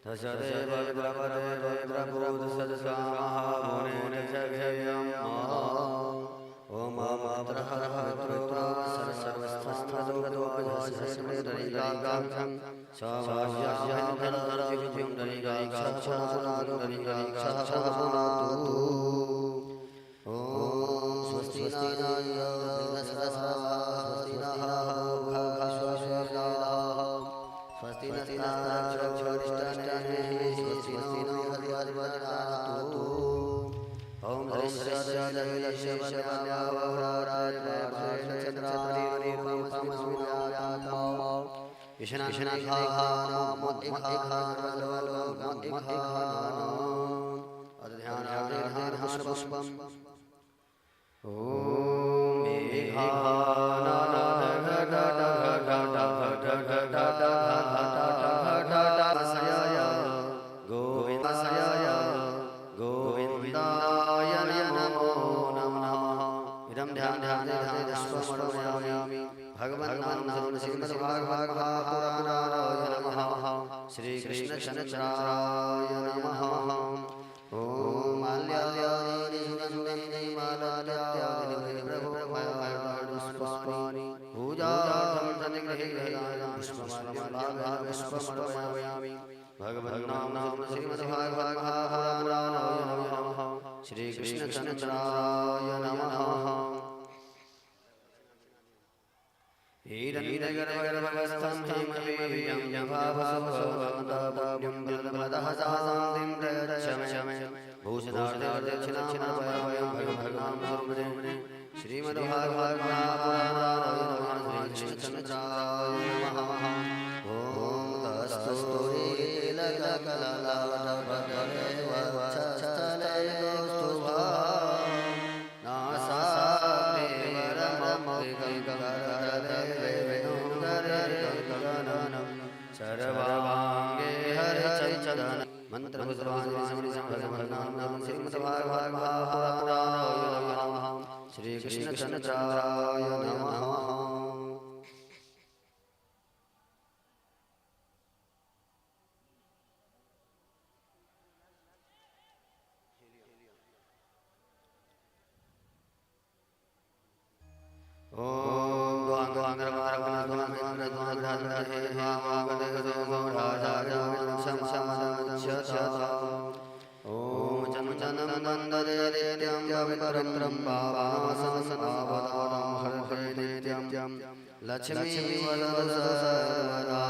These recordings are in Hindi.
तसदेव विप्रवरेन्द्रभूत सदसामहामुने जगेयम् ओम मात्रः सर्वस्थानदोपधस्यस्मृतनिगागं स्वास्यास्यहन्तरजिभ्युं दनिगाक्षानादो ओम स्वस्ति स्वस्ति ओम श्री कृष्ण चंद्राय नमः। ओम श्री कृष्ण चंद्राय नमः। हीरनीरगर्भगर्भगस्थं हेमवीर्यं जभावसुभवन्तपुण्यं बिल्वदः सासान्तिं प्रयच्छमे भूषणार्धदक्षिणामर्पयामि भगवान् श्रीमद्भागवतपुराणाय श्रीकृष्णचन्द्राय नमः। ॐ कस्तूरीतिलकलावतपटले वक्षस्थले कौस्तुभा सर्वांगे हरिचंदन मंत्र श्री कृष्ण चंद्राय नमः। लक्ष्मी सर्वदा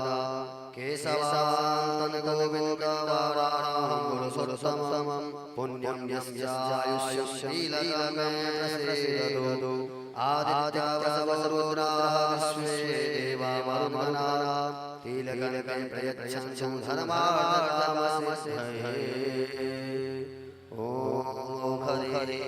केशवान्तन गोविन्दवाराहं पुरुषोत्तमं पुण्यं यस्यायुष्यं श्रीलक्ष्मी प्रसीदतु आदित्यावसवरुद्राः विश्वे देवा वरुणा तिलकं प्रयच्छं धर्मार्थमस्य ओम हरे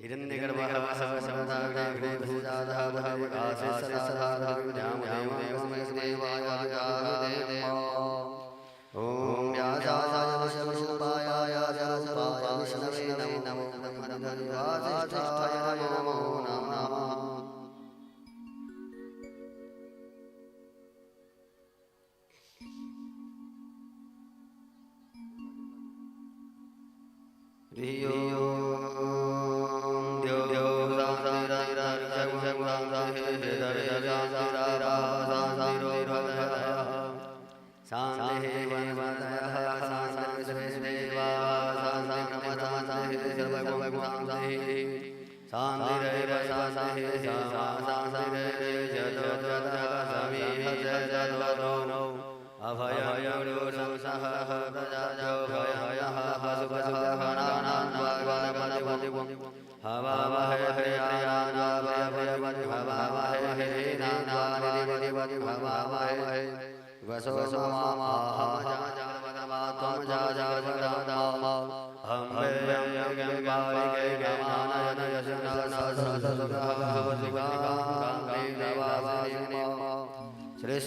हिरण्यगर्भः सर्वसमदाग्रे भूजाधावः विकासे सदाधारविद्यामदेवाय ओम व्यासाय वशरूपाय व्यासाय विष्णवे नमो नमः नमो नमः।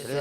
श्री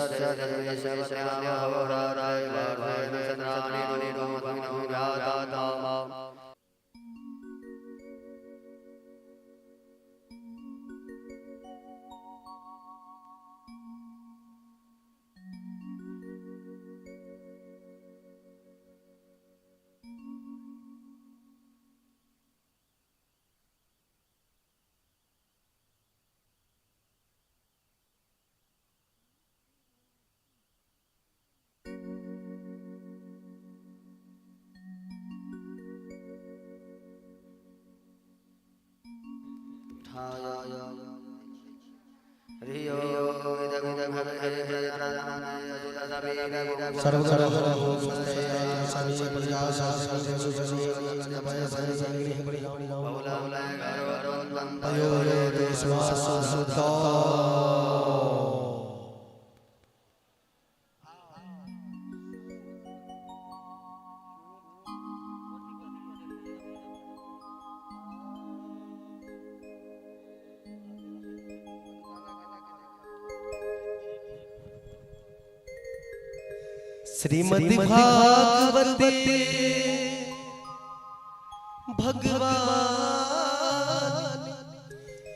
श्रीमद् भागवते भगवान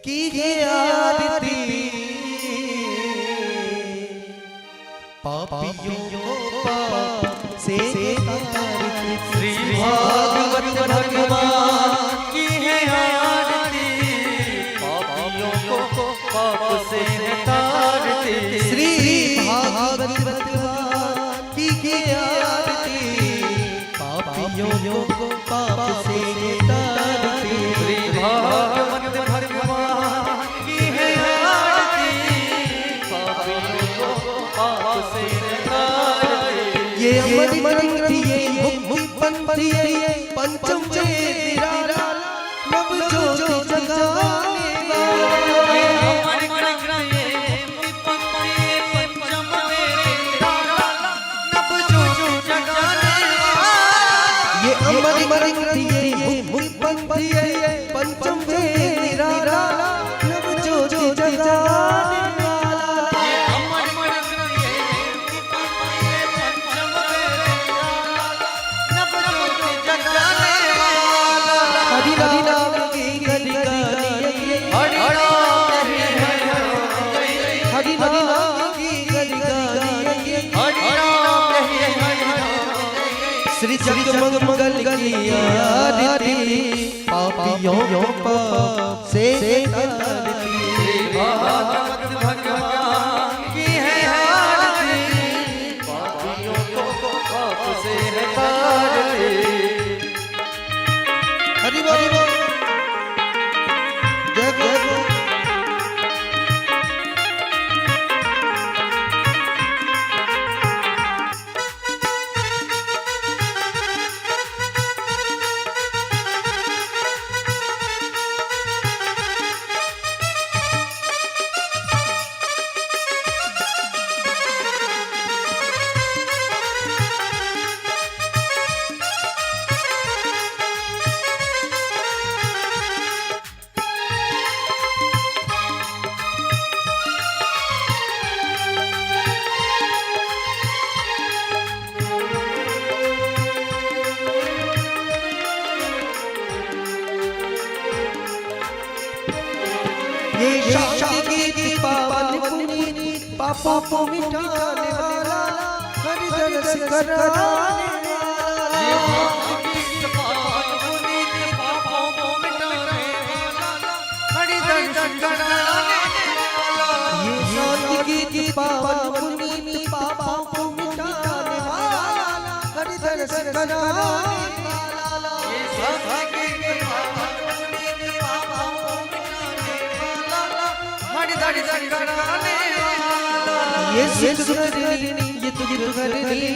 की है आरती, पापियों को पाप से तारती। श्री भागवत भगवान की है आरती, पापियों को पाप से तारती। श्री भागवत पापियों को पाप से तारती। श्री भागवत भगवान की है आरती, पापियों को पाप से तारती। ये अमर ग्रंथि ये मुक्ति पंथी ये पंचम वेद नव ज्योति जगाने वाला। अमर ग्रंथि ये मुक्ति पंथी ये पंचम वेद निराला नव ज्योति जगाने वाला। अमर ग्रंथि ये मुक्ति पंथी ये पंचम वेद निराला नव ज्योति जगाने वाला। हरि नाम की गरि गानी हरि नाम की गरि गानी हरि नाम श्री जगमंगल की आरती, पापियों पाप से तारती। श्री भागवत भगवान की है आरती, पापियों को पाप से तारती। हरि बोल जय जय ये शांति गीत पावन पुनीत पापों को मिटाने वाला हरि दर्श कराने वाला। ये शांति गीत पावन पुनीत पापों को मिटाने वाला हरि दर्श कराने वाला। ये शांति गीत पावन पुनीत पापों को मिटाने वाला हरि दर्श कराने वाला। ये शांति गीत पावन पुनीत पापों को ये सुख करनी ये तुझ करनी है,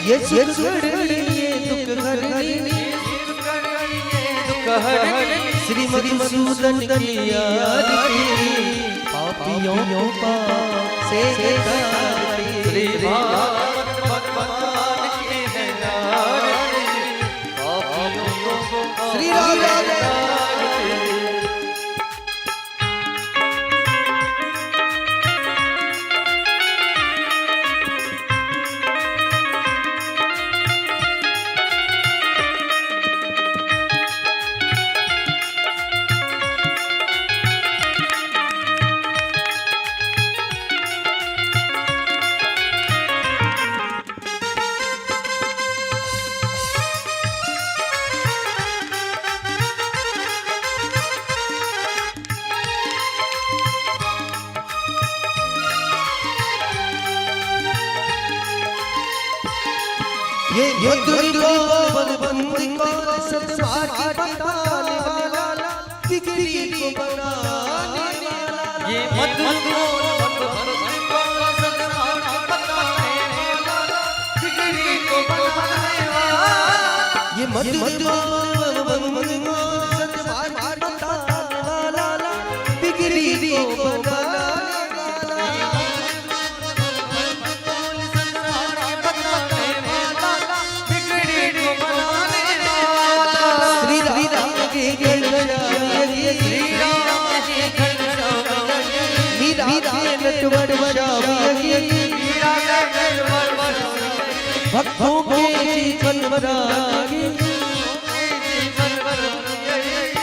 ये सुख करनी ये दुख करनी श्रीमद् मधुसूदन की आरती, पापियों पाप से तारती। श्री भागवत भगवान की है आरती, पापियों को श्री राधा ये मधुर बोल बंदी को संसार की बताने वाला बिगड़ी को बनाने वाला ये मधुर बोल बंदी को संसार की बताने वाला बिगड़ी को बनाने वाला ये मधुर बोल बंदी को संसार की बताने वाला बिगड़ी को बनाने भक्तों के जीवन वरागी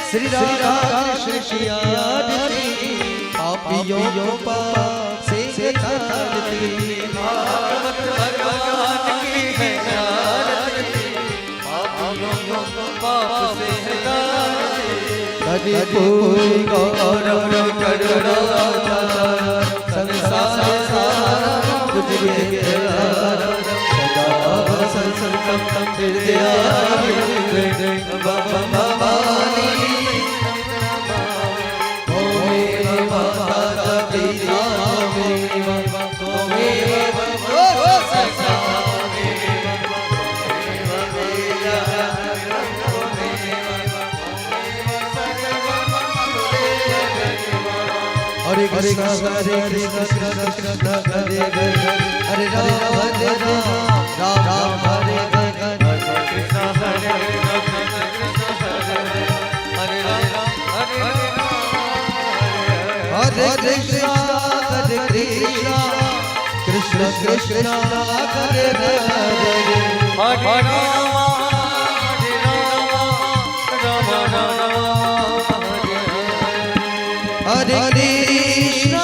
श्री राधा कृष्ण श्यामती पापियों पाप से तारती भागवत भगवान की है आरती पापियों को पाप से तारती कभी कोई गौरव करुणा संसार सारा कुछ संतम विद्या भवानी त्वमेव माता पिता त्वमेव सखा हरे कृष्ण हरे कृष्ण कृष्ण हरे हरे हरे राम राम हरे हरे कृष्ण हरे हरे कृष्ण कृष्ण कृष्ण हरे हरे हरे राम हरे कृष्ण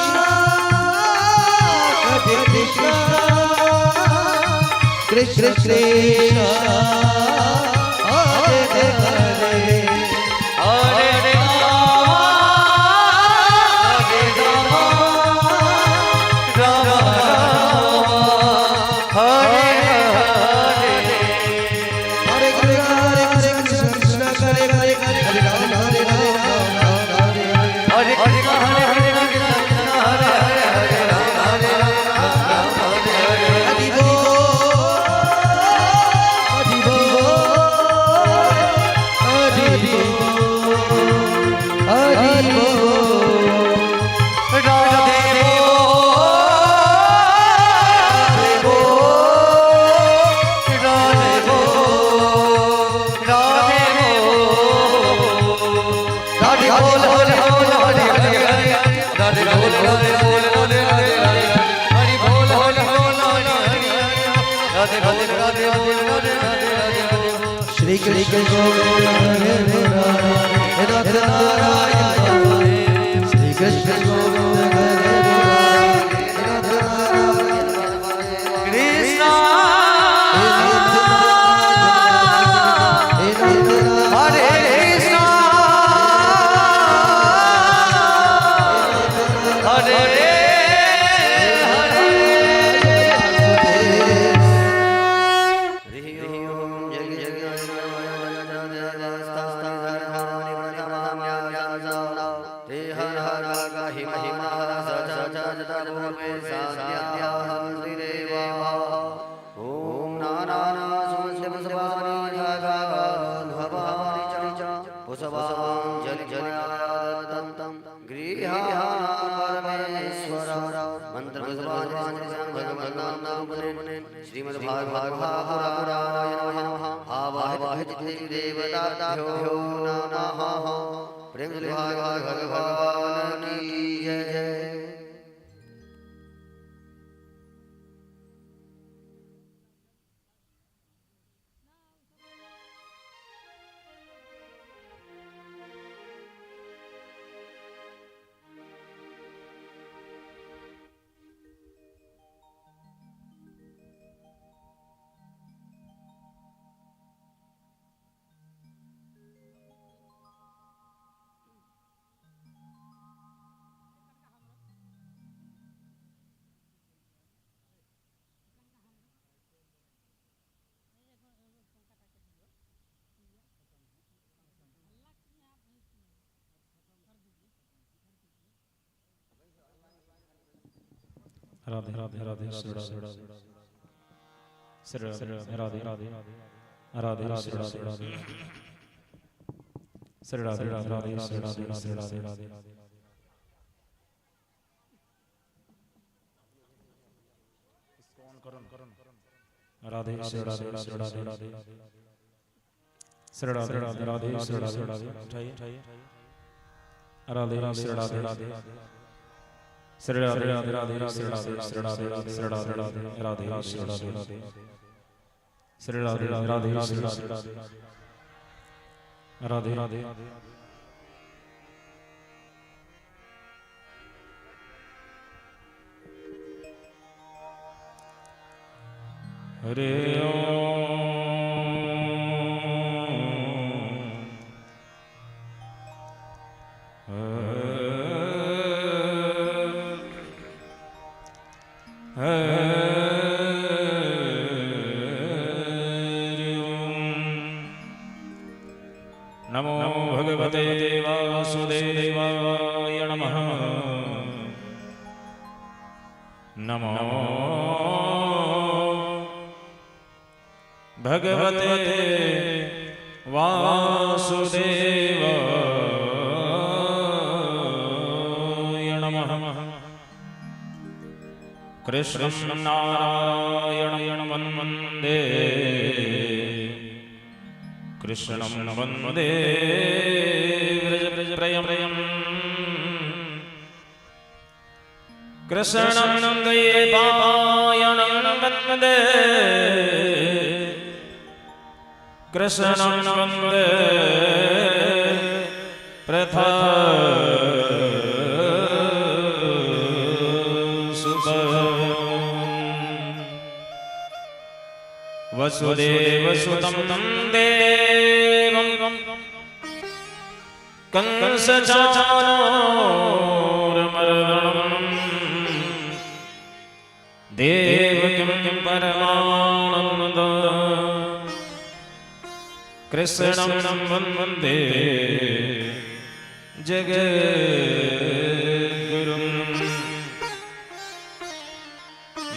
कृष्ण कृष्ण हरे हरे हरे श्री कृष्ण गोविंद नाथ नारायण श्री कृष्ण गोविंद कृष्ण हरे कृष्ण हरे देवताभ्यो नमः प्रेम भगवान की जय। राधे राधे राधे राधे श्री राधे राधे राधे राधे श्री राधे राधे श्री राधे राधे राधे श्री राधे राधे राधे राधे राधे श्री राधे राधे राधे राधे श्री राधे राधे राधे श्री राधे राधे राधे श्री राधे राधे श्री राधे राधे राधे श्री राधे श्री राधे राधे श्री राधे राधे राधे श्री राधे राधे श्री राधे राधे राधे श्री राधे राधे राधे राधे हरे नमो भगवते वासुदेवाय नमः नमो भगवते वासुदेवाय नमः कृष्णं नारायणं वन्दे कृष्णं वन्दे व्रजप्रियं कृष्णं द्वैपायनं वन्दे कृष्णं वन्दे वसुदेवसुतं देवं कंसचाणूरमर्दनं देवकीं परमानन्दं कृष्णं वन्दे जगद्गुरुं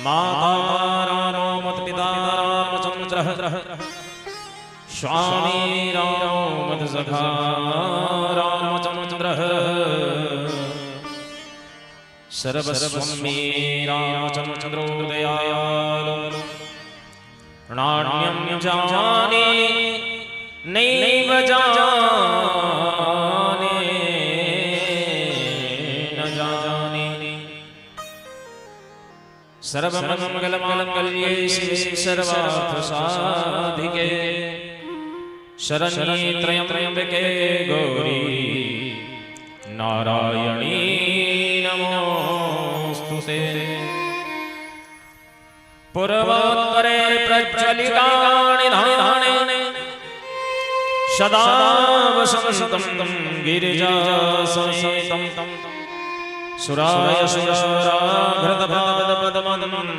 माता स्वामी रामसखा रामचन्द्रः सर्वस्वमी रामचन्द्रो दयालु नान्यं जाने नैव जाने न जाने सर्वमङ्गलमाङ्गल्ये शिवे सर्वार्थसाधिके शरण्ये त्र्यम्बके गौरी नारायणी नमोस्तुते पूर्वोत्तरे प्रज्वलितानि धानानि सदा वसन्तं गिरिजासंस्थं सुरायशुराघृतपदपद्मं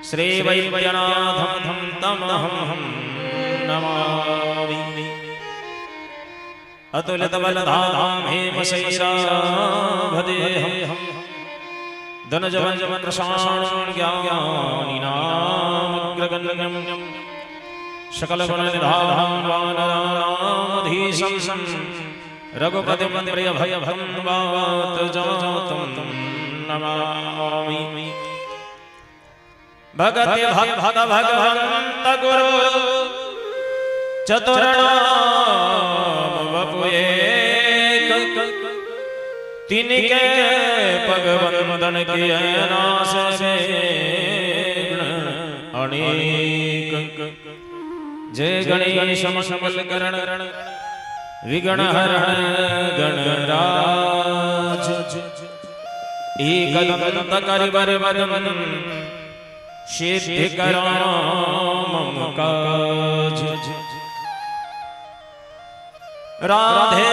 श्रीवैद्यनाथं तमहं नमामि अतुलितबलधाम हेमशैराभदेहं धनजवज्ञानिनामग्रगण्यं सकलगुणनिधानं वानराधीशं रघुपतिं प्रियभयभं वातजातं नमामि भगति भक्त भगवन्त गुरु चतुर्नाम वपु एक तिनके भगवन मदन किए नाश से अनेक जय गणेश मंगल करण विघ्न हरण गणराज एकदंत करिबर वदन सिद्धि करो मम काज राधे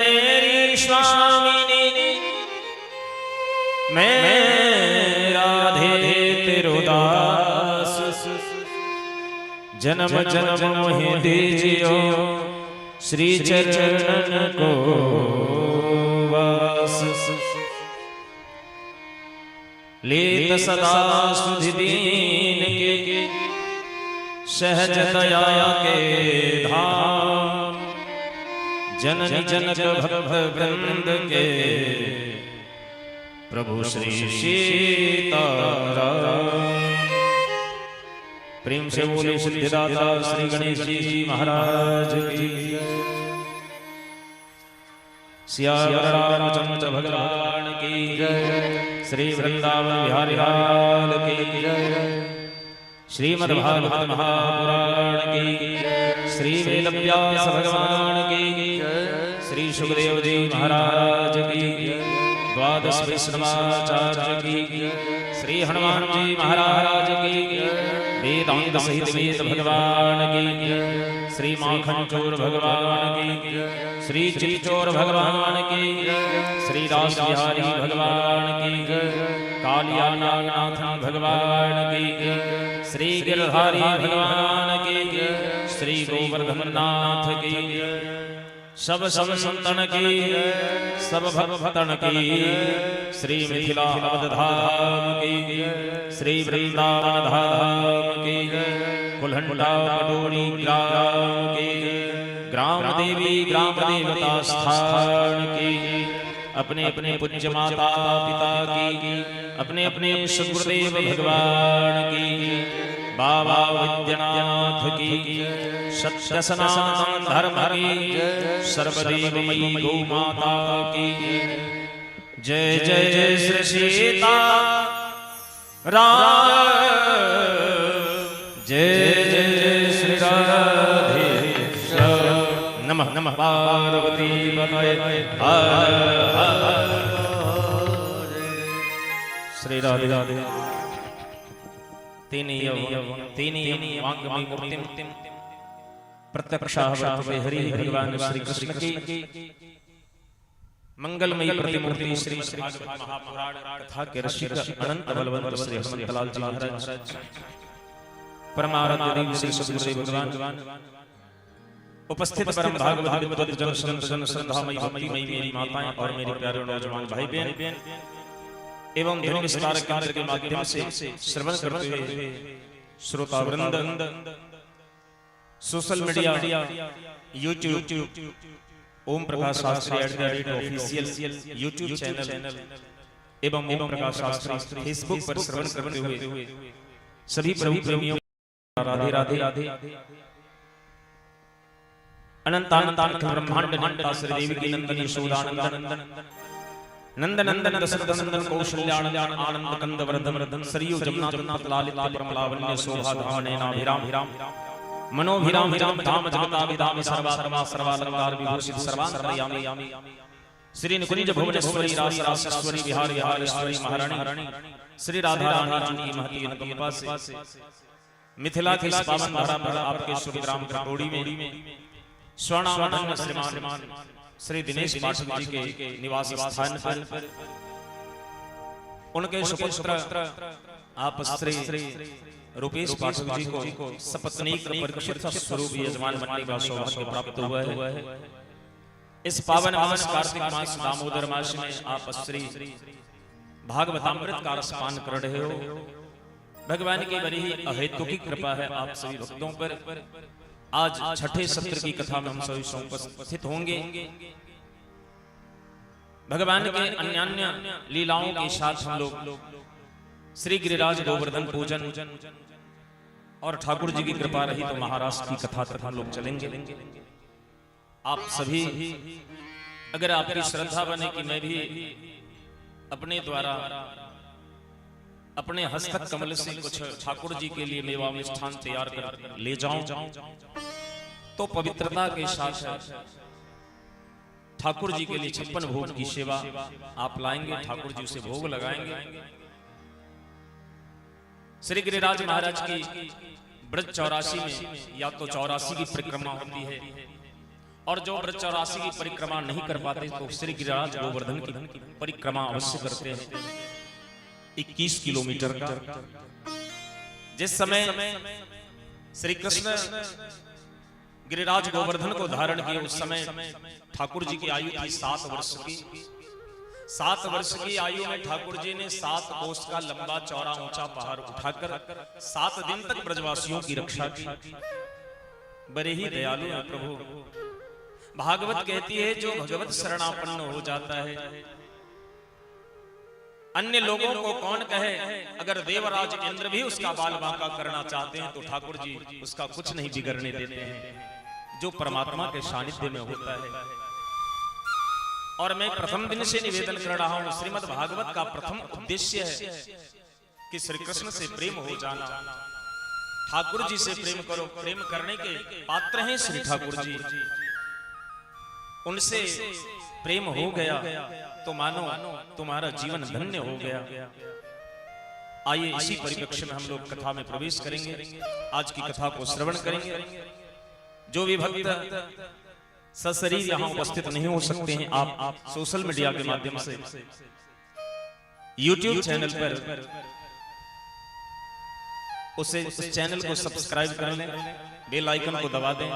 मेरी स्वामिनी मैं राधे तेरो दास जन्म जन्म मोहि दीजियो श्री चरण को वास लेत सदा सुधि दीन के सहज दया के धाम जननी जनक भक्त वृंद के प्रभु श्री सीताराम। प्रेम से बोले सिद्धिदाता श्री गणेश जी महाराज की। सियावर रामचंद्र भगवान की जय। श्री वृंदावन बिहारी लाल की जय। श्रीमद् भागवत महापुराण की जय। श्री वेदव्यास भगवान की जय। श्री सुखदेव जी महाराज की जय। द्वादश वैष्णवाचार्य की जय। श्री हनुमान जी महाराज की जय। वेदांत सहित वेद भगवान की जय। श्री माखन चोर भगवान की जय। श्री चिचोर भगवान की जय। श्री रास बिहारी भगवान की जय। कालिया नाथ भगवान की जय। श्री गिरधारी भगवान की जय। श्री गोवर्धन नाथ की जय। सब संतन की सब भक्तन की। श्री मिथिला अवधाम की श्री वृंदावन धाम की कुल्हंडा पटोरी ग्राम की ग्राम देवी ग्राम देवता स्थान की अपने अपने पूज्य माता पिता की अपने अपने सद्गुरुदेव भगवान की बाबा वैद्यनाथ की सत्य सनातन धर्म की सर्वदेवमयी गौ माता की जय जय जय श्री सीता राम जय जय जय श्री राधे नमः नमः पार्वती पतये श्री राधे राधे तेनी वांगमयी मूर्तिं प्रत्यक्षावत हरि भगवान श्री कृष्ण की मंगलमयी प्रतिमूर्ति श्री महापुराण कथा के रसिक अनंत बलवंत श्री हनुमंतलाल जी महाराज परमाराध्य देव श्री सद्गुरुदेव भगवान उपस्थित परम भागवत विद्वत जन संत जन श्रद्धामयी भक्तिमयी मेरी माताएं और मेरे प्यारे नौजवान भाई बहन एवं ध्वनि विस्तार केंद्र के माध्यम से श्रवण करते हुए श्रोता वृंद social media YouTube Om Prakash Shastri official YouTube channel एवं ओम प्रकाश शास्त्री फेसबुक पर श्रवण करते हुए सभी प्रभु प्रेमियों राधे राधे राधे अनंतानंत ब्रह्मांड निंदा श्री देवी की नंदनी यशोदानंदन नंदनंदन दशरथ नंदन कौशल्यानंदन आनंद कंद वर्धन सरयू जमुना जगन्नाथ लालित परमलावण्य शोभा धाम नैनाभिराम मनोभिराम विराम धाम जगताभिधाम सर्वात्मा सर्वालंकार विभूषित सर्वांतर्यामी श्री निकुंज भुवनेश्वरी रास रासेश्वरी बिहारी बिहारेश्वरी महारानी श्री राधा रानी जी महती अनुकंपा से मिथिला के पावन धरा पर आपके शुभ ग्राम कटोड़ी में स्वर्णामणि श्रीमान श्री दिनेश पाठक जी के निवास स्थान पर उनके सुपुत्र आप श्री रूपेश पाठक जी को सपत्नीक परीक्षित स्वरूप यजमान बनने का सौभाग्य प्राप्त हुआ है। इस पावन मास कार्तिक मास दामोदर मास में आप श्री भागवतामृत का रसपान कर रहे हो। भगवान की बड़ी ही अहेतुकी कृपा है आप सभी भक्तों पर। आज छठे सत्र की कथा में हम सभी उपस्थित होंगे। भगवान के अन्य लीलाओं के साथ हम लोग श्री गिरिराज गोवर्धन पूजन और ठाकुर जी की कृपा रही तो महाराष्ट्र की कथा तक हम लोग चलेंगे। आप सभी अगर आपकी श्रद्धा बने कि मैं भी अपने द्वारा अपने हस्तक कमल से कुछ ठाकुर जी के लिए मेवा मिष्ठान तैयार कर ले जाऊं तो पवित्रता के साथ ठाकुर जी के लिए 56 भोग की सेवा आप लाएंगे, ठाकुर जी उसे भोग लगाएंगे। श्री गिरिराज महाराज की ब्रज 84 में या तो 84 की परिक्रमा होती है और जो ब्रज 84 की परिक्रमा नहीं कर पाते तो श्री गिरिराज गोवर्धन की परिक्रमा अवश्य करते हैं 21 किलोमीटर का। जिस समय श्री कृष्ण गिरिराज गोवर्धन को धारण किए उस समय ठाकुर जी की आयु थी 7 वर्ष की 7 वर्ष की आयु में ठाकुर जी ने 7 कोस का लंबा चौड़ा ऊंचा पहाड़ उठाकर 7 दिन तक ब्रजवासियों की रक्षा की। बड़े ही दयालु हैं प्रभु। भागवत कहती है जो भगवत शरणापन्न हो जाता है, अन्य लोगों को कौन कहे, अगर देवराज इंद्र भी उसका बाल बांका करना चाहते हैं तो ठाकुर जी उसका कुछ नहीं बिगड़ने देते हैं, जो परमात्मा के सानिध्य में होता है। और मैं प्रथम दिन से निवेदन कर रहा हूं, श्रीमद् भागवत का प्रथम उद्देश्य है कि श्री कृष्ण से प्रेम हो जाना। ठाकुर जी से प्रेम करो, प्रेम करने के पात्र हैं श्री ठाकुर जी। उनसे प्रेम हो गया तो मानो तुम्हारा जीवन धन्य हो गया। आइए इसी परिप्रेक्ष्य में हम लोग कथा में प्रवेश करेंगे, आज की कथा को श्रवण करेंगे। जो भी भक्त सशरीर यहाँ उपस्थित नहीं हो सकते हैं, आप सोशल मीडिया के माध्यम से YouTube चैनल पर उस चैनल को सब्सक्राइब कर लें, बेल आइकन को दबा दें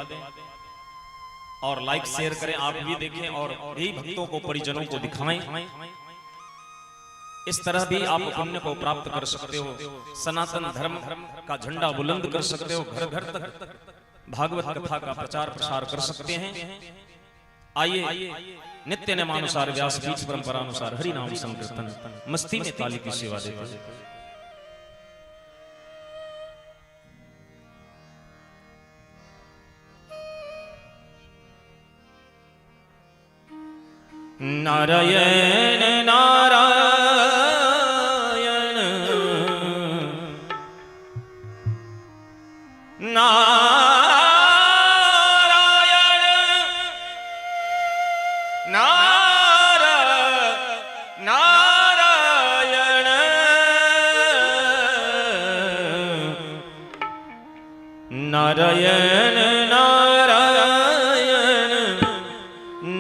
और लाइक शेयर करें, आप भी देखें और यही भक्तों को परिजनों को दिखाएं। इस तरह भी आप पुण्य को प्राप्त कर सकते हो, सनातन धर्म का झंडा बुलंद कर सकते हो, घर घर तक भागवत कथा का प्रचार प्रसार कर सकते हैं। आइए नित्य नियमानुसार व्यास पीठ परंपरा अनुसार हरि नाम संकीर्तन मस्ती में ताली की सेवा देते हैं। नारायण नारायण नारायण नारायण नारायण नारायण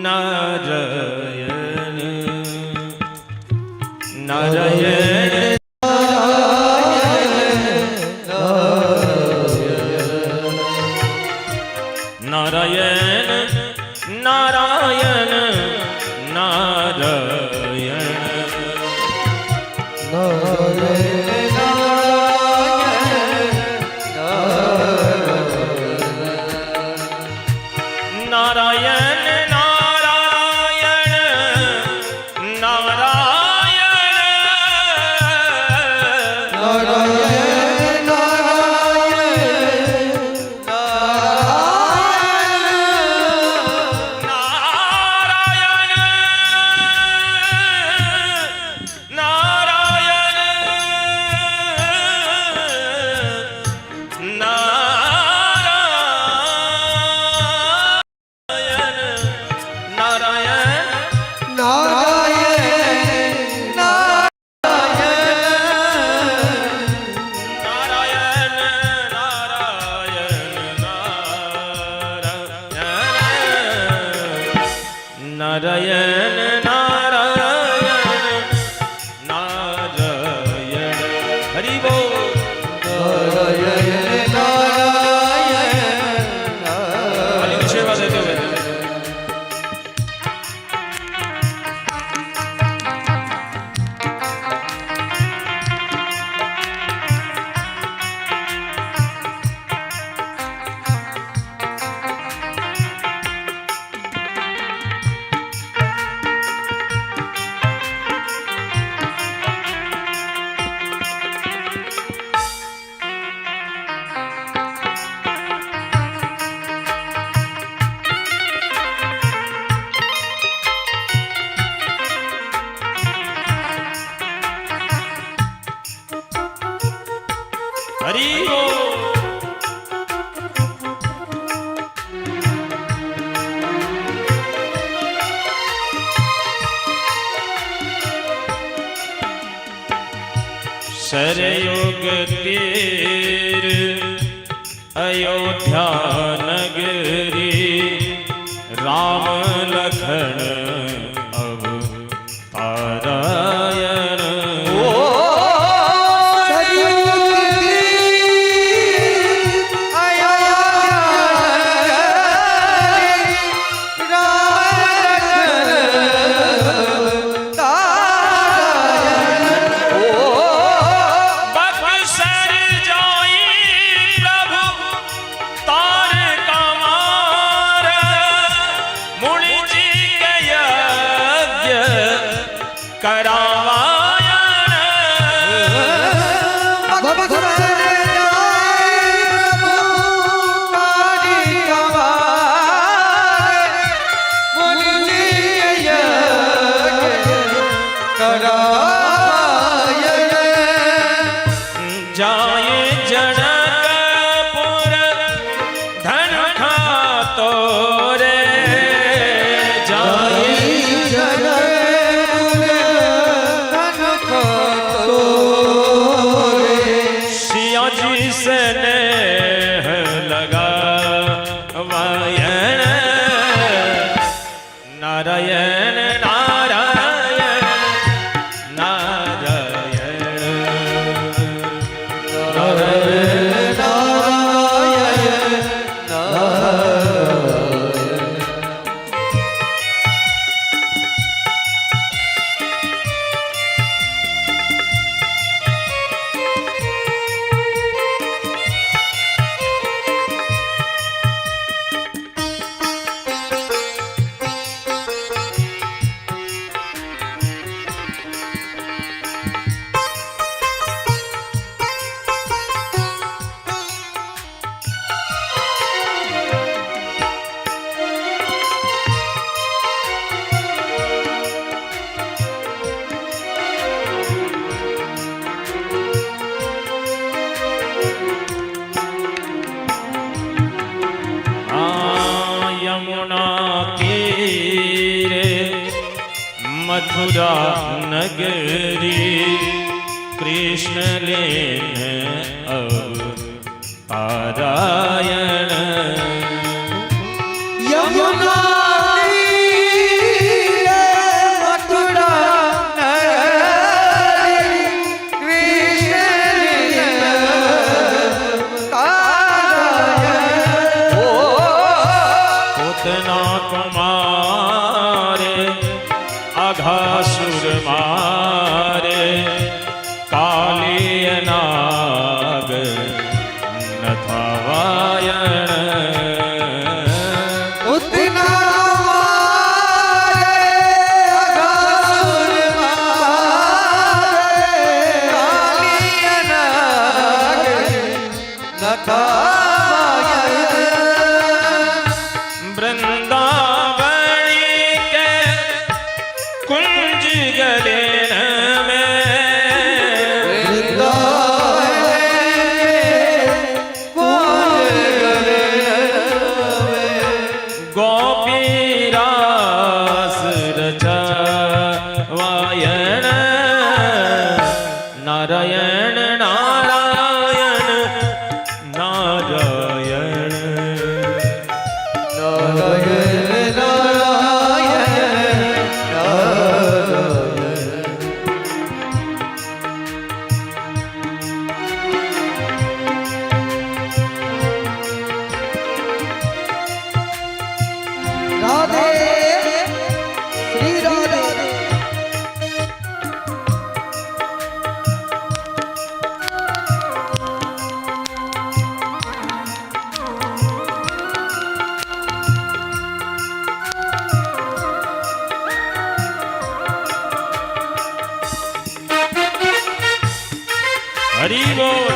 नारायण नारायण नारायण नारायण नारायण नारायण नारायण हरि बोल नारायण नारायण सेवा देते हुए हरि सरयुग तीर अयोध्या नगरी राम लखन अब पारायण राम भक्त जाए जनकपुर धन खातो रे जाए सिया जी से नेह लगा वायन नारायण नारायण यमुना तीरे मथुरा नगरी कृष्ण लेन अब पारायण यमुना मथुरा पूतना कुमारे अघासुर मारे कालिय नाग नथवायण उतना वृंदावनी के कुंज गलेन में गोपी रास रचवायण नारायण नारायण नारायण राधे श्री राधे हरि बोल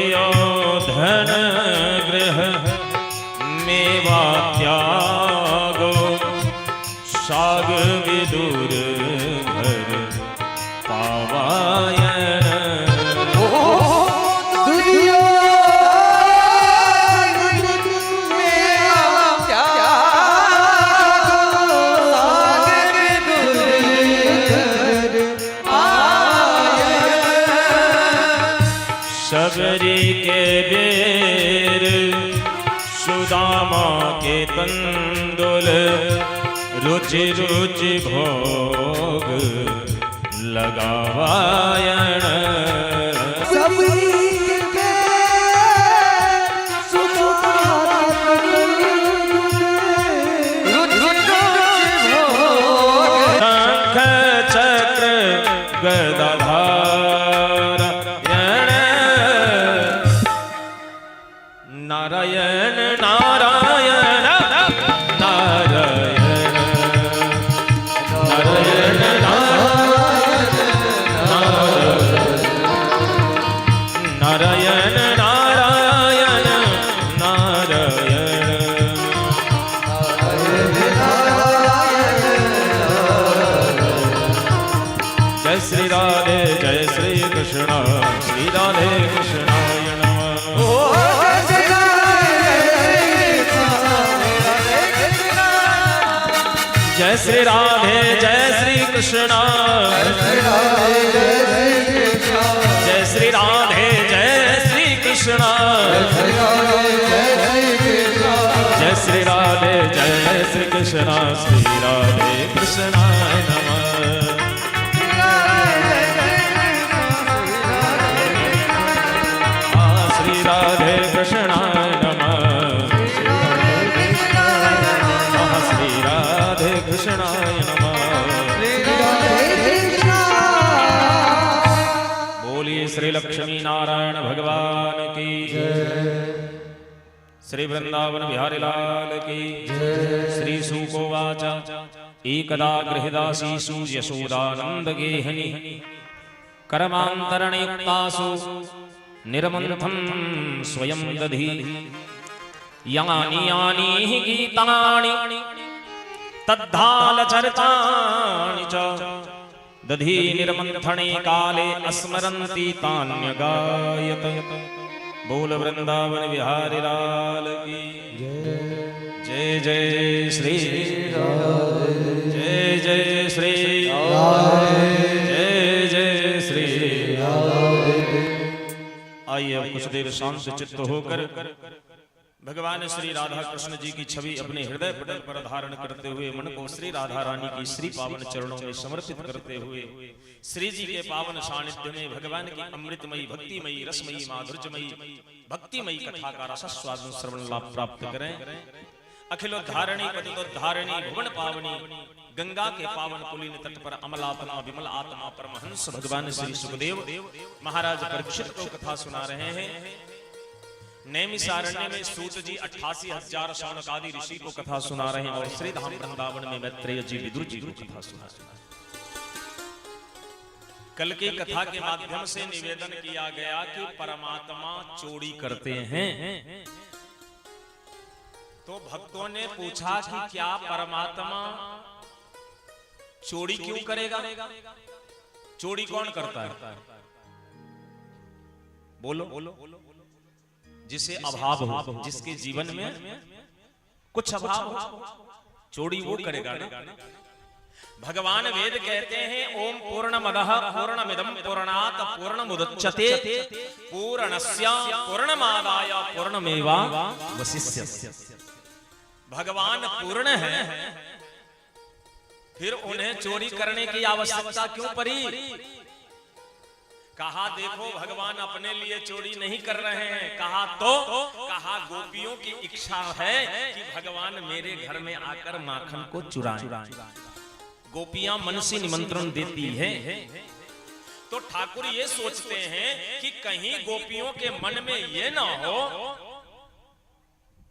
दुर्योधन गृह मेवा त्यागो साग विदुर घर पावायण सबरी के बेर सुदामा के तंदुल रुचि रुचि भोग लगावायण शंख चक्र गदाधार नारायण नारायण जय श्री राधे जय श्री कृष्ण जय श्री राधे जय श्री कृष्ण जय श्री राधे जय श्री कृष्ण श्री राधे कृष्णाय नमः श्री राधे कृष्णाय नमः श्री राधे कृष्णाय नमः बोलिए श्री लक्ष्मी नारायण भगवान की श्री वृंदावन बिहारी लाल की श्री सुकोवाच एकदा गृहदासीषु यशोदानंद गेहनि कर्मांतरणयुक्तासु निर्मन्थं स्वयं दधि यानि यानि हि गीतानि तद्धालचरितानि च दधि निर्मन्थने काले अस्मरन्ति तान्यगायत बोल वृंदावन बिहारी लाल की जय जय श्री जय जय श्री जय जय श्री। आइए अब कुछ देर शांत चित्त होकर भगवान श्री राधा कृष्ण जी की छवि अपने हृदय पटल पर धारण करते हुए मन को श्री राधा रानी की श्री पावन चरणों में समर्पित करते हुए श्री जी के पावन सानिध्य में भगवान की अमृतमयी भक्तिमयी रसमयी माधुर्यमयी भक्तिमयी कथा का रसस्वाद श्रवण लाभ प्राप्त करें। अखिलोद्धारिणी पतितोद्धारिणी भुवन पावनी गंगा के पावन पुलिन तट पर अमलात्मा विमल आत्मा परमहंस भगवान श्री सुखदेव महाराज परीक्षित को कथा सुना रहे हैं। नैमिषारण्य में सूत जी 88,000 शौनकादि ऋषि को कथा सुना रहे हैं और श्री धाम वृंदावन में मैत्रेय जी विदुर जी को कथा सुना रहे हैं। कल की कथा के माध्यम से निवेदन किया गया कि परमात्मा चोरी करते हैं, तो भक्तों ने पूछा कि क्या परमात्मा चोरी क्यों करेगा? चोरी कौन करता है? बोलो बोलो। जिसे अभाव हो, जिसके जीवन में कुछ अभाव हो, चोरी वो करेगा ना। भगवान वेद कहते हैं ओम पूर्णमदः पूर्णमिदं पूर्णात् पूर्णमुदच्यते पूर्णस्य पूर्णमादाय पूर्णमेवावशिष्यते। भगवान पूर्ण है, फिर उन्हें चोरी करने की आवश्यकता क्यों पड़ी? कहा देखो भगवान अपने लिए चोरी नहीं कर रहे हैं, कहा कहा गोपियों की इच्छा है कि भगवान मेरे घर में आकर माखन को चुराएं। गोपियां मन से निमंत्रण देती है, तो ठाकुर ये सोचते हैं कि कहीं गोपियों के मन में ये ना हो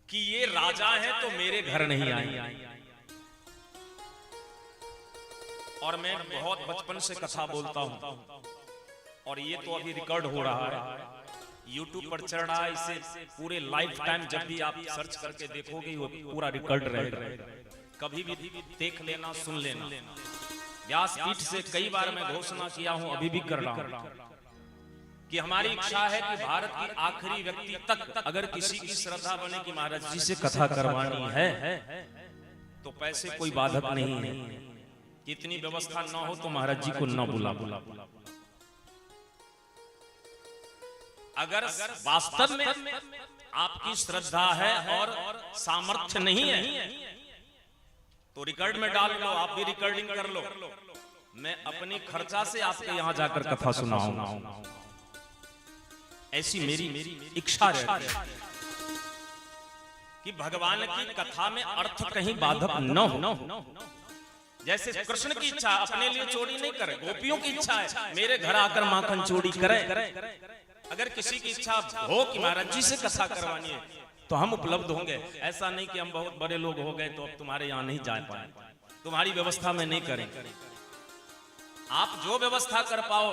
कि ये राजा है तो मेरे घर नहीं आए। और मैं बहुत बचपन से कथा बोलता हूं और ये तो अभी रिकॉर्ड हो रहा है, YouTube पर चढ़ रहा है। इसे पूरे लाइफ टाइम जब भी आप सर्च करके देखोगे वो पूरा रिकॉर्ड रहेगा, कभी भी देख लेना, सुन लेना। व्यासपीठ से कई बार मैं घोषणा किया हूं, अभी भी कर रहा हूं कि हमारी इच्छा है कि भारत की आखिरी व्यक्ति तक अगर किसी की श्रद्धा बने कि महाराज जी से कथा करवानी है तो पैसे कोई बाधक नहीं है। इतनी व्यवस्था ना हो तो महाराज जी को न बुला। अगर वास्तव में आपकी श्रद्धा है और सामर्थ्य नहीं है तो रिकॉर्ड में डाल लो, आप भी रिकॉर्डिंग कर लो। मैं अपनी खर्चा से आपके यहां जाकर कथा सुनाऊंगा, ऐसी मेरी इच्छा रहती है कि भगवान की कथा में अर्थ कहीं बाधक न हो। जैसे कृष्ण की इच्छा अपने लिए चोरी नहीं करे, गोपियों की इच्छा है मेरे घर आकर माखन चोरी करे। अगर किसी की इच्छा हो कि महाराज जी से कथा करवानी है तो हम उपलब्ध होंगे। ऐसा नहीं कि हम बहुत बड़े लोग हो गए तो अब तुम्हारे यहाँ नहीं जा पाए, तुम्हारी व्यवस्था में नहीं करेंगे। आप जो व्यवस्था कर पाओ,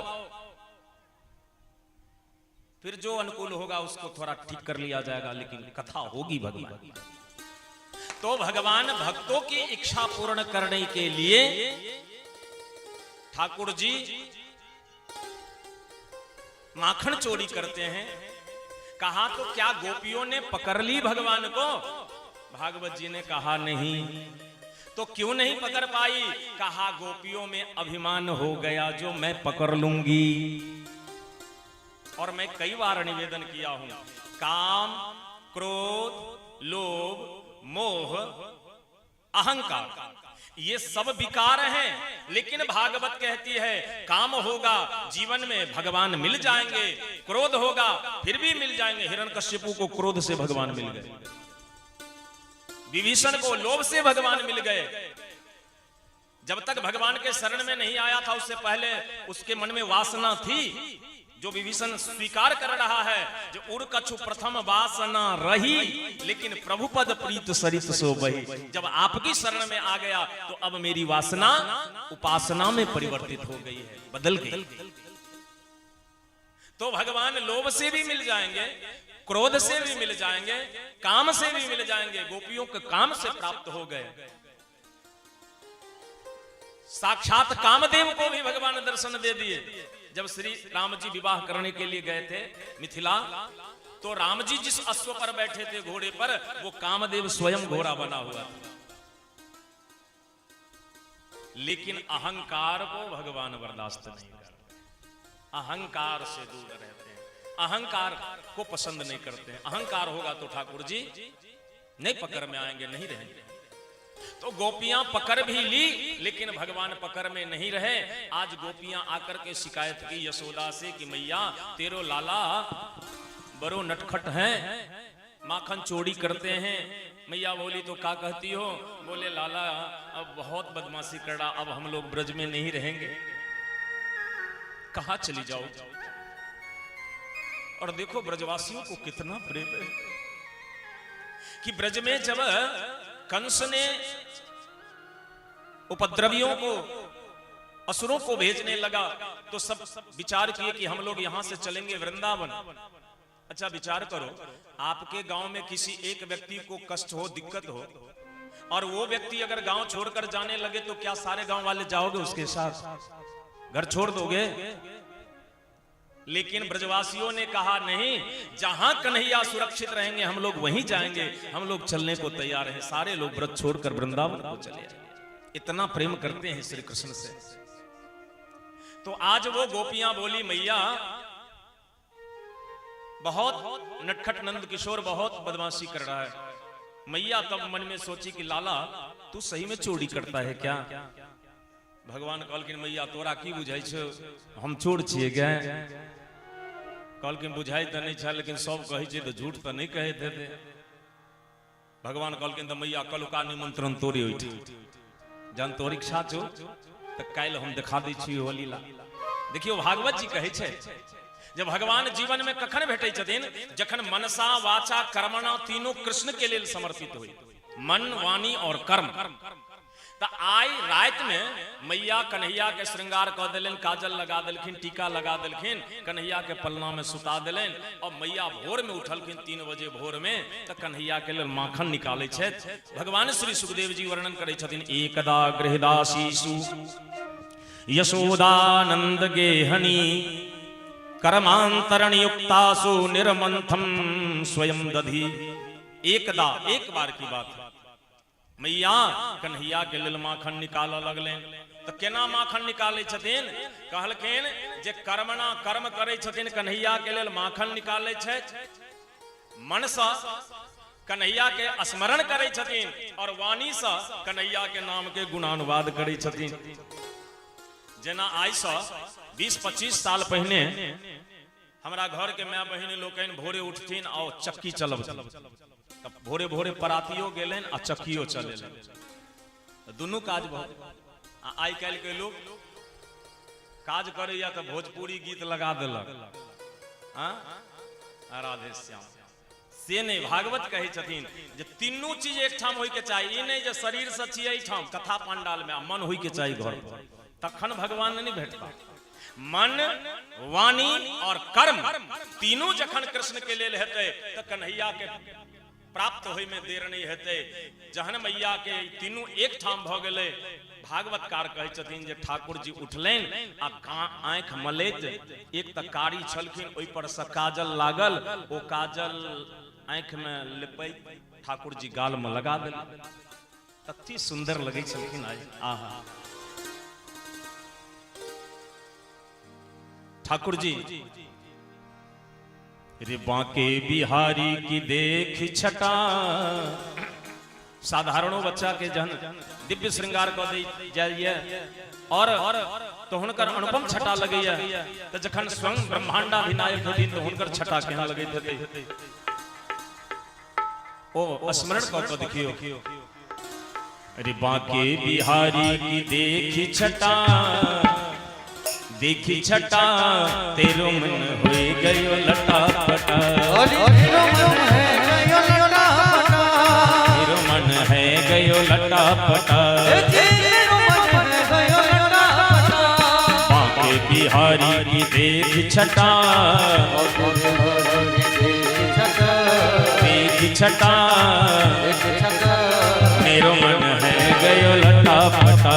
फिर जो अनुकूल होगा उसको थोड़ा ठीक कर लिया जाएगा, लेकिन कथा होगी भगवान। तो भगवान भक्तों की इच्छा पूर्ण करने के लिए ठाकुर जी माखन चोरी करते हैं। कहा तो क्या गोपियों ने पकड़ ली भगवान को? भागवत जी ने कहा नहीं। तो क्यों नहीं पकड़ पाई? कहा गोपियों में अभिमान हो गया जो मैं पकड़ लूंगी। और मैं कई बार निवेदन किया हूं, काम, क्रोध, लोभ, मोह, अहंकार, ये सब विकार हैं। लेकिन भागवत कहती है काम होगा जीवन में भगवान मिल जाएंगे, क्रोध होगा फिर भी मिल जाएंगे। हिरण्यकश्यपु को क्रोध से भगवान मिल गए, विभीषण को लोभ से भगवान मिल गए। जब तक भगवान के शरण में नहीं आया था उससे पहले उसके मन में वासना थी, जो विभीषण स्वीकार कर रहा है, जो उर कछु प्रथम वासना रही, लेकिन प्रभु पद प्रीत सरित सो बही। जब आपकी शरण में आ गया तो अब मेरी वासना उपासना में परिवर्तित हो गई है, बदल गई। तो भगवान लोभ से भी मिल जाएंगे, क्रोध से भी मिल जाएंगे, काम से भी मिल जाएंगे। गोपियों के काम से प्राप्त हो गए। साक्षात कामदेव को भी भगवान दर्शन दे दिए। जब श्री राम जी विवाह करने के लिए गए थे मिथिला, तो राम जी जिस अश्व पर बैठे थे घोड़े पर, वो कामदेव स्वयं घोड़ा बना हुआ था। लेकिन अहंकार को भगवान बर्दाश्त नहीं करते, अहंकार से दूर रहते हैं, अहंकार को पसंद नहीं करते हैं। अहंकार होगा तो ठाकुर जी नहीं पकड़ में आएंगे, नहीं रहेंगे। तो गोपियां पकड़ भी ली, लेकिन भगवान पकड़ में नहीं रहे। आज गोपियां आकर के शिकायत की यशोदा से कि मैया तेरो लाला बड़ो नटखट हैं, माखन चोरी करते हैं। मैया बोली तो क्या कहती हो? बोले लाला अब बहुत बदमाशी कर रहा, अब हम लोग ब्रज में नहीं रहेंगे, कहां चली जाओ? और देखो ब्रजवासियों को कितना प्रेम है कि ब्रज में जब कंस ने उपद्रवियों को, असुरों को भेजने लगा, तो सब विचार किए कि हम लोग यहां से चलेंगे वृंदावन। अच्छा विचार करो, आपके गांव में किसी एक व्यक्ति को कष्ट हो, दिक्कत हो, और वो व्यक्ति अगर गांव छोड़कर जाने लगे तो क्या सारे गांव वाले जाओगे उसके साथ? घर छोड़ दोगे? लेकिन ब्रजवासियों ने कहा नहीं, जहां कन्हैया सुरक्षित रहेंगे हम लोग वहीं जाएंगे, हम लोग चलने को तैयार हैं। सारे लोग ब्रज छोड़कर वृंदावन को चले जाए। इतना प्रेम करते हैं श्री कृष्ण से। तो आज वो गोपियां बोली मैया बहुत नटखट नंद किशोर बहुत बदमाशी कर रहा है। मैया तब मन में सोची कि लाला तू सही में चोरी करता है क्या? भगवान कहलखिन मैया तोरा की बुझाई छो, हम चोर छिए क्या? कहलखिन बुझाई तो नहीं छा, लेकिन सब कहे छे तो झूठ तो नहीं कहे थे। भगवान कहलखिन तो मैया कल का निमंत्रण तोरे होई थी, जन तोरी इच्छा छो तो काल हम दिखा दै छी ओ लीला। देखियो भागवत जी कहे छे जब भगवान जीवन में कखन भेटै छथिन, जखन मनसा वाचा कर्मणा तीनों कृष्ण के लिए समर्पित हुई, मन वाणी और कर्म। तो आई रात में मैया कन्हैया के श्रृंगार कर दिलन, काजल लगा दिलखिन, टीका लगा दिलखिन, कन्हैया के पलना में सुता दिलन। और मैया भोर में उठलखिन 3 बजे भोर में, तो कन्हैया के लिए माखन निकाले छे। भगवान श्री सुखदेव जी वर्णन करे छथिन, एकदा गृहदासीसु यशोदानंद गेहनी कर्मांतरण युक्तासु निर्मंथम स्वयं दधी। एकदा, एक बार की बात है, मैया कन्हैया के लेल माखन निकाल लगले। तो केना माखन निकाले छथिन? कहलखिन जे कर्मना कर्म करे छथिन कन्हैया के लेल माखन निकाले छै, मन से कन्हैया के स्मरण करे छथिन, और वाणी से कन्हैया के नाम के गुणानुवाद करे छथिन। जेना आई से 20-25 साल पहले हमरा घर के माय बहिन लोकन भोरे उठथिन और चक्की चलब, भोरे भोरे परातियो गेलन आ चक्कियो चलेलन, दुनू काज बहुत। आई काल्हि के लोग काज करैया तो भोजपुरी गीत लगा देलक, राधे श्याम से नहीं। भागवत कहे छथिन जे तीनों चीज एक ठाम होय के चाहिए, नहीं जे शरीर से छियै एक ठाम कथा पंडाल में, मन होय के चाहिए घर पर, तखन भगवान नहीं भेटता। मन वाणी और कर्म तीनों जखन कृष्ण के लेल हेतै तो कन्हैया के प्राप्त होय में देर नहीं हेतै। जहन मैया के तीनों एक ठाम भ गेलै, भागवतकार कहै छथिन जे ठाकुर जी उठलैन आ आंख मलैत, एक त कारी छलखिन, ओहि पर से काजल लागल, ओ काजल आंख में लेपैत ठाकुर जी गाल में लगा देलनि। अति सुंदर लगे छलखिन आज। आहा ठाकुर जी रे बांके बिहारी की देख छटा, साधारणों बच्चा के जन दिव्य श्रृंगार को दे जाइए और तो हुनकर अनुपम छटा लगैया, तो जखन स्वयं ब्रह्मांडाधिनायक होती तो हुनकर छटा केहन लगैत हेतै। ओ स्मरण को देखियो, अरे बांके बिहारी की देखी छटा, देखी छटा तेरो मन होए गयो लटा पटा, तेरो मन है गयो लटा पटा, बांके बिहारी की देख छटा, देख छटा मेरो मन है गयो लटा पटा,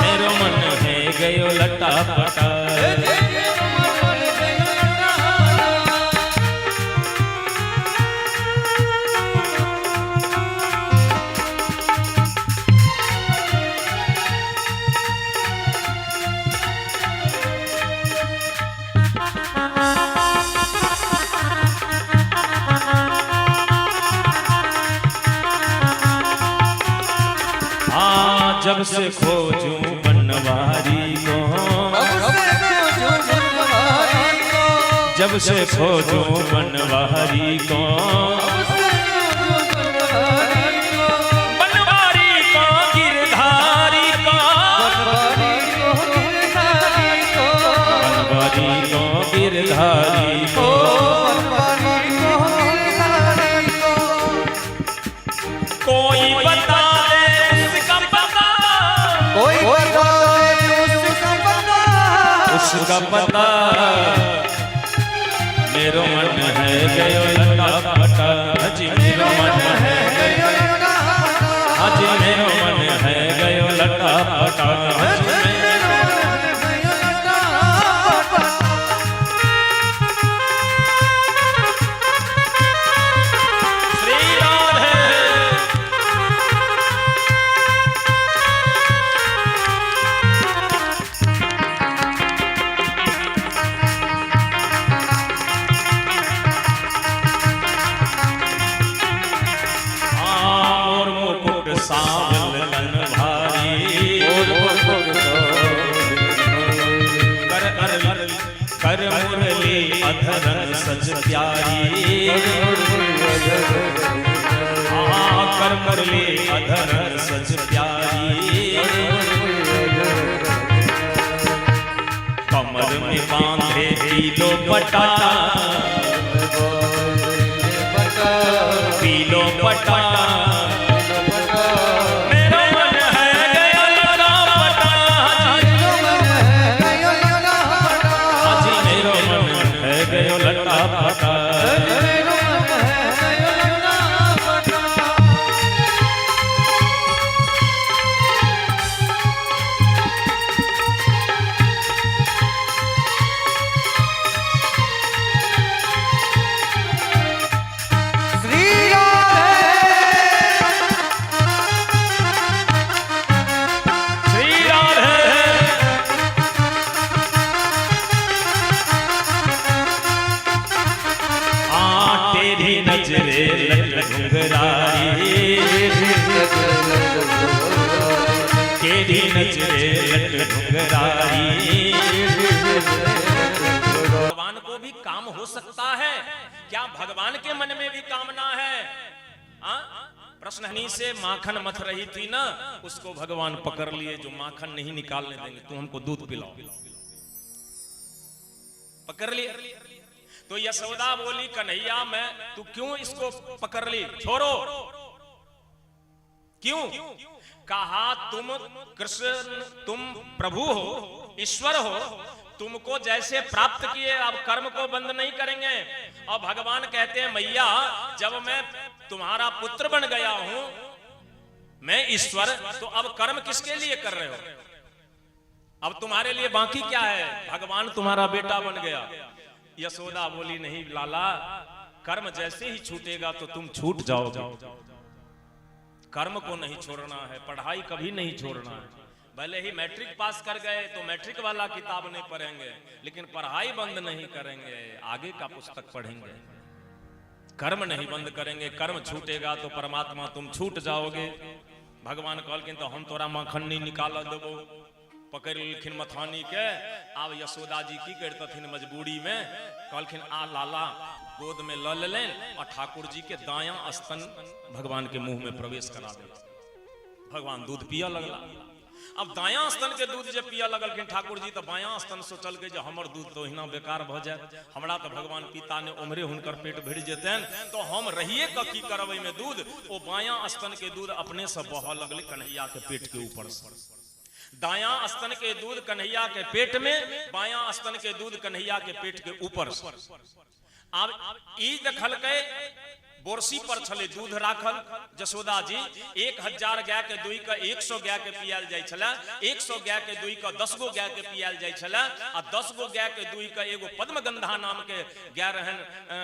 मेरो मन है गयो लटा पटा। जब से खोजूं बनवारी को, जब से खोजूं बनवारी को, बनवारी को गिरधारी को, बनवारी को गिरधारी को, कोई बता उसका पता, मेरो मन है गयो लटा पटा, जी मेरो मन है गयो लटा पटा, जी मेरो मन है गयो लटा पटा, कर मुरली अधरन सज प्यारी, कर मुरली अधरन सज प्यारी, कमर में बांधे पीलो पटा, पीलो पटा, केरी नजरे लट ढुंगराई। भगवान को भी काम हो सकता है क्या? भगवान के मन में भी कामना है। प्रश्न से माखन मथ रही थी ना, उसको भगवान पकड़ लिए जो माखन नहीं निकालने देंगे, तू हमको दूध पिलाओ। पकड़ लिए तो यशोदा बोली कन्हैया मैं तू क्यों इसको पकड़ ली, छोड़ो। क्यों? कहा तुम कृष्ण, तुम प्रभु हो, ईश्वर हो, तुमको जैसे प्राप्त किए अब कर्म को बंद नहीं करेंगे। और भगवान कहते हैं मैया जब मैं तुम्हारा पुत्र बन गया हूं, मैं ईश्वर, तो अब कर्म किसके लिए कर रहे हो? अब तुम्हारे लिए बाकी क्या है? भगवान तुम्हारा बेटा बन गया। यशोदा बोली नहीं लाला, कर्म जैसे ही छूटेगा तो तुम छूट जाओगे। कर्म को नहीं छोड़ना है, पढ़ाई कभी नहीं छोड़ना है। भले ही मैट्रिक पास कर गए तो मैट्रिक वाला किताब नहीं पढ़ेंगे, लेकिन पढ़ाई बंद नहीं करेंगे, आगे का पुस्तक पढ़ेंगे। कर्म नहीं बंद करेंगे, कर्म छूटेगा तो परमात्मा तुम छूट जाओगे। भगवान कहलखिन तो हम तोरा मखन्नी निकाल देबो। पकड़ लिखिन मथानी के। आब यशोदा जी की करतथिन मजबूरी में, कहलखिन आ लाला गोद में ल लेन और ठाकुर जी के दायां स्तन भगवान के मुंह में प्रवेश करा दिया। भगवान दूध पिया लगला। अब दायां स्तन के दूध जब पिया लगलखिन ठाकुर जी, तो बायां स्तन सोचल के जो हमर दूध तो हिना बेकार भ जाए, हमरा तो भगवान पिता ने उमरे हुनकर पेट भर जेतन, तो हम रहिए की करबै में दूध। ओ बायां स्तन के दूध अपने से बह लगले कन्हैया के पेट के ऊपर से। दायां स्तन के दूध कन्हैया के पेट में, बायां स्तन के दूध कन्हैया के पेट के ऊपर। अब ई देखल के बोरसी पर छले दूध राखल। जसोदा जी 1000 गाय के दूई का 100 गाय के पियाल जाय छला, 100 गाय के दूई का 10 गो गाय के पियाल जाय छला, आ 10 गो गाय के दूई का एगो पद्मगंधा नाम के गाय रहन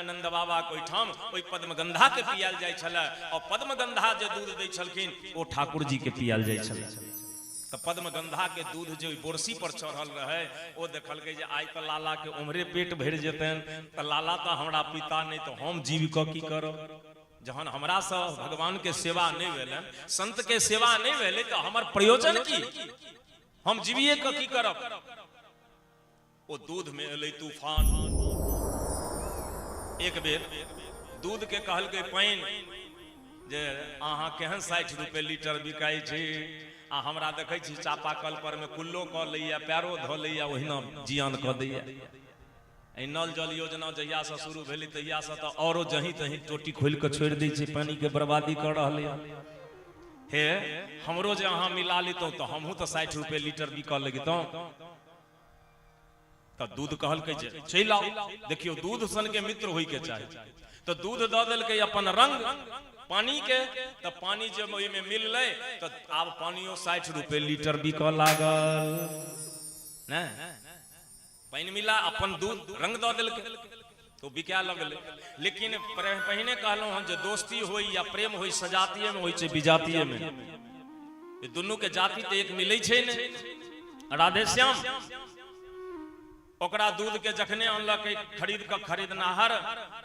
नंद बाबा कोई ठाम, ओई पद्मगंधा के पियाल जाय छला। और पद्मगंधा जे दूध दै छलखिन ओ ठाकुर जी के पियाल जाय छला। तो पद्मगंधा के दूध जो बोरसी पर चढ़ल रहे, वो देखल गई जे आई तो लाला के उमरे पेट भर जेतन, तो लाला तो हमरा पिता नहीं तो हम जीव क की करब। जहन हमरा से भगवान के सेवा नहीं भेलन, संत के सेवा नहीं भेले, तो हमर प्रयोजन की, हम जीविए क की करब। वो दूध में एलै तूफान। एक बेर दूध के कहल के पाइन जे अहाँ केहन 60 रुपए लीटर बिकाई छै, आ हमरा देखै छी चापाकल पर में कुल्लो क लैया, पैरो ध लैया, ओहिना जियान क दैया। ए नल जल योजना जहिया से शुरू भेलै तहिया से तो औरो जहीं तहीं टोटी खोल के छोड़ दै छै, पानी के बर्बादी कर रहलै। हे हमरो जे अहाँ मिला लेतौ तो हमहू तो 60 रुपए लीटर बिक लगितौ। तो दूध कहल के चल आओ, देखियो दूध सन के मित्र होई के चाही। तो दूध द देलकै अपन रंग पानी के, तो पानी जब ओहि में मिल ले तो आब पानियो 60 रुपए लीटर बिक लागल। ने पानी मिला अपन दूध रंग द देलकै तो बिका लगले। लेकिन पहिने कहलहुं हम जे दोस्ती होई या प्रेम होई सजातीय में होई छै विजातीय में। ये दोनों के जाति तो एक मिलै छै ने। राधे श्याम ओकरा दूध के जखने अनलक खरीद के खरीदनाहर,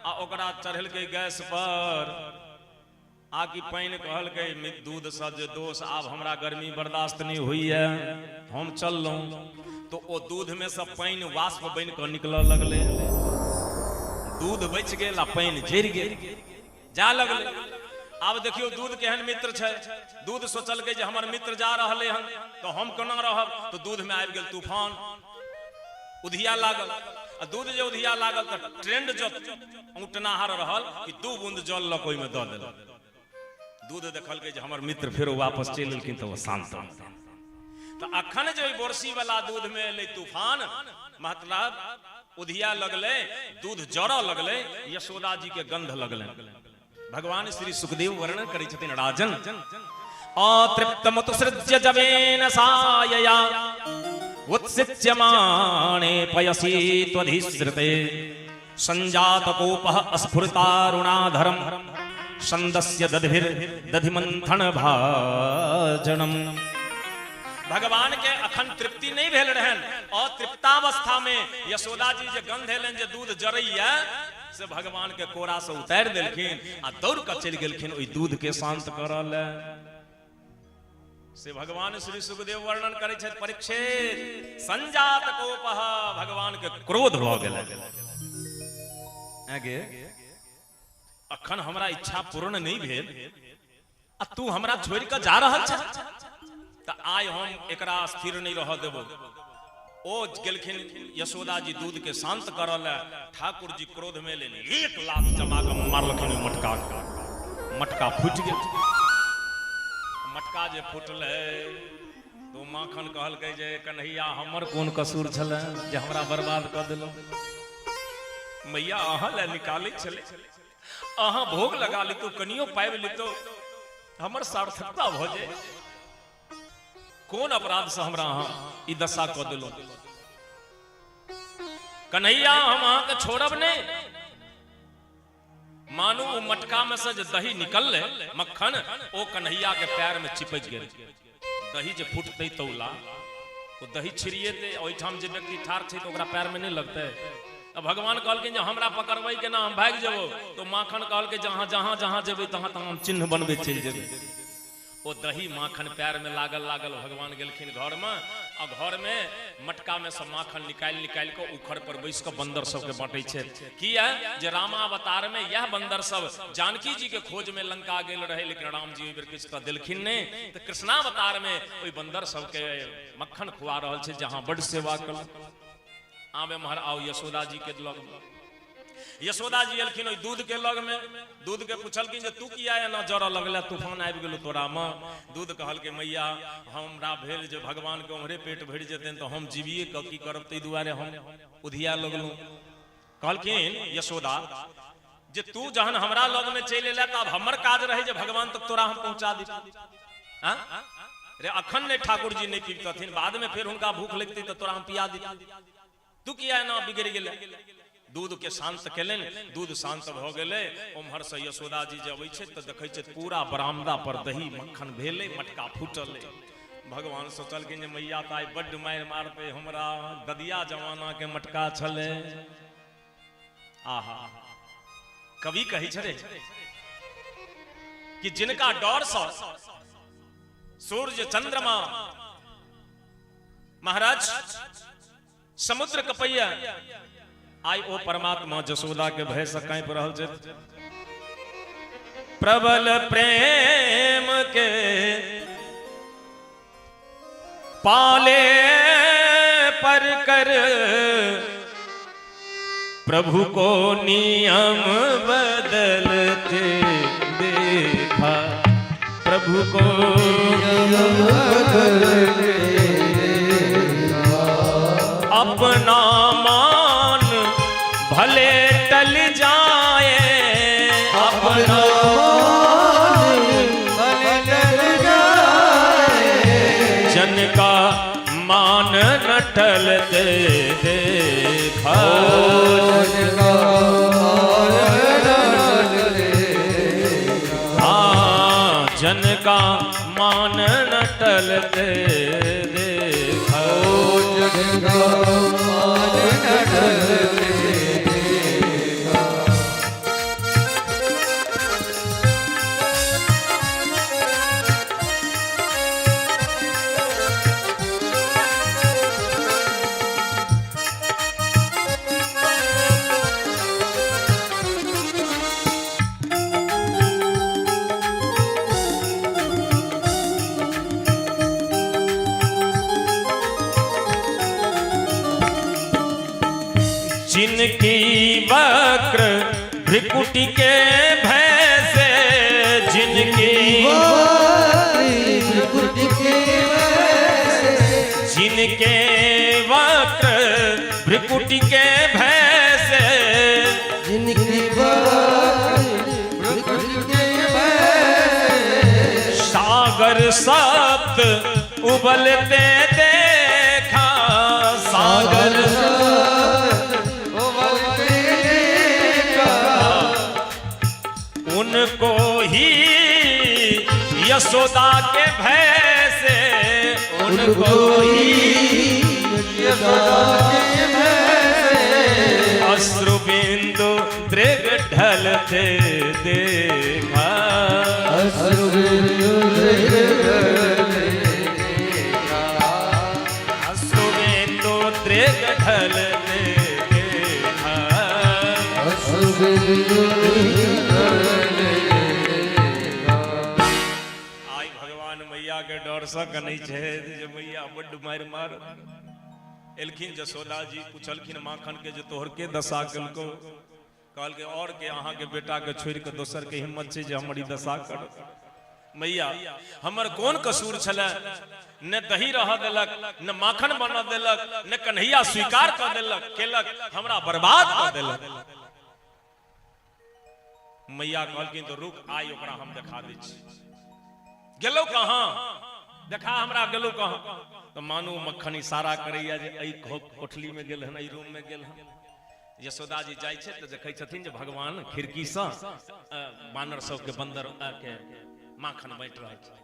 आ ओकरा चढ़ल के गैस पर, आकि पानी कहल के दूध से जे दोष आब हमरा गर्मी बर्दाश्त नहीं हुई है, हम चललहुं। तो ओ दूध में से पानी वाष्प बन के निकल लगले। दूध बच गेल आ पानी झड़ गेल, जा लगले। आब देखियो दूध केहन मित्र छै। दूध सोचल के जे हमर मित्र जा रहले हन तो हम केना रहब। तो दूध में आबि गेल तूफान, उधिया लागल। आ दूध जे उधिया लागल तो ट्रेंड जो औटनाहर रहल कि 2 बूंद जल लक ओहि में द देलक। दूध देखल के जे हमर मित्र फेरो वापस चलि एलखिन तो वो शांत। तो अखन जो बोरसी वाला दूध में एलै तूफान, मतलब उधिया लगले, दूध जड़ लगले, यशोदा जी के गंध लगले। भगवान श्री सुखदेव वर्णन करै छथिन, राजन अतृप्तमुत्सृज्य जवेन सायया उत्सिच्यमाने पयसी त्वधिश्रुते संजात कोपः स्फुरतारुणाधरम संदस्य दधिर दधिमंथन भाजनम। भगवान के अखन तृप्ति नहीं भेल रहन। अतृप्तावस्था में यशोदा जी जे गंध एलन जे दूध जरैया से भगवान के कोरा से उतार देलखिन आ दौड़ के चल गेलखिन ओई दूध के शांत करल। से भगवान श्री सुखदेव वर्णन करे छथि, परीक्षित संजात कोपः, भगवान के क्रोध भ गेलै। आगे अखन हमरा इच्छा पूर्ण नहीं भेल आ तू हमरा छोड़ के जा रहल छ, त आइ हम एकरा स्थिर नहीं रह देबो। ओ गेलखिन यशोदा जी दूध के शांत करल। ठाकुर जी क्रोध में लेने 1 लाख जमा के मारलखिन मटका। मटका फूट गेल। मटका जे फूटल तो माखन कहल के जे कन्हैया हमर कोन कसूर छले जे हमरा बर्बाद कर देलौ। मैया अहाँ ले निकाले छले, अहाँ भोग लगा ली तो कनियो पाइब ली तो हमर सार्थकता भ जाए। कौन अपराध से हमरा अहाँ ई दशा क देलौ। कन्हैया हम अहाँ के छोड़ब नहीं। मानो वो मटका में से दही निकल मक्खन ओ कन्हैया के पैर में चिपक गए। दही जो फूटते तौला तो दही छिड़िए ओहिठाम जो व्यक्ति ठार थे तो पैर में नहीं लगते। अब भगवान कहल जो हमरा पकड़बै के ना हम भाग जेबो तो माखन कहल जहां जहां जहां जेबै तहां तहां चिन्ह बनबे चल जेबै। वो दही माखन पैर में लागल लागल भगवान गेलखिन घर में और घर में मटका में सब माखन निकाल के उखड़ पर बैस के बंदर सबके बांटे छे। किया जे रामावतार में यह बंदर सब जानकी जी के खोज में लंका गेल रहे लेकिन राम जी बेर किछ त दिलखिन ने तो कृष्णावतार में ओई बंदर सबके मक्खन खुआ रहल छे जहां बड़ सेवा कल। आवे महर आओ यशोदा जी के लग में। यशोदा जी एलखिन ओई दूध के लग में। दूध के पूछलखिन जे तू किया है ना जरा लगला तूफान आबि गेलो तोरा में। दूध कहल के मैया हमरा भेल जे भगवान के हमरे पेट भर जेतन तो हम जीविए क की करब तै दुआरे हम उधिया लगलू। कहलखिन यशोदा जे तू जहन हमरा लग में चल एला त अब हमर काज रहे जे भगवान तक तोरा हम पहुंचा दी। हां रे अखन ने ठाकुर जी नहीं पीबतथिन बाद में फिर उनका भूख लगती तो तोरा हम पिया दी। तू किया है ना बिगड़ गेले। दूध के शांत केलन। दूध शांत भ गेले। उम्हर से यशोदा जी जब अबै छै त देखै छै पूरा बरामदा पर दही मक्खन भेले मटका फूटल। भगवान सोचलखिन जे मैया त आइ बड्ड मार मारते हमरा ददिया जमाना के मटका छले। आहा कवि कहि छे कि जिनका डर से सूर्य चंद्रमा महाराज समुद्र कपैया आई ओ परमात्मा जसोदा के भय से कांप रहल छै। प्रबल प्रेम के पाले पर कर प्रभु को नियम बदलते देखा। प्रभु को नियम बदलते अपना मान भले टल जाए। अपना भले टल जाए जन का मान न टलते देखा। हाँ जन का मान न टलते देखा। जन का मान न टलते जिनकी वक्र भ्रिकुटी के भय से। जिनकी भ्रिकुटी के भय से। जिनके वक्र भ्रिकुटी के भय से। जिनकी वक्र भ्रिकुटी के भय से। सागर सप्त उबलते देखा। सागर उनको ही यशोदा के भय से। उनको ही यशोदा के भय से। अश्रु बिंदु दृग ढलते देखा। अश्रु बिंदु दृग ढलते देखा। अश्रु बिंदु दृग ढलते देखा। अश्रु बिंदु के डर से कनै छै जे मैया बड्ड मार मार। एलखिन जसोदा जी पूछलखिन माखन के जे तोहर के दशा कलको। कहल के और के अहाँ के बेटा के छोड़ के दोसर के हिम्मत छै जे हमरी दशा कर। मैया हमर कोन कसूर छले न दही रह देलक न माखन बना देलक न कन्हैया स्वीकार कर देलक केलक हमरा बर्बाद कर देलक। मैया कहलखिन तो रुक आई ओकरा हम देखा दै छी। गेलो कहां देखा हमरा गेलो कहां तो मानू मक्खन इशारा करैया जे एई कोठली में गेल हन एई रूम में गेल हन। यशोदा जी जाय छै त देखै छथिन जे भगवान खिड़की से बानर सब के बंदर के माखन बाँट रहल छै।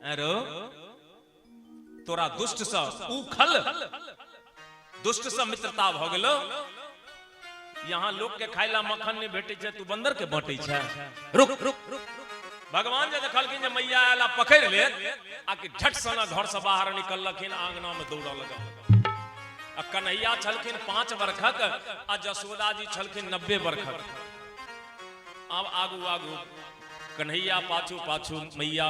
अरे तोरा दुष्ट से उखल दुष्ट से मित्रता भ गेलो, यहाँ लोग के खाइला मक्खन नहीं भेटे छै, तू बंदर के बाँटे छै। रुक रुक रुक भगवान जे देखलखिन जे मैया आला पकड़ ले आके झट सना घर से बाहर निकललखिन, आंगना में दौड़ लगा। आ कन्हैया छलखिन 5 वर्षक आ यशोदा जी छलखिन 90 वर्षक। अब आगू आगू कन्हैया पाछू पाछू मैया,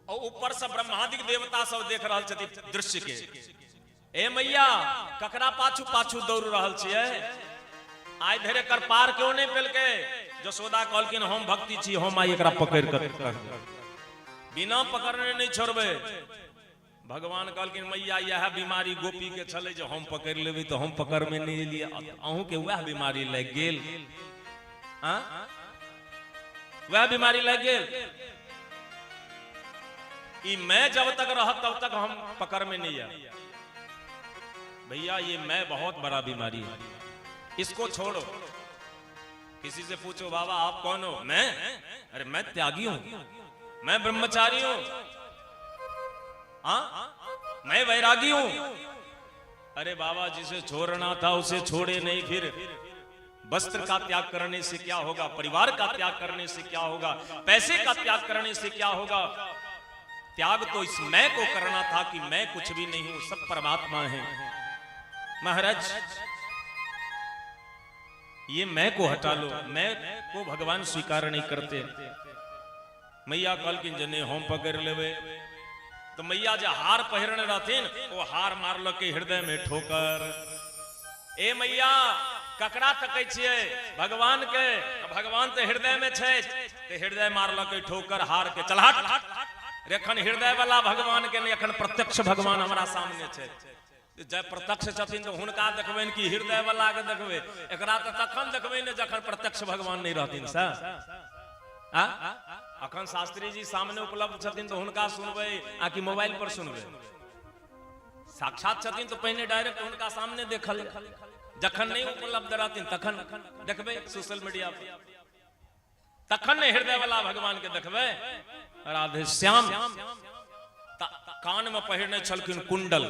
और ऊपर से ब्रह्मादिक देवता सब देख रहल छथिन दृश्य के। ए मैया ककरा पाछू पाछू दौड़ रहल छियै, आइ धरे कर पार क्यों नहीं पेलके। यशोदा कहलखिन हम भक्ति छी, हम आई एकरा पकड़ कर बिना पकड़ने नहीं छोड़बे। भगवान कहलखिन मैया यह बीमारी गोपी के छले जो हम पकड़ लेबै तो हम पकड़ में नहीं लिए, अहूं के वह बीमारी लग गेल। वह बीमारी लग गेल। ई मैं जब तक रह तब तक हम पकड़ में नहीं है। भैया ये मैं बहुत बड़ा बीमारी है, इसको छोड़ो। किसी से पूछो बाबा आप कौन हो, मैं, अरे मैं त्यागी हूं, मैं ब्रह्मचारी हूं, मैं वैरागी हूं। अरे बाबा जिसे छोड़ना था उसे छोड़े नहीं, फिर वस्त्र का त्याग करने से क्या होगा, परिवार का त्याग करने से क्या होगा, पैसे का त्याग करने से क्या होगा। त्याग तो इस मैं को करना था कि मैं कुछ भी नहीं हूं, सब परमात्मा है। महाराज ये मैं को हटा लो, मैं को भगवान स्वीकार नहीं करते। मैया कहलखिन जने हम पकड़ लेवे, तो मैया जो हार पहिरने रहथिन वो हार मारल के हृदय में ठोकर। ए मैया ककरा तकै छियै, भगवान के, भगवान तो हृदय में छै, तो हृदय मारल के ठोकर हार के चलहट। एखन हृदय वाला भगवान के नहीं, एखन प्रत्यक्ष भगवान हमारा सामने छै। जब प्रत्यक्ष छथिन तो हुनका देखबैन कि हृदय वाला के देखबै, एकरा तो तखन देखबै ने जखन प्रत्यक्ष भगवान नहीं रहथिन। अखन शास्त्री जी सामने उपलब्ध छथिन तो हुनका सुनबै आ कि मोबाइल पर सुनबै। साक्षात छथिन तो पहले डायरेक्ट हुनका सामने देखल, जखन नहीं उपलब्ध रहथिन तखन देखबै सोशल मीडिया पर, तखन ने हृदय वाला भगवान के देखबै। राधे श्याम कान में पहिरने छलखिन कुंडल,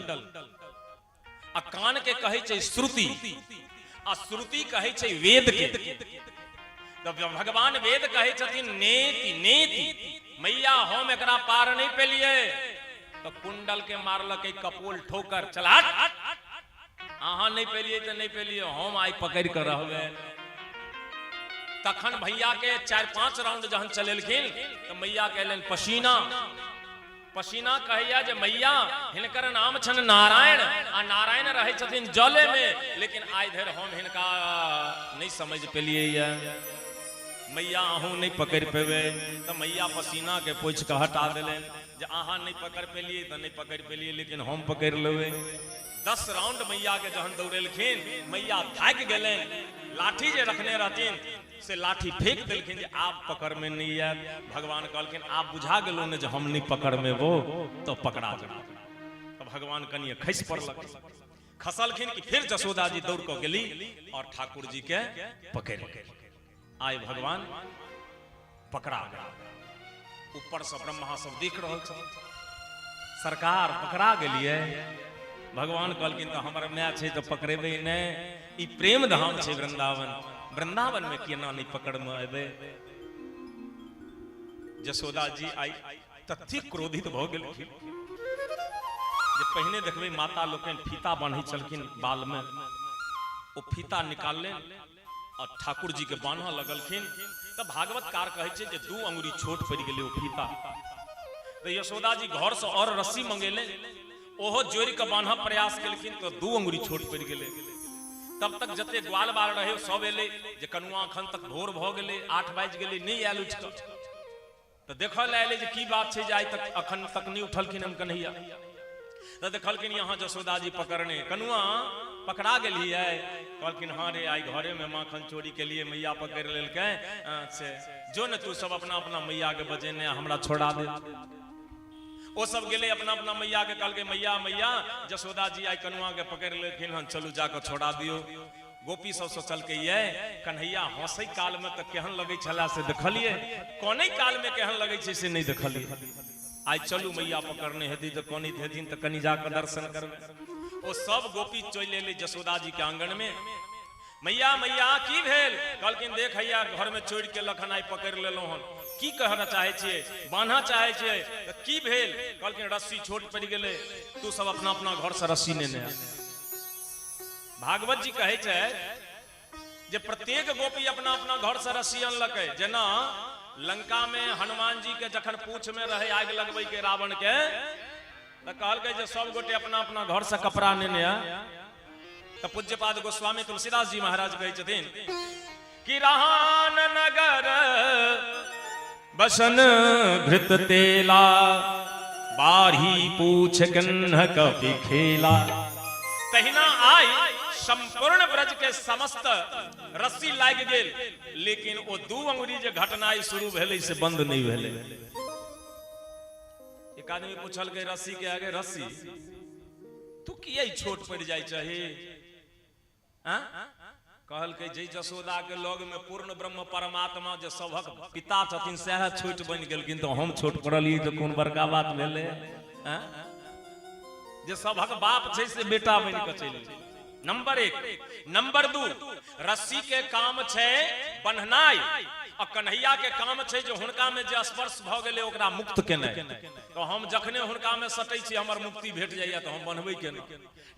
आ कान के कहै छै श्रुति, आ श्रुति कहै छै वेद के। तो भगवान वेद कहै छथिन नेति नेति, मैया हम एकरा पार नहीं पेलिए, तो कुंडल के मारलक कपोल ठोकर, चल हट, अहाँ नहीं पेलिए तो नहीं पेलिए, हम आई पकड़ कर रहबे। तखन भैया के 4-5 राउंड जहन चलेलखिन तो मैया कहलन पसीना। पसीना कहैया जे मैया हिनकर नाम छन नारायण, आ नारायण रहे छथिन जले में, लेकिन आइ धरि हम हिनका नहीं समझ पेलिए। मैया अहूँ नहीं पकड़ पेबे, तो मैया पसीना के पोछ के हटा दिले जे अहाँ नहीं पकड़ पेलिए तो नहीं पकड़ पेलिए, लेकिन हम पकड़ लेबे। 10 राउंड मैया के जहन दौड़ेलखिन, मैया थाकि गेले, लाठी जे रखने रहथिन से लाठी फेंक दिलखिन जे आप पकड़ में नहीं है। भगवान कहलखिन आप बुझा गेलो ने जे हम नहीं पकड़ में वो, तो पकड़ा जा। तो भगवान कनिए खसि पड़लक, खसलखिन कि फिर यशोदा जी दौड़ के गेली और ठाकुर जी के पकड़ आए। भगवान पकड़ा गया, ऊपर से ब्रह्मा सब देख रहे छ, सरकार पकड़ा गेलिए। भगवान कहलखिन तो हमर माय छै तो पकड़ेबे नहीं, ई प्रेम धाम छै वृंदावन, वृंदावन में केना नहीं पकड़ में अबे। यशोदा जी आई तथी क्रोधित भ गेलखिन जे पहिने देखबे माता लोकन फीता बांधै छलखिन बाल में, ओ फीता निकाल ले और ठाकुर जी के बांधऽ लगलखिन। तो भागवतकार कहै छै जे 2 अंगुरी छोट पड़ गेलै ओ फीता। तो यशोदा जी घर से और रस्सी मंगेले, ओहो जोड़ के बांधऽ प्रयास केलखिन तो 2 अंगुरी छोट पड़ गेलै। तब तक जते ग्वाल बाल रहे सब एले जे कनुआ अखन तक भोर भ गेलै, 8 बाजि गेलै, नहीं आयल उठ के। तो देखऽ ले एले जे की बात छै जे आइ तक अखन तक नहीं उठलखिन हम कन्हैया। तो देखलखिन यहाँ यशोदा जी पकड़ने, कनुआ पकड़ा गेलिए। कहलखिन हाँ रे आई घरे में माखन चोरी के लिए मैया पकड़ लेलकै से जो न तू सब अपना अपना मैया के बजेने हमरा छोड़ा दे। वो सब गेले अपना अपना मैया के कहल के मैया मैया जसोदा जी आई कनुआ के पकड़ लेकिन हम चलू जाकर छोड़ा दियो। गोपी सब सोचल के ये कन्हैया हंसई काल में तो केहन लगे छला से देखलिए, कोने काल में केहन लगे छे से नहीं देखलिए। आई चलू मैया पकड़ने हेती तो कोनी हेथिन तो कनी जाकर दर्शन करबे। वो सब गोपी चोई ले जसोदा जी के आंगन में। मैया मैया की भेल? कहलकिन देख हैया घर में चोर के लखन आई पकड़ लेलो हन, की कहना चाहे छिए, बांधना चाहे छिए तो की भेल? कहलकिन रस्सी छोट पड़ गेले, तू सब अपना अपना घर से रस्सी नेने आ। भागवत जी कहे छे जे प्रत्येक गोपी अपना अपना घर से रस्सी अनलकै। जेना लंका में हनुमान जी के जखन पूछ में रहे आग लगबै के रावण के, तो कहलकै जे सब गोटे अपना अपना घर से कपड़ा नेने आ। तो पूज्यपाद गोस्वामी तुलसीदास जी महाराज कहे छथिन कि रहान नगर बसन घृत तेला, बारी पूछ कन्ह कपि खेला। तहिना आई संपूर्ण ब्रज के समस्त रस्सी लाग गेल, लेकिन वो 2 अंगुरी जे घटना शुरू भेले से बंद नहीं भेले। एक आदमी पूछल के रस्सी के आगे रस्सी तू किया छोट पड़ जाय चाहे? कहल के जय जसोदा के लग में पूर्ण ब्रह्म परमात्मा जे सभक पिता छथिन सह छोट बन गेलखिन, तो हम छोट पड़लिए तो कोन बड़का बात भेले? जे सभक बाप छै से बेटा बन के चलि। नंबर 1। नंबर 2, रस्सी के काम छै बन्हनाई, और कन्हैया के काम छै जे हुनका में जे स्पर्श भ गेले ओकरा मुक्त केनाई। तो हम जखने हुनका में सटै छी हमर मुक्ति भेट जाइए तो हम बनबै केना।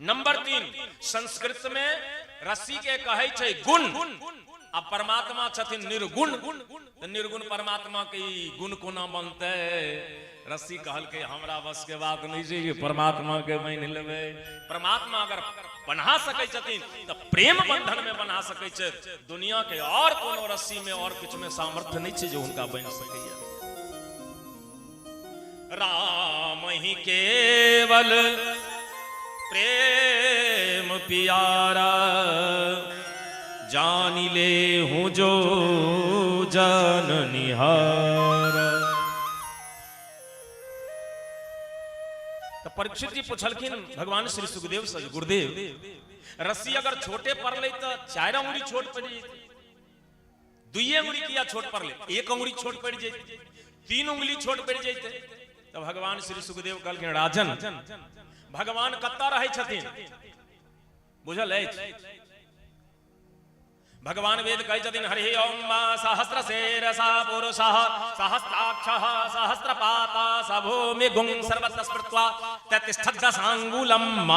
नंबर 3, संस्कृत में रस्सी के कहे छै गुण, आ परमात्मा छथिन निर्गुण। तो निर्गुण परमात्मा के गुण कोना बनते? रस्सी कहल के हमरा बस के बात नहीं छै कि परमात्मा के मान लेबै। परमात्मा अगर बना सकै छथिन तो प्रेम बंधन में बना सकै छै। दुनिया के और कोनो रस्सी में और कुछ में सामर्थ्य नहीं छै जो उनका बन सकैया। राम ही केवल प्रेम प्यारा, जानी ले हूं जो जन निहारा। तो परीक्षित जी पूछलखिन भगवान श्री सुखदेव से, गुरुदेव रस्सी अगर छोटे पड़ले तो 4 अंगुरी छोट पड़ जाती, 2 अंगुरी किया छोट पड़ले, 1 अंगुरी छोट पड़ जाती, 3 उंगली छोट पड़ जाते। तो भगवान श्री सुखदेव कहलखिन राजन भगवान कत्ता रहे छथिन बुझल है? भगवान वेद कहे छथिन हरि ओम सहस्र शेरसा पुरुषः सहस्राक्षः सहस्रपाता स भूमि गुं सर्वत्र स्मृत्वा ततिष्ठदशांगुलम।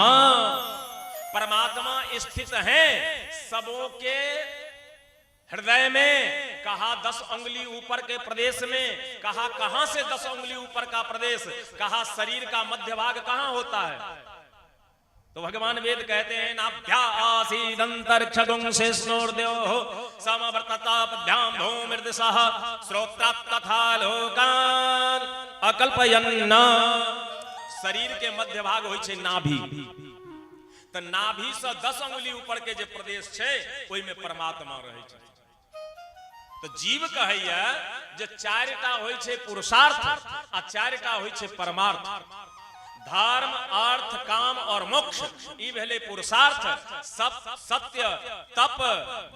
परमात्मा स्थित है सबों के हृदय में। कहा 10 अंगुली ऊपर के प्रदेश में, कहा कहां से 10 अंगुली ऊपर का प्रदेश, कहा शरीर का मध्य भाग कहां होता है। तो भगवान वेद कहते हैं नाभ्यासीदंतरिक्षगुं शेषनोर्द्योः समवर्ततापद्भ्यां भूमिर्दिशः श्रोत्रात् तथा लोकान् अकल्पयन्। शरीर के मध्य भाग होइ छै नाभि। तो नाभि से 10 अंगुली ऊपर के जे प्रदेश छै ओइ में परमात्मा रहै छै। तो जीव कहैया जे 4टा होइ छै पुरुषार्थ आ 4टा होइ छै परमार्थ। धर्म अर्थ काम और मोक्ष ई भेले पुरुषार्थ। सत्य तप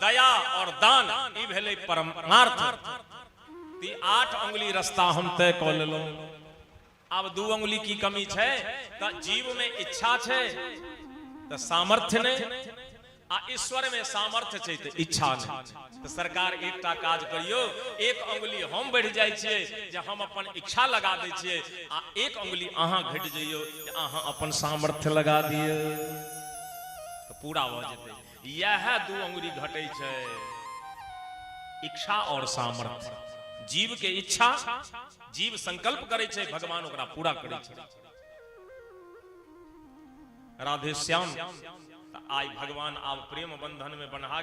दया और दान ई भेले परमार्थ। 8 अंगुली रास्ता हम तय क लेलो। अब 2 अंगुली की कमी छै तो जीव में इच्छा छै तो सामर्थ्य नहीं, आ ईश्वर में सामर्थ्य छै तो इच्छा नहीं। तो सरकार एकटा काज करियो, 1 अंगुली हम बढ़ जाय छियै जे हम अपन इच्छा लगा दै छियै, आ 1 अंगुली अहाँ घट जइयो जे अहाँ अपन सामर्थ्य लगा दियो तो पूरा भ जेतै। यह 2 अंगुली घटै छै इच्छा और सामर्थ्य। जीव के इच्छा, जीव संकल्प करे छै भगवान ओकरा पूरा करे छै। राधे श्याम आई भगवान आब प्रेम बंधन में बन्हा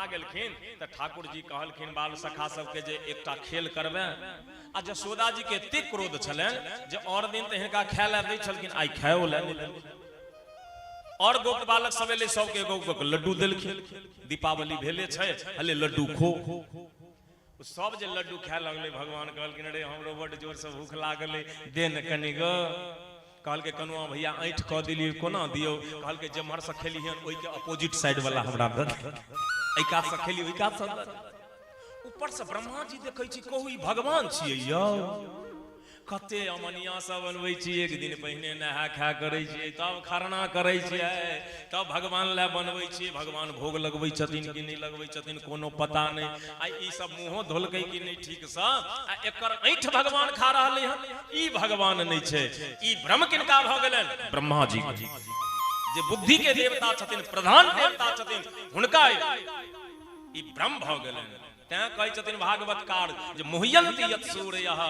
गेलखिन। तो ठाकुर जी कहलखिन बाल सखा सबके जे एकटा खेल करबे। आ जसोदा जी के एते क्रोध छलन जे और दिन तो हिनका खाय ला दै छलखिन, आई खायो ला नहीं देलखिन। और गोप बालक सब एले, सबके एगो लड्डू देलखिन। दीपावली भेले छै, हले लड्डू खो। सब जे लड्डू खाए लगले भगवान कहलखिन रे हमरो बड़ जोर से भूख लागले दे न कनी गो कहल के कनुआ भैया ऐठ क दिलिए कोना दियो कहल के जमहर से खेलिहन ओइ के अपोजिट साइड वाला हमरा दे एई कात से खेली ओइ कात से ऊपर से ब्रह्मा जी देखै छी कहू ई भगवान छियै यौ कते अमनिया सब बनबै छी एक दिन पहिने नहा खा करै छी तब खरना करै छी तब भगवान ला बनबै छी भगवान भोग लगबै छथिन कि नहीं लगबै छथिन कोनो पता नहीं आ ई सब मुंहो धोलकै कि नहीं ठीक सा आ एकर ऐठ भगवान खा रहलै हन ई भगवान नहीं छै ई ब्रह्म किनका भ गेलन ब्रह्मा जी जे बुद्धि के देवता छथिन प्रधान देवता छथिन हुनका ई ब्रह्म भ गेलन तैं कहै छथिन भागवतकार जे मुह्यन्ति यत् सूरयः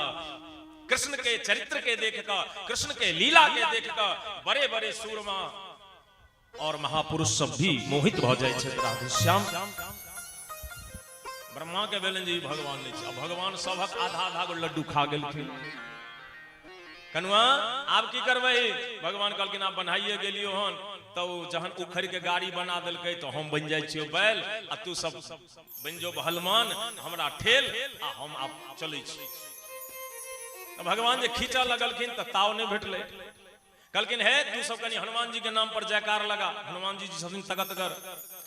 कृष्ण के चरित्र के देखकर कृष्ण के लीला के देखकर बड़े बड़े सूरमा और महापुरुष सब भी मोहित हो जाए छे राधे श्याम ब्रह्मा के बेलन जी भगवान नहीं छे भगवान सबक आधा आधा गो लड्डू खा गेलखिन कनुआ आप की करबै भगवान कहलखिन आप बनाइए गेलियो हन तो जहन उखड़ के गाड़ी बना देलकै तो हम बन जाय छियो बैल आ तू सब बन जो बहलमान हमरा ठेल आ हम आप चलै छी भगवान जे खींचा लगलखिन तो ताव नहीं भेटले कहलखिन हे तू सब कनी हनुमान जी के नाम पर जयकार लगा हनुमान जी छथिन तगतगर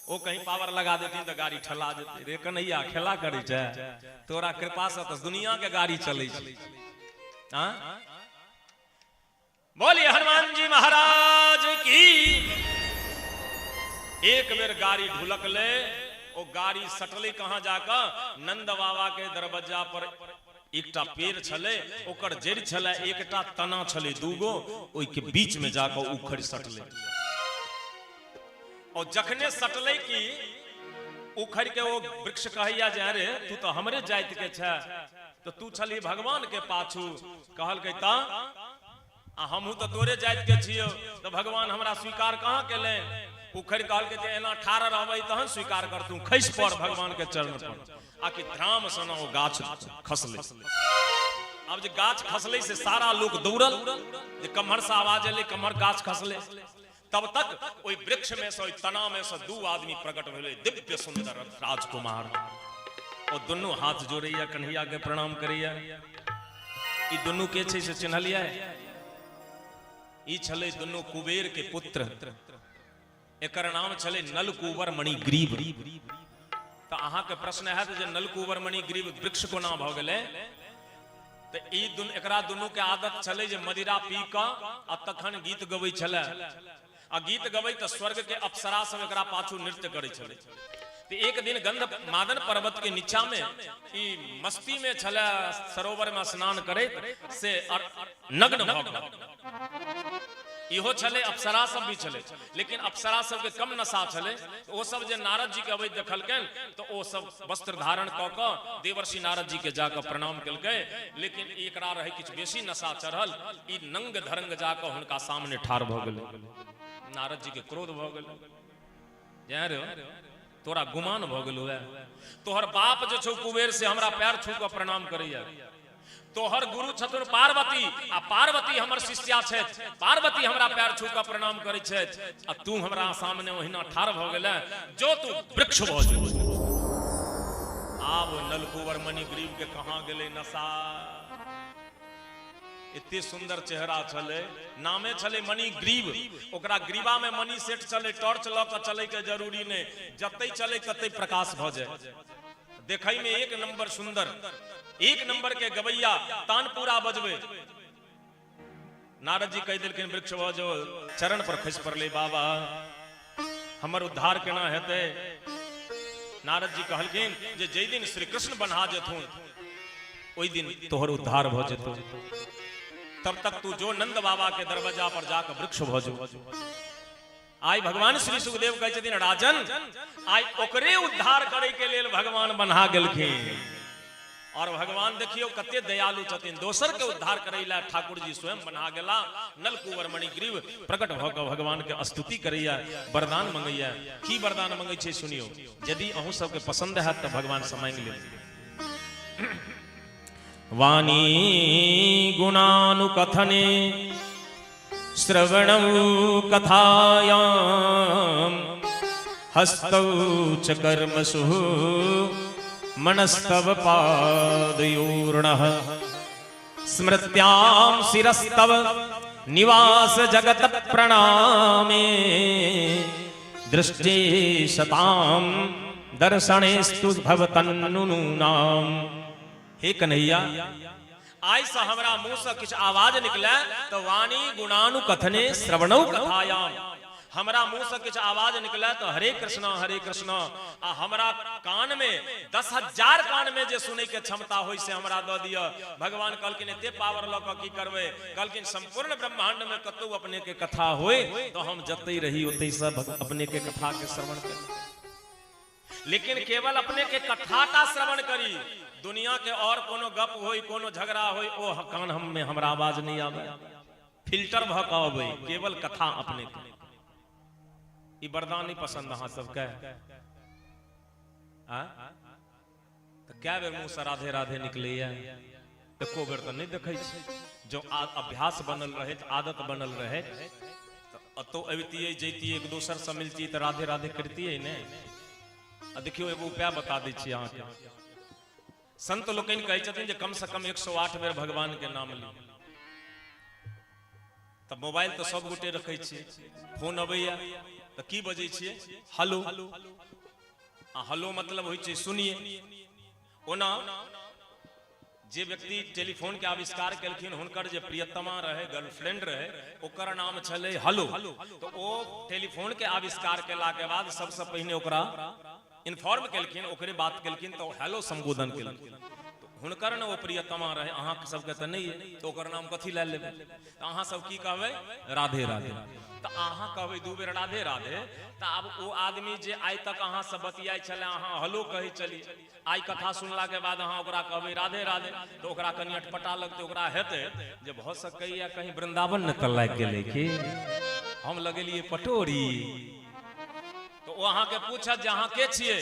ओ कहीं पावर लगा देथिन तो गाड़ी ठला जेते रे कन्हैया खेला करे छै तोरा कृपा से तो दुनिया के गाड़ी चलै छै हां बोलिए हनुमान जी महाराज की एक बेर गाड़ी ढुलक ले ओ गाड़ी सटले कहां जाकर नंद बाबा के दरवाजा पर एकटा पेड़ छले ओकर जड़ छले एकटा तना छले दूगो ओइ के बीच में जाकर उखड़ सटले और जखने सटले कि उखड़ के वो वृक्ष कहैया जा रे तू तो हमरे जाति के छ तो तू छली भगवान के पाछू कहल के ता हमहू तो तोरे जाति के छियो तो भगवान हमरा स्वीकार कहां केले उखड़ कहल के जे एना ठाड़ रहबै तहन स्वीकार कर तू खैस पड़ भगवान के चरण पर आकि ध्राम सना वो गाछ खसले अब जे गाछ खसले से सारा लोग दौड़ल जे कमहर से आवाज एले कमहर गाछ खसले तब तक ओई वृक्ष में से ओई तना में से दू आदमी प्रकट भेले दिव्य सुंदर राजकुमार और दोनों हाथ जोड़ैया कन्हैया के प्रणाम करैया ई दोनों के छै से चिन्हलिया ई छले दोनों कुबेर के पुत्र एकर नाम छले नलकूबर मणिग्रीव तो अहाँ के प्रश्न है जे नलकूबर मणिग्रीव वृक्ष को ना भ गेले तो ई एकरा दुनू के आदत छले जे मदिरा पी क आ तखन गीत गबै छले आ गीत गबै तो स्वर्ग के अप्सरा सब एकरा पाछू नृत्य करे छले तो एक दिन गंध मादन पर्वत के नीचा में ई मस्ती में छले सरोवर में स्नान करे से नग्न भ गेल इहो छले अप्सरा सब भी छले लेकिन अप्सरा सब के कम नशा छले वो सब जे नारद जी के अबै देखलकन तो वो सब वस्त्र धारण क क देवर्षि नारद जी के जाकर प्रणाम केलकै लेकिन एकरा रहे किछ बेसी नशा चढ़ल ई नंग धरंग जाकर हुनका सामने ठाड़ भ गेल नारद जी के क्रोध भ गेल जा रे तोरा गुमान भ गेल है तोहर बाप जे छौ कुबेर से हमरा पैर छू के प्रणाम करैया तोहर गुरु छथुन पार्वती आ पार्वती हमर शिष्या छथि पार्वती हमरा पैर छू के प्रणाम करै छथि आ तू हमरा सामने ओहिना ठाड़ भ गेल जो तू वृक्ष भ जो आब नलकूबर मणिग्रीव के कहां गेले नशा इतने सुंदर चेहरा छले नामे छले मणिग्रीव ओकरा ग्रीवा में मणि सेट चले टॉर्च ल के चले के जरूरी नहीं जतै चले ततै प्रकाश भ जाय देखै में एक नंबर सुंदर एक नंबर के गवैया तानपुरा बजबे नारद जी कह दिलखिन वृक्ष भ जो चरण पर खस पड़ले बाबा हमर उद्धार केना हेते नारद जी कहलखिन जे जै दिन श्री कृष्ण बन्हा जेथुन ओई दिन तोहर उद्धार भ जेतो तब तक तू जो नंद बाबा के दरवाजा पर जाकर वृक्ष भ जो आई भगवान श्री सुखदेव कहै छथिन राजन आई ओकरे उद्धार करे के लेल भगवान बन्हा गेलखिन और भगवान देखियो कते दयालु छथिन दोसर के उद्धार करैला ठाकुर जी स्वयं बन्हा गेला नलकूबर मणिग्रीव प्रकट भ क भगवान के स्तुति करैया वरदान मंगैया की वरदान मंगै छै सुनियो यदि अहू सब के पसंद है तो भगवान से मांग ले वाणी गुणानुकथने श्रवणं कथायां हस्तौ च कर्मसु मनस्तव पादयोर्णः स्मृत्यां शिरस्तव निवास जगत प्रणामे दृष्टि शतां दर्शनेस्तु भवतन्नुनाम। हे कन्हैया, आज से हमरा मुंह से किछ आवाज निकले तो वाणी गुणानु कथने श्रवणौ कथायाम। हमरा मुंह से कुछ आवाज निकला तो हरे कृष्ण आ हमरा कान में 10,000 कान में जे सुने के क्षमता होई से हमरा द दिया। भगवान कहलकिन एते पावर ल क की करबे, कहलकिन संपूर्ण ब्रह्मांड में कतौ अपने के कथा होए तो हम जतई रही ओतई सब अपने के कथा के श्रवण करी, लेकिन केवल अपने के कथा का श्रवण करी। दुनिया के और कोनो गप होई, कोनो झगड़ा होई, ओ कान हम में हमरा आवाज नहीं आवे, फिल्टर भकावे, केवल कथा अपने के। ई वरदान नहीं पसंद अहाँ सबके? तो क्या बेर मुंह से राधे राधे निकले एको बेर तो नहीं देखे। जो अभ्यास बनल रहे, आदत बनल रहे तो अबतिये जैतिये, एक दोसर से मिलती तो राधे राधे करती है ने। देखियो एगो उपाय बता दै छी अहाँ के। संत लोकनि कहै छथिन जे कम से कम 108 बेर भगवान के नाम ली। तब मोबाइल तो सब गोटे रखे छी, फोन अबैया तो की बजे छिए? हेलो। हेलो मतलब होई छै सुनिए। ओना जे व्यक्ति टेलीफोन के आविष्कार केलखिन हुनकर जे प्रियतमा रहे, गर्लफ्रेंड रहे, ओकर नाम छले हेलो। तो ओ टेलीफोन के आविष्कार केला के बाद सबसे पहले ओकरा इन्फॉर्म केलखिन, ओकरे बात केलखिन तो हेलो संबोधन केलखिन। तो हुनकर न वो प्रियतमा रहे, अहाँ सबके तो नहीं है, तो ओकर नाम कथी ले लेबै? तो अहाँ सब की कहबै? राधे राधे। तो अहाँ कहबै दू बेर राधे राधे, तो अब वो आदमी जे आइ तक अहाँ सब बतियाइ छले, अहाँ हेलो कहै चली, आई कथा सुनला के बाद अहाँ ओकरा कहबै राधे राधे, तो ओकरा कनी अटपटा लगतै, ओकरा हेतै जे भ सकैया कहीं वृंदावन न त लागि गेलै कि हम लगेलिए पटोरी। तो वो अहाँ के पूछत जे अहाँ के छिए,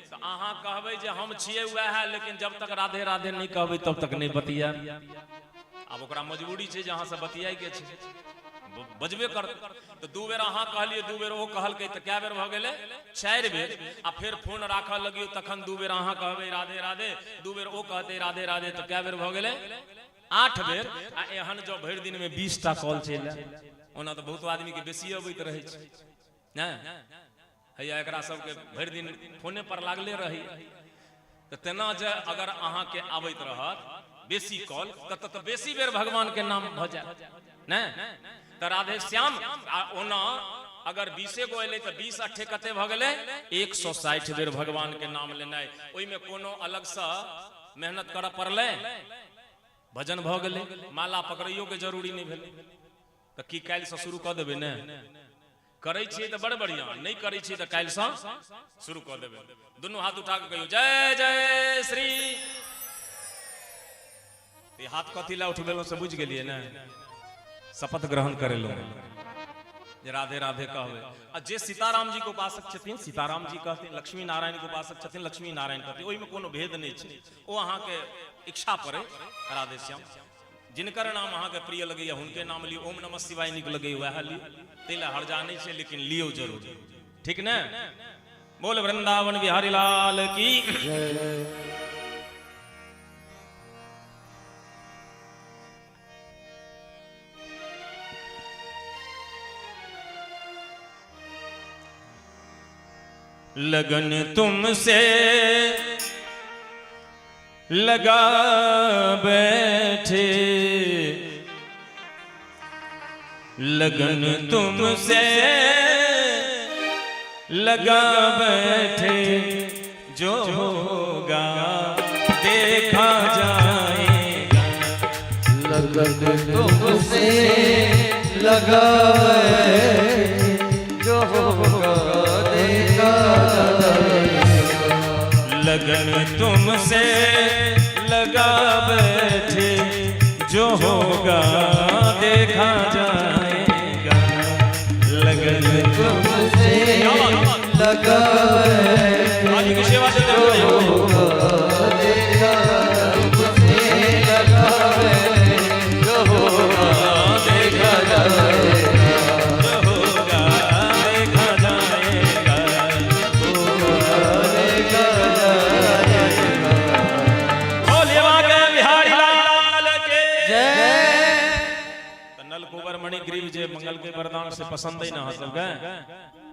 तो अहाँ कहबै जे हम छिए वएह, लेकिन जब तक राधे राधे नहीं कहबै तब तक नहीं बतिया। अब ओकरा मजबूरी छै जे अहाँ से बतियाइ के छै, बजबे कर। तो दू बेर अहाँ कहलिए, दू बेर ओ कहलकै, तो क्या बेर भ गेलै? 4 बेर। आ फिर फोन राखऽ लगियो तखन दू बेर अहाँ कहबै राधे राधे, दू बेर ओ कहतै राधे राधे, तो क्या बेर भ गेलै? 8 बेर। आ एहन जो भरि दिन में 20 टा कॉल चलि, ओना तो बहुत आदमी के बेसी अबैत रहै छै ने। हैया एकरा सबके भरि दिन फोने पर लागले रही। तो तेना जे अगर अहाँ के आबैत रहत बेसी कॉल तो बेसी बेर भगवान के नाम भ जाए ने। तो राधे श्याम। ओना अगर 20 गो एलै तो 20 अठे कते भ गेलै? 160 बेर भगवान के नाम लेनाइ। ओइ में कोनो अलग से मेहनत करऽ पड़लै? भजन भ गेलै, माला पकड़ियो के जरूरी नहीं भेलै। तो की काल्हि से शुरू कऽ देबै ने? करै छियै तो बड़ बढ़िया, नहीं करै छियै तो काल्हि से शुरू कऽ देबै। दुनू हाथ उठा के कहियो जय जय श्री। ये हाथ कथी ला उठबेलो से बुझ गेलिए ने? शपथ ग्रहण करेलो जे राधे राधे कहबे। आ जे सीताराम जी के उपासक छथिन सीताराम जी कहथिन, लक्ष्मी नारायण के उपासक छथिन लक्ष्मी नारायण कहथिन। ओइ में कोनो भेद नहीं छै, ओ अहाँ के इच्छा पड़े राधे श्याम। जिनकर नाम अहाँ के प्रिय लगैया हुनके नाम लियो। ओम नमः शिवाय निक लगे वह लियो, तेला हर्जा नहीं छै, लेकिन लियो जरूर। ठीक ने? बोल वृंदावन बिहारी लाल की। लगन तुमसे लगा बैठे, लगन तुमसे लगा बैठे, जो होगा देखा जाएगा। लगन तुमसे लगा बैठे, जो होगा देखा जाएगा। लगन तुमसे लगा बैठे, जो होगा देखा जाएगा। लगन तुमसे लगा बैठे, आज की सेवा से जो होगा देखा तुमसे लगा बैठे, जो होगा देखा जाएगा। जो होगा देखा जाएगा। होगा देखा जाएगा। मंगल के वरदान से पसंद ही ना हो सबके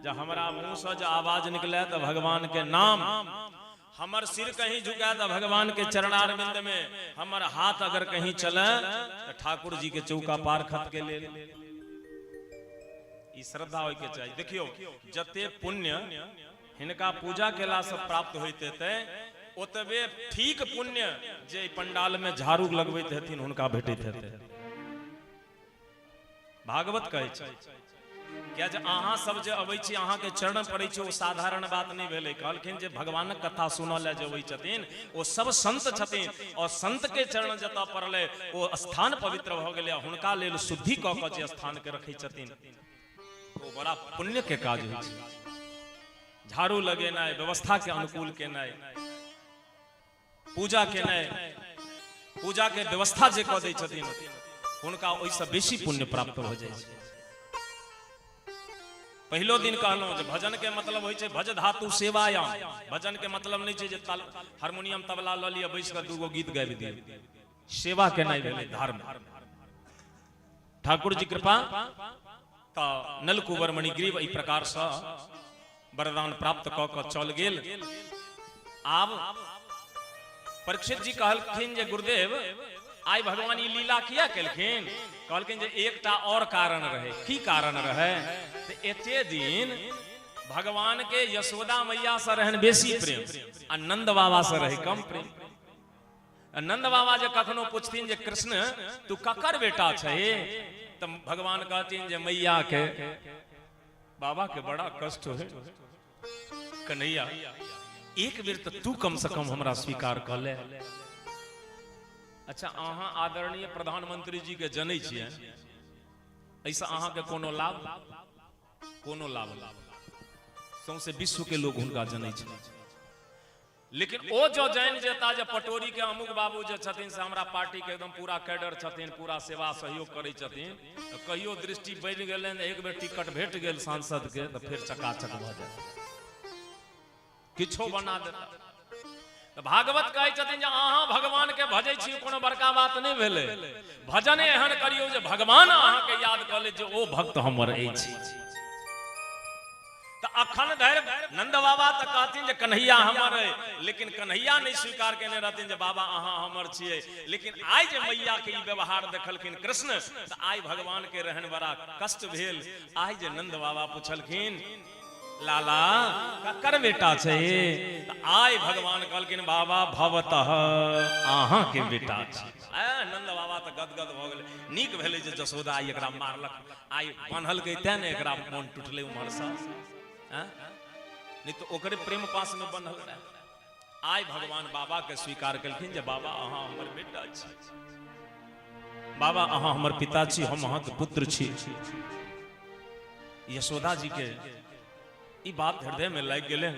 जब हमारा मुंह से जो आवाज निकले तो भगवान के नाम, हमर सिर कहीं झुका तो भगवान के चरणारविंद में, हमर हाथ अगर कहीं चले तो ठाकुर जी के चौका पार खत के ले श्रद्धा हो के चाहिए। देखियो जते पुण्य हिनका पूजा केला से प्राप्त होते थे ओतबे ठीक पुण्य जे पंडाल में झाड़ू लगबैत हथिन हुनका भेटैत हेतै। भागवत कहै छै क्या जे अहाँ सब जे अबै छी अहाँ के चरण पड़ै छै ओ साधारण बात नहीं भेलै। कहलखिन जे भगवानक कथा सुनऽ ले जे अबै छथिन ओ सब संत छथिन और संत के चरण जतऽ पड़लै ओ स्थान पवित्र भ गेलै, हुनका लेल शुद्धि कऽ कऽ जे स्थान के रखै छथिन ओ बड़ा पुण्य के काज होइ छै। झाड़ू लगेनाइ, व्यवस्था के अनुकूल केनाइ, पूजा केनाइ, पूजा के व्यवस्था जे कऽ दै छथिन हुनका ओहिसँ बेसी पुण्य प्राप्त भ जाइ छै। पहिलो दिन कहलहुं जे भजन के मतलब होइ छै भज धातु सेवायाम। भजन के मतलब नहीं छै जे हारमोनियम तबला ल लिया बैस कर दूगो गीत गाबि दिए, सेवा केनाइ भेलै धर्म। ठाकुर जी कृपा तो नलकुबर मणिग्रीव ई प्रकार से वरदान प्राप्त क के चल गेल। आब परीक्षित जी कहलखिन जे गुरुदेव आई भगवान ई लीला किया केलखिन? कहलखिन जे एकटा और कारण रहे। की कारण रहे? तो एते दिन भगवान के यशोदा मैया से रहन बेसी प्रेम आ नंद बाबा से रहे कम प्रेम। नंद बाबा जे कखनो पूछथिन जे कृष्ण तू ककर बेटा छे तो भगवान कहथिन जे मैया के। बाबा के बड़ा कष्ट है कन्हैया, एक बेर तो तू कम से कम हमरा स्वीकार कर ले। अच्छा अहाँ आदरणीय प्रधानमंत्री जी के जनै छियै, ऐसा अहाँ के कोनो लाभ? कोनो लाभ सौंसे विश्व के लोग हुनका जनै छै। लेकिन ओ जो जान जेता जे पटोरी के अमुक बाबू जे छथिन से हमरा पार्टी के एकदम पूरा कैडर छथिन, पूरा सेवा सहयोग करै छथिन, तो कहियो दृष्टि बढ़ि गेलैन, एक बेर टिकट भेट गेल सांसद के तो फिर चकाचक भ जाए, किछो बना देता। तो भागवत कहै छथिन जे अहाँ भगवान के भजै छी कोनो बड़का बात नहीं भेलै। भजन एहन करियो जे भगवान अहाँ के याद क ले जे ओ भक्त हमर अछि। तो अखन धरि नंद बाबा तो कहथिन जे कन्हैया हमर है, लेकिन कन्हैया नहीं स्वीकार केने रहथिन जे बाबा अहाँ हमर छियै। लेकिन आई जे मैया के ई व्यवहार देखलखिन कृष्ण तो आई भगवान के रहन बड़ा कष्ट भेल। आई जे नंद बाबा पूछलखिन लाला ककर बेटा छे तो आई भगवान कहलखिन बाबा भवतः अहाँ के बेटा छै। नंद बाबा तो गदगद भ गेलै, नीक भेलै जे जसोदा आई एकरा मारलक, आई बान्हलकै तैं ने एकरा मोन टूटलै उमर से, नहीं तो ओकरे प्रेम पास में बंधल रहे। आई भगवान बाबा के स्वीकार कलखिन जे बाबा अहाँ हमर बेटा छी, बाबा अहाँ हमर पिता छी, हम अहाँ के पुत्र छी। यशोदा जी के ई बात हृदय में लग गेले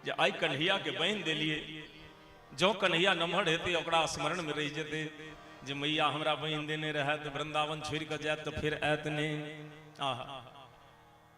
जे आई कन्हैया के बहन देलिए, जो कन्हैया नमहर हेते ओकरा स्मरण में रह जेते जे मैया हमरा बहन देने रहे तो वृंदावन छोड़ के जाए तो फिर आयत नहीं।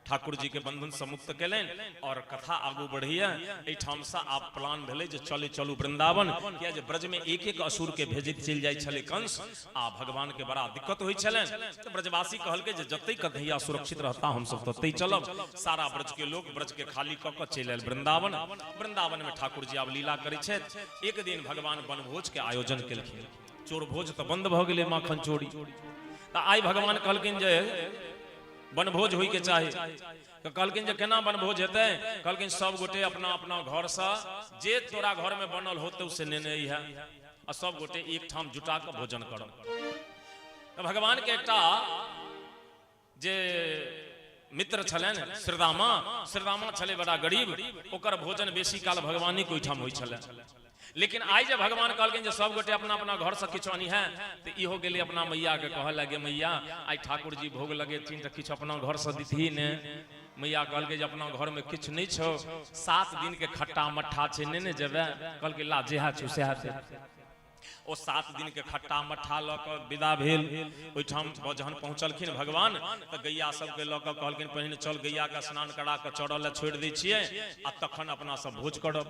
ठाकुर जी के बंधन से मुक्त केलन और कथा आगू बढ़ी है। ठाम से आप प्लान भेले जे चले चलू वृंदावन, किया जे ब्रज में एक एक असुर के भेजित चल जाय छले कंस, आ भगवान के बड़ा दिक्कत होय छलन। तो ब्रजवासी कहलके जे जतै कन्हैया सुरक्षित रहता हम सब ततै चलब। सारा ब्रज के लोग ब्रज के खाली क के चल आयल वृंदावन। वृंदावन में ठाकुर जी आब लीला करै छथि। एक दिन भगवान वनभोज के आयोजन केलखिन। चोर भोज तो बंद भ गेलै, माखन चोरी। तो आई भगवान कहलखिन जे वनभोज होय के चाही। तो कहलखिन जे केना वनभोज हेतै? कहलखिन सब गोटे अपना अपना घर से जे तोरा घर में बनल होतौ से नेने है, आ सब गोटे एक ठाम जुटा के भोजन करब। तो भगवान के एकटा जे मित्र छलन श्रीदामा, श्रीदामा छले बड़ा गरीब, ओकर भोजन बेसी काल भगवानी के ओइठाम होय छले। लेकिन आई जे भगवान कहलखिन जे सब गोटे अपना अपना घर से किछु आनी है, तो इहो गेले अपना मैया के कह लगे मैया आई ठाकुर जी भोग लगेथिन तो किछु अपना घर से दिथी ने। मैया कहलके जे अपना घर में किछु नहीं छो, 7 दिन के खट्टा मट्ठा छे नेने जेबे। कहलके ला जेहा छु सेहा दे। ओ 7 दिन के खट्टा मट्ठा ल के विदा भेल। ओइठाम जहन पहुंचलखिन भगवान तो गैया सबके ल के कहलखिन पहिने चल गैया के स्नान करा के चढ़ल छोड़ दै छियै आ तखन अपना सब भोज करब।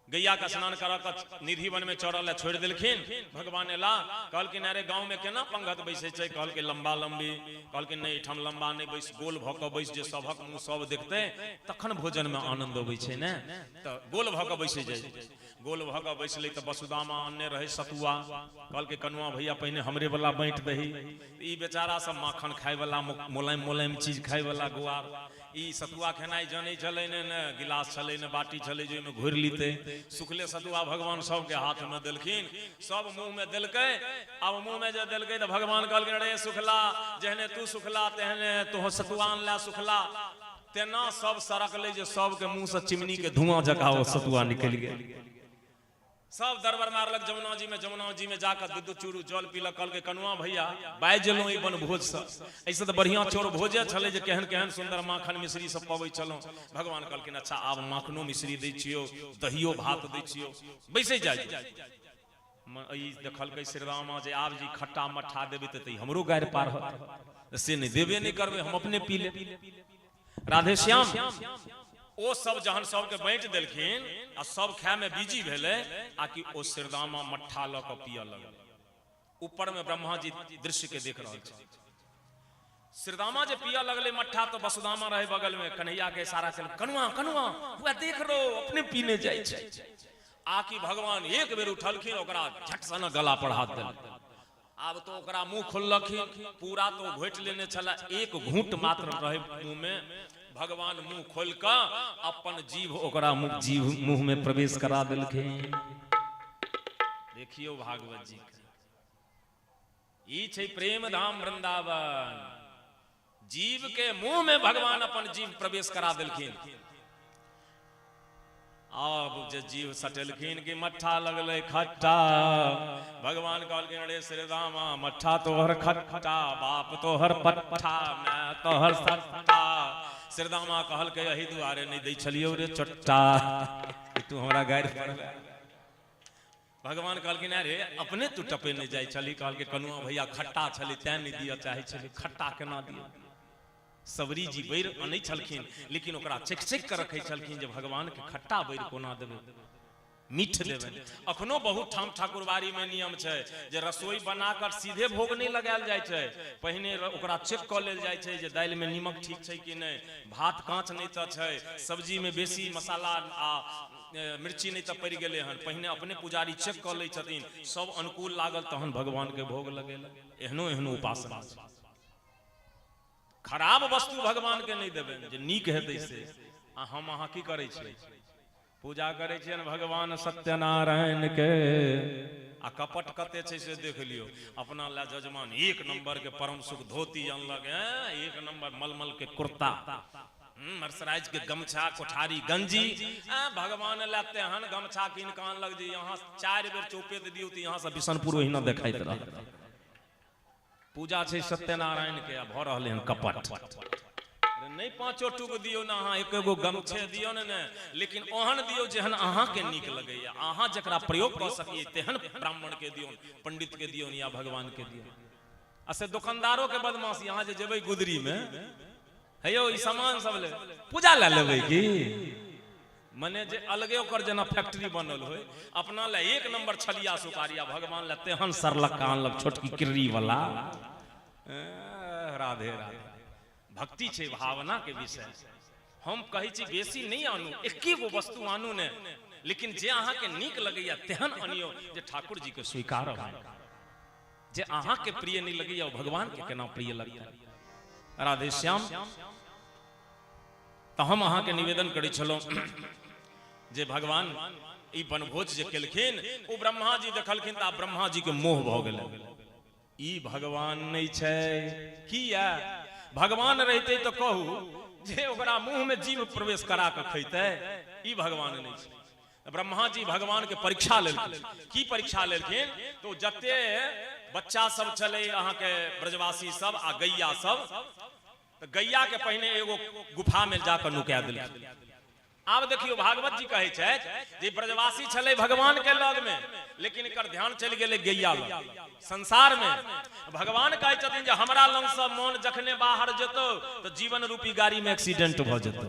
गैया का स्नान करा कर निधि वन में चौड़ल छोड़ दिलखिन। भगवान एला कहलकिन अरे गांव में केना पंगत बैसे छै, कहलके लंबा लंबी, कहलकिन नहीं ठम लंबा नहीं बैस, गोल भ के बैस, जे सभक मुंह सब देखते तखन भोजन में आनंद अबै छै ने, त गोल भ के बैसे जाय। गोल भ के बैसले त वसुदामा अन्ने रहे सतुआ, कहलके कनुआ भैया पहिने हमरे वाला बांट दही। ई बेचारा सब माखन खाय वाला मुलायम मुलायम चीज खाय वाला गुआर, ई सतुआ खेनाई जाने चले ने गिलास चले ने बाटी चले जो में घोर लीते। सुखले सतुआ भगवान सबके हाथ में दिलखिन, सब मुंह में दिलके। अब मुंह में जो दिलके तो भगवान कहलखिन अरे सुखला, जहने तू सुखला तेहने तो सतुआन ला सुखला। तेना सब सड़क ले जो सबके मुंह से चिमनी के धुआं जका वो सतुआ निकल गया। सब दरबार मारलक जमुना जी में जाकर दूध चूरू जल पीलक। कहलके कनुआ भैया बाज जेलो ई बन भोज से, ऐसे तो बढ़िया चोर भोजे छले जे केहन केहन सुंदर माखन मिश्री सब पबै चलो। भगवान कहलकिन अच्छा आब माखनो मिश्री दै छियो, दहियो भात दै छियो, बैसे जाय। ई देखलकै श्री रामा जे आब जी खट्टा मट्ठा देबै त हमरो गायर पार होत, से नहीं देबे नहीं करबै, हम अपने पी ले। राधे श्याम ओ सब जहन सबके बांट देलखिन आ सब खाय में बिजी भेले, आकि ओ श्रीदामा मट्ठा ल के पिय लगल। ऊपर में ब्रह्मा जी दृश्य के देख रहल छै। श्रीदामा जे पिय लगले मट्ठा तो वसुदामा रहे बगल में, कन्हैया के इशारा से कनुआ कनुआ हुआ देख रो अपने पीने जाय छै। आकि भगवान एक बेर उठलखिन, ओकरा झट से न गला पर हाथ देल। आब तो ओकरा मुंह खोललखिन, पूरा तो घोट लेने छला, एक घूंट मात्र रहे मुंह में। भगवान मुंह खोल का अपन जीव ओकरा जीव मुंह में प्रवेश करा दिलखिन। देखियो भागवत जी ई छै प्रेम धाम वृंदावन। जीव के मुंह में भगवान अपन जीव प्रवेश करा दिलखिन। अब जे जीव सटेलखिन कि मट्ठा लगले खट्टा। भगवान कहलखिन अरे श्री रामा मट्ठा तोहर खट्टा, बाप तोहर पट्ठा, मैं तोहर सट्टा। श्रीदामा कहल के यही दुआरे नहीं दै छलियो रे चट्टा, तू हमरा गायर पर। भगवान कहलकिन अरे अपने तू टपे नहीं जाय छली। कहल के कनुआ भैया खट्टा छली तैं नहीं दिया चाहे छली, खट्टा केना दिया। सबरी जी बैर अनै छलखिन, लेकिन ओकरा चेक चेक कर रखे छलखिन जे भगवान के खट्टा बैर कोना देबै, मीठ देबै। अखनो बहुत ठाम ठाकुरबाड़ी में नियम छै जे रसोई बनाकर सीधे भोग नहीं लगायल जाय छै, पहिने ओकरा चेक क लेल जाय छै जे दालि में नीमक ठीक छै कि नहीं, भात कांच नहीं त छै, सब्जी में बेसी मसाला आ मिर्ची नहीं त पड़ि गेलै हन। पहिने अपने पुजारी चेक क लै छथिन, सब अनुकूल लागल तहन भगवान के भोग लगेलक। एहनो एहनो उपासना छै। खराब वस्तु भगवान के नहीं देबै, जे नीक हेतै से। हम अहाँ की करै छी, पूजा करे छियन भगवान सत्यनारायण के, आ कपट कते छै से देख लियो। अपना ला जजमान एक नंबर के परम सुख धोती अनलक, एक नंबर मलमल के कुर्ता, मर्सराइज के गमछा, कोठारी गंजी। भगवान लाते हन गमछा कीन के अनलक जी, यहाँ 4 बेर चौपे दे दियो त यहाँ से बिशनपुर ओहिना देखाइत रह। पूजा छै सत्यनारायण के, आ भ रहले हन कपट। नहीं 5 टुक दियो ना, अहाँ एक एगो गमछे दियो ने, लेकिन ओहन दियो जेहन अहाँ के नीक लगैया, अहाँ जकरा प्रयोग कर सकिए तेहन ब्राह्मण के दियो, पंडित के दियो या भगवान के दियो। असे दुकानदारों के बदमाश, यहाँ जे जेबै गुदरी में है यो ई सामान सब ले पूजा ला लेबै की, मने जे अलगे ओकर जना फैक्ट्री बनल होय। अपना ला एक नंबर छलिया सुपारिया, भगवान ला तेहन सरलक आनलक छोटकी किर्री वाला। राधे राधे। भक्ति छै भावना के विषय। हम कहै छी बेसी नहीं आनू, एके गो वस्तु आनू ने, लेकिन जे अहाँ के नीक लगैया तेहन अनियो जे ठाकुर जी के स्वीकार हो। जे अहाँ के प्रिय नहीं लगैया भगवान के केना प्रिय लगैया। राधे श्याम। तो हम अहाँ के निवेदन करै छलौ जे भगवान ई बनभोज जे केलखिन, ओ ब्रह्मा जी देखलखिन त ब्रह्मा जी के मोह भ गेलै। ई भगवान नहीं छै किया? भगवान रहते तो कहू जे ओकरा मुंह में जीव प्रवेश करा के खैते, ई भगवान नहीं छै। ब्रह्मा जी भगवान के परीक्षा लेलखिन। की परीक्षा लेलखिन? तो जते बच्चा सब चले अहाँ के ब्रजवासी सब आ गैया सब, तो गैया के पहिने एगो गुफा में जाकर नुका देलखिन। आब देखियो भागवत जी कहे छै जे ब्रजवासी छले भगवान के लग में, लेकिन एकर ध्यान चलि गेलै गैया लग। संसार में भगवान कहे छथिन जे हमरा लंग से मन जखने बाहर जेतो तो जीवन रूपी गाड़ी में एक्सीडेंट भ जेतो।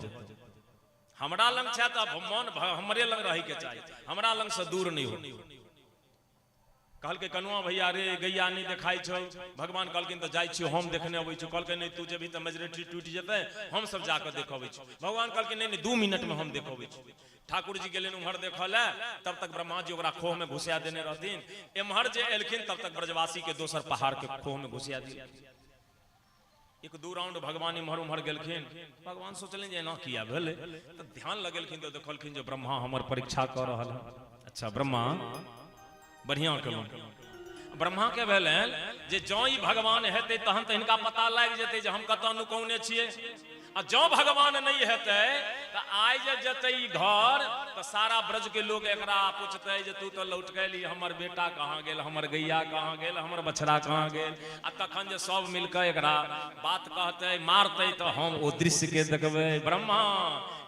हमरा लंग छै त मन हमरे लंग रहे के चाहिए, हमरा लंग से दूर नहीं हो। कहल के कनुआ भैया रे गैया नहीं देखाई छौ, भगवान कहलकिन तो जाई छियो हम देखने अबै छौ। कहलके नहीं तू जेबी त मेजोरिटी टूट जेतै, हम सब जाकर देखबै छौ। भगवान कहलके नहीं 2 मिनट में हम देखबै छौ। ठाकुर जी गेलिन उम्हर देखल है, तब तक ब्रह्मा जी ओकरा खोह में घुसिया देने रहथिन। एम्हर जे एलखिन तब तक ब्रजवासी के दोसर पहाड़ के खोह में घुसिया दिया। 1-2 राउंड भगवान इम्हर उम्हर गेलखिन। भगवान सोचलिन जे एना किया भेलै, तो ध्यान लगेलखिन तो देखलखिन जे ब्रह्मा हमर परीक्षा कर रहल है। अच्छा ब्रह्मा बढ़िया केलौं। ब्रह्मा के भेलन जे जँ ई भगवान हेतै तहन त हिनका पता लागि जेतै जे हम कतऽ नुकौने छियै। आ जँ भगवान नहीं हेतै त आइ जे जेतै ई घर त सारा ब्रज के लोग एकरा पूछतै जे तू तो लौट गेली, हमर बेटा कहाँ गेल, हमर गैया कहाँ गेल, हमर बछड़ा कहाँ गेल। आ तखन जे सब मिलकर एकरा बात कहतै मारतै त हम ओ दृश्य के देखबै। ब्रह्मा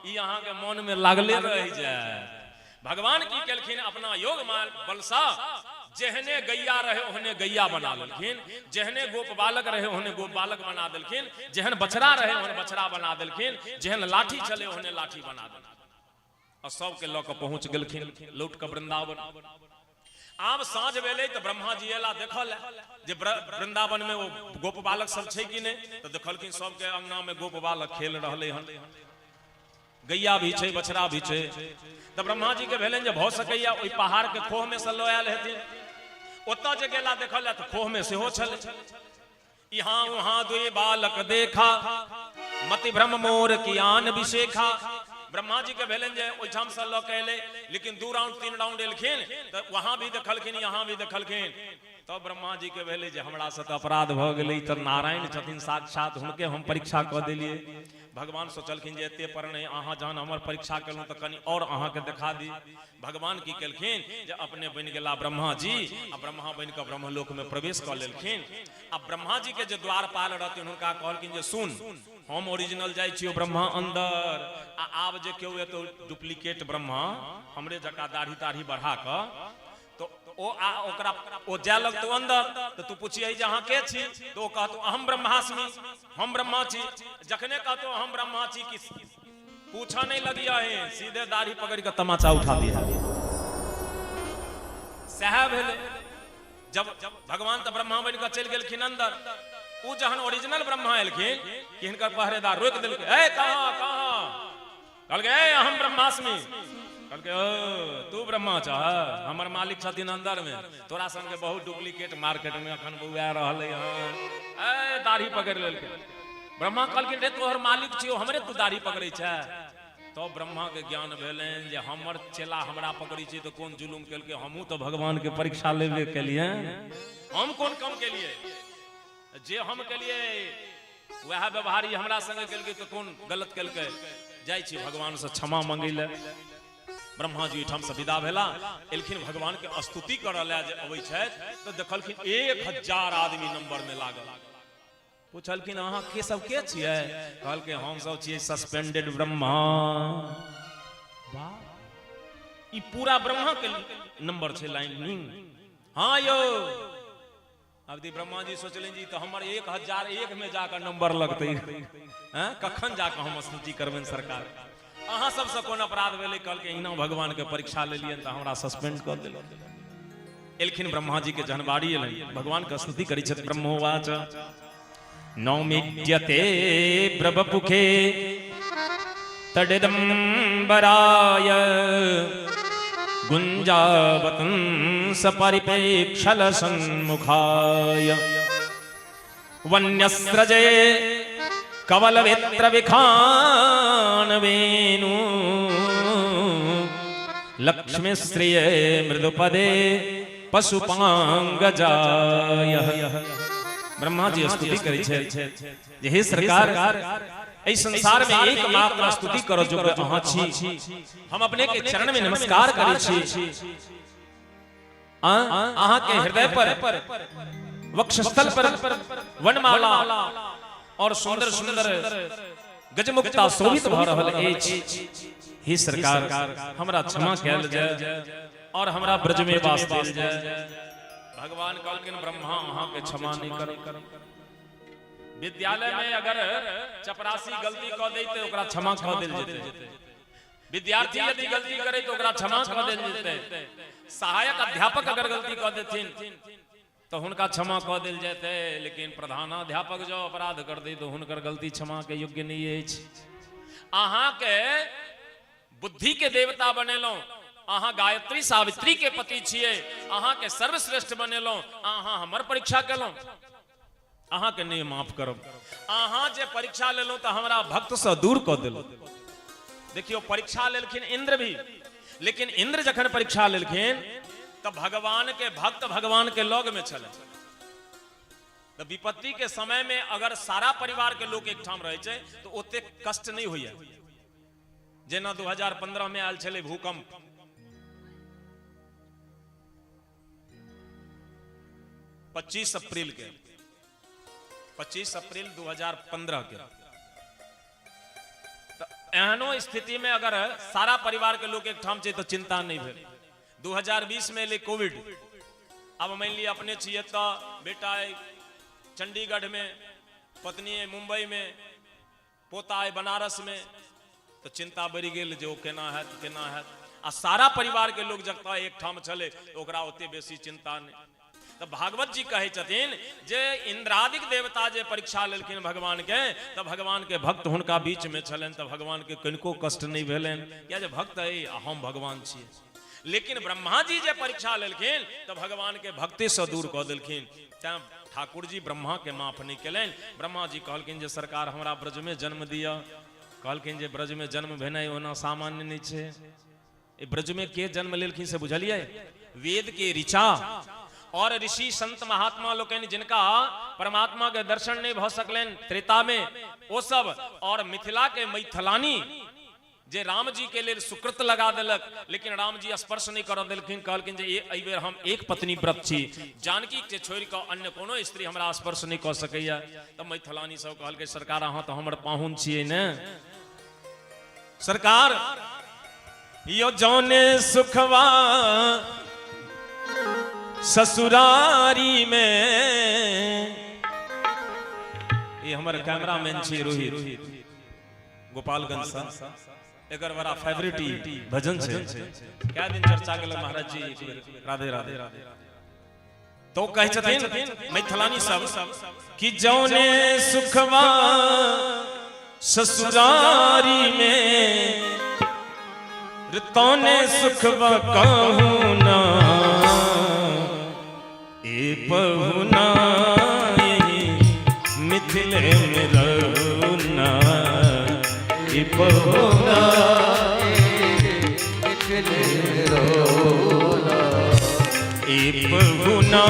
ई अहाँ के मन में लागले रहि जाय। भगवान की केलखिन अपना योग बलसा जेहने गैया रहे ओहने गैया बना देलखिन, जेहने गोप बालक रहे ओहने गोप बालक बना देलखिन, जेहन बछड़ा रहे ओहने बछड़ा बना देलखिन, जेहन लाठी चले ओहने लाठी बना देलखिन। और सबके लऽ कऽ पहुंच गेलखिन लौट कऽ वृंदावन। आब साँझ भेलै तो ब्रह्मा जी एला देखल जे वृंदावन में वो गोप बालक सब छै कि नहीं। तो देखलखिन सबके अंगना में गोप बालक खेल रहले हन, गैया भी छै बछड़ा भी छै। तो ब्रह्मा जी के भेलन जे भऽ सकैया ओइ पहाड़ के खोह में से लऽ आयल हेथिन। ओतऽ जे गेला देखल तो खोह में सेहो छल। यहाँ वहाँ 2 बालक देखा, मति भ्रम मोर कियान विशेखा। ब्रह्मा जी के भेलन जे ओइठाम से लऽ के एले, लेकिन 2 राउंड 3 राउंड एलखिन तो वहां भी देखलखिन यहाँ भी देखलखिन। तो ब्रह्मा जी के भेले जे हमरा से अपराध भ गेलै, तो नारायण छथिन साक्षात, हुनके हम परीक्षा कऽ देलिए। भगवान सोचलखिन जे एते पर नहीं अहाँ जहन हमर परीक्षा केलहुँ तो कनि और अहाँ के देखा दी। भगवान की केलखिन जे अपने बन गेला ब्रह्मा जी, आ ब्रह्मा बन के ब्रह्मलोक में प्रवेश कऽ लेलखिन। आ ब्रह्मा जी के जे द्वारपाल रहथिन हुनका कहलखिन जे सुन हम ओरिजिनल जाइ छियो ब्रह्मा अंदर, आ आब जे केओ एतो डुप्लीकेट ब्रह्मा हमरे जका दाढ़ी ताढ़ी बढ़ा कऽ तो ओकरा ओ जाय लगतो अंदर तो तू पूछिए जे अहाँ के छी, तो कहतो अहम ब्रह्मास्मि, हम ब्रह्मा छी। जखने कहतो अहम ब्रह्मा छी कि पूछा नहीं लगिया है, सीधे दाढ़ी पकड़ के तमाचा उठा दिया। सह भेले जब भगवान तो ब्रह्मा बन के चल गेलखिन अंदर। उ जहन ओरिजिनल ब्रह्मा एलखिन कि हिनकर पहरेदार रोक देलकै, ए कहाँ कहाँ? कहलकै ए अहम ब्रह्मास्मि। कहलकै ओ तू ब्रह्मा छह, हमर मालिक छथिन अंदर में, तोरा संगे बहुत डुप्लीकेट मार्केट में अखन बउआ रहले हन। ए दाढ़ी पकड़ लेलकै। ब्रह्मा कहलखिन रे तोहर मालिक छियो, हमरे तू दाढ़ी पकड़ै छै। तो ब्रह्मा के ज्ञान भेलनि जे हमर चेला हमरा पकड़ी छै तो कोन जुलुम केलकै, हमहू तो भगवान के परीक्षा लेबे केलिए। हम कोन कम केलिए, जे हम केलिए वह व्यवहारी हमरा संगे केलकै तो कोन गलत केलकै। जाइ छी भगवान से क्षमा मांगै ले। ब्रह्मा जी ठाम से विदा भेला, एलखिन भगवान के स्तुति करऽ ले जे अबै छथि तो देखलखिन 1000 आदमी नंबर में लागल। पूछलखिन अहाँ के सब के छियै? कहलकै हम सब छियै सस्पेंडेड ब्रह्मा। वाह, ई पूरा ब्रह्मा के नंबर छै लाइनिंग। हाँ यो अवधि ब्रह्मा जी सोचलें जी तो हमर 1001 में जाकर नंबर लगते हैं, कखन जाकर हम स्तुति करबेन सरकार। अहाँ सबसे कोन अपराध भेलै? कहलकै इना भगवान के परीक्षा लेलियन तो हमरा सस्पेंड कर देल। एलखिन ब्रह्मा जी के जनबाड़ी एलन, भगवान के स्तुति करै छथि। ब्रह्मोवाच नौमिद्यते ब्रवपुखे तडिदंबराय गुंजावतंस परिपेक्षल सन्मुखाय वन्यस्रजे कवल वेत्र विखान वेणु लक्ष्मी श्रिय मृदुपदे पशुपांगजाय। ब्रह्मा जी स्तुति करै छै जे हे सरकार एहि संसार में एकमात्र स्तुति करो जो अहाँ छी। हम अपने के चरण में नमस्कार करै छी। अहाँ के हृदय पर वक्षस्थल पर वनमाला और सुंदर सुंदर गजमुक्ता शोभित भ रहल अछि। हे सरकार हमरा क्षमा कैल जाय और हमरा ब्रज में वास देल जाय। भगवान कहलखिन ब्रह्मा अहाँ के क्षमा नहीं कर। विद्यालय में अगर चपरासी गलती कऽ दै तो ओकरा क्षमा कऽ देल जेतै, विद्यार्थी यदि गलती करे तो ओकरा क्षमा कर देल जेतै। सहायक अध्यापक अगर गलती कर देथिन तो हुनका क्षमा कऽ देल जेतै, लेकिन प्रधानाध्यापक जो अपराध कर दे तो हुनकर गलती क्षमा के योग्य नहीं अछि। अहाँ के बुद्धि के देवता बनेलौं, अहाँ गायत्री सावित्री के पति छियै, अहाँ के सर्वश्रेष्ठ बनेलौं, अहाँ हमर परीक्षा केलौं, अहाँ के नहीं माफ करब। अहाँ जे परीक्षा लेलौं तो हमरा भक्त से दूर कऽ देलौं। देखियो परीक्षा लेलखिन इंद्र भी, लेकिन इंद्र जखन परीक्षा लेलखिन तब भगवान के भक्त भगवान के लग में छले। तो विपत्ति के समय में अगर सारा परिवार के लोग एक ठाम रहे छै तो ओते कष्ट नहीं होइया। जेना 2015 में आयल छले भूकंप, पच्चीस अप्रैल 2015 के। तो एहनो स्थिति में अगर सारा परिवार के लोग एक ठाम छै तो चिंता नहीं भेल। 2020 में ले कोविड, अब मान लिया अपने छिए तो बेटा है चंडीगढ़ में, पत्नी है मुंबई में, पोता है बनारस में, तो चिंता बढ़ी गेल जो केना है केना है। आ सारा परिवार के लोग जब एक ठाम छले तो ओकरा ओते बेसी चिंता नहीं। तो भागवत जी कहे छथिन जे इंद्रादिक देवता जे परीक्षा लेलखिन भगवान के, तो भगवान के भक्त हुनका बीच में छलन, तो भगवान के कनिको कष्ट नहीं भेलन, या जे भक्त है हम भगवान छिए। लेकिन ब्रह्मा जी जे परीक्षा लेलखिन तो भगवान के भक्ति से दूर कऽ देलखिन। ठाकुर जी ब्रह्मा के माफ नहीं केलन। ब्रह्मा जी कहलखिन जे सरकार हमरा ब्रज में जन्म दिया। कहलखिन जे ब्रज में जन्म भेनाइ ओना सामान्य नहीं छै। ए ब्रज में के जन्म लेलखिन से बुझलिए? वेद के ऋचा और ऋषि संत महात्मा लोकनि जिनका परमात्मा के दर्शन नहीं भ सकलन त्रेता में, वो सब, और मिथिला के मैथिलानी जे राम जी के लिए सुकृत लगा देलक, लेकिन राम जी स्पर्श नहीं कर देलखिन। कहलखिन जे एहि बेर हम एक पत्नी व्रत छी, जानकी के छोड़ के अन्य कोनो स्त्री हमरा स्पर्श नहीं कर सकैया। तो मैथिलानी सब कहलकै सरकार अहाँ तो हमर पाहुन छियै ने, सरकार यो जौने सुखवा ससुरारी में। ये हमारे कैमरामैन छी रोहित गोपालगंज सा, एकर बड़ा फेवरेट भजन छै। क्या दिन चर्चा केलक महाराज जी, राधे राधे। तो कहे छथिन मैथिलानी सब कि जौने सुखवा ससुरारी में, तौने सुखवा कहूं ना ए पहुना, मिथिले में रहुना ए पहुना, मिथिले में रहुना ए पहुना,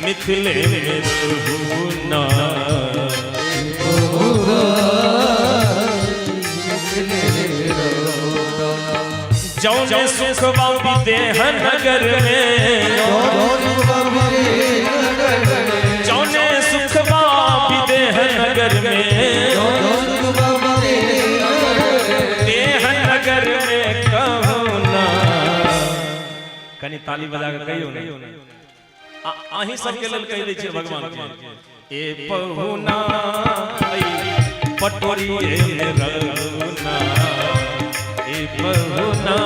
मिथिले में रहुना जौने सुखवा विदेह नगर में, जौने सुखवा विदेह नगर में, देह नगर में कहूं ना। कनी ताली बजा के कहियो ना, अहीं सबके लेल कहि दै छियै भगवान के ए पहुना पटोरी रहुना ए पहुना।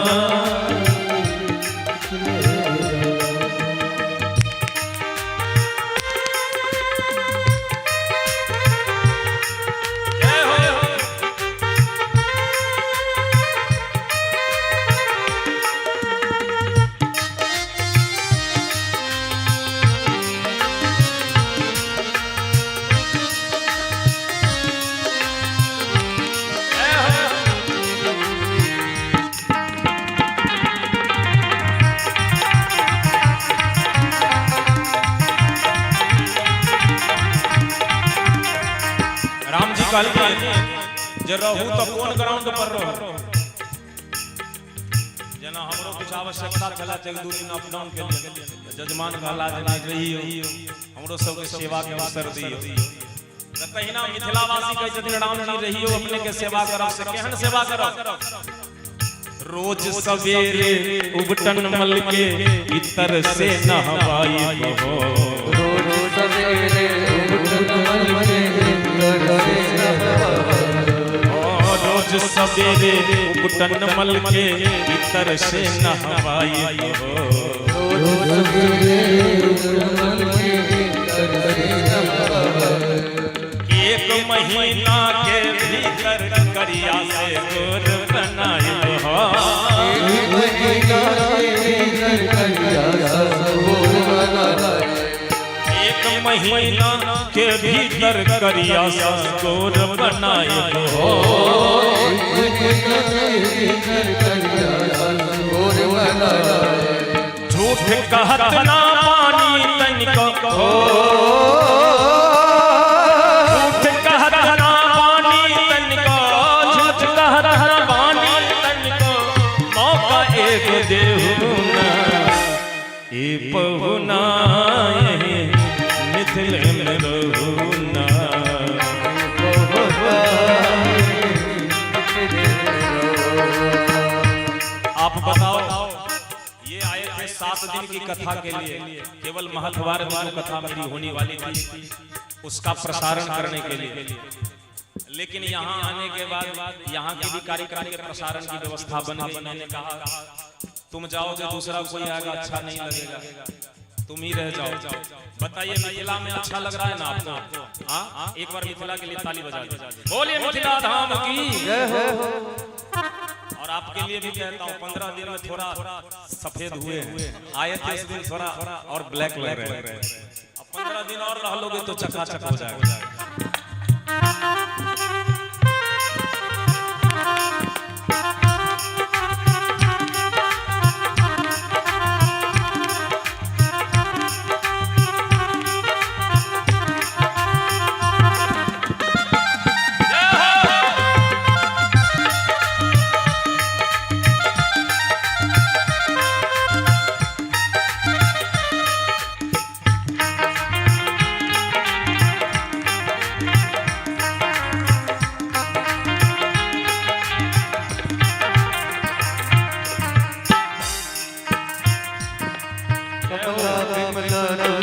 जे रहू तो कोन ग्राउंड पर रहू, जना हमरो कुछ आवश्यकता छला एक दू दिन अप डाउन के लिए, जजमान कहला जे रहियो हमरो सब के सेवा के अवसर दियो। त कहिना मिथिलावासी कहै छथिन राम जी रहियो अपने के सेवा करब, से केहन सेवा करब? रोज सवेरे उबटन मल के इतर से नहवाई हो, रोज सवेरे उबटन मल के इतर से नहवाई, रोज रोज सवेरे उबटन मल के भीतर से नहवाई हो। एक महीना के भीतर करिया से गोर बनाई हो। एक महीना के भीतर करिया से गोर बनाई हो। झूठ कहत ना पानी तनिको हो। झूठ कहत ना पानी तनिको, झूठ कहत ना पानी तनिको, मौका एक देहुना ए पहुना मिथिले में रहुना। आप बताओ, ये आए थे 7 दिन की कथा के लिए, केवल महत्वार कथा मेरी होने वाली थी उसका प्रसारण करने के लिए। लेकिन यहाँ आने के बाद यहाँ के भी कार्यक्रम के प्रसारण की व्यवस्था बन गई। मैंने कहा तुम जाओगे दूसरा कोई आएगा अच्छा नहीं लगेगा, तुम ही रह जाओ। बताइए मिथिला में अच्छा लग रहा है ना आपको? हाँ, एक बार मिथिला के लिए ताली बजा दो। बोलिए मिथिला धाम की जय हो। और आपके लिए भी कहता हूँ 15 दिन में थोड़ा सफेद हुए आए थे, इस दिन थोड़ा और ब्लैक लग रहे हैं। अब 15 दिन और रह लोगे तो चकाचक हो जाएगा।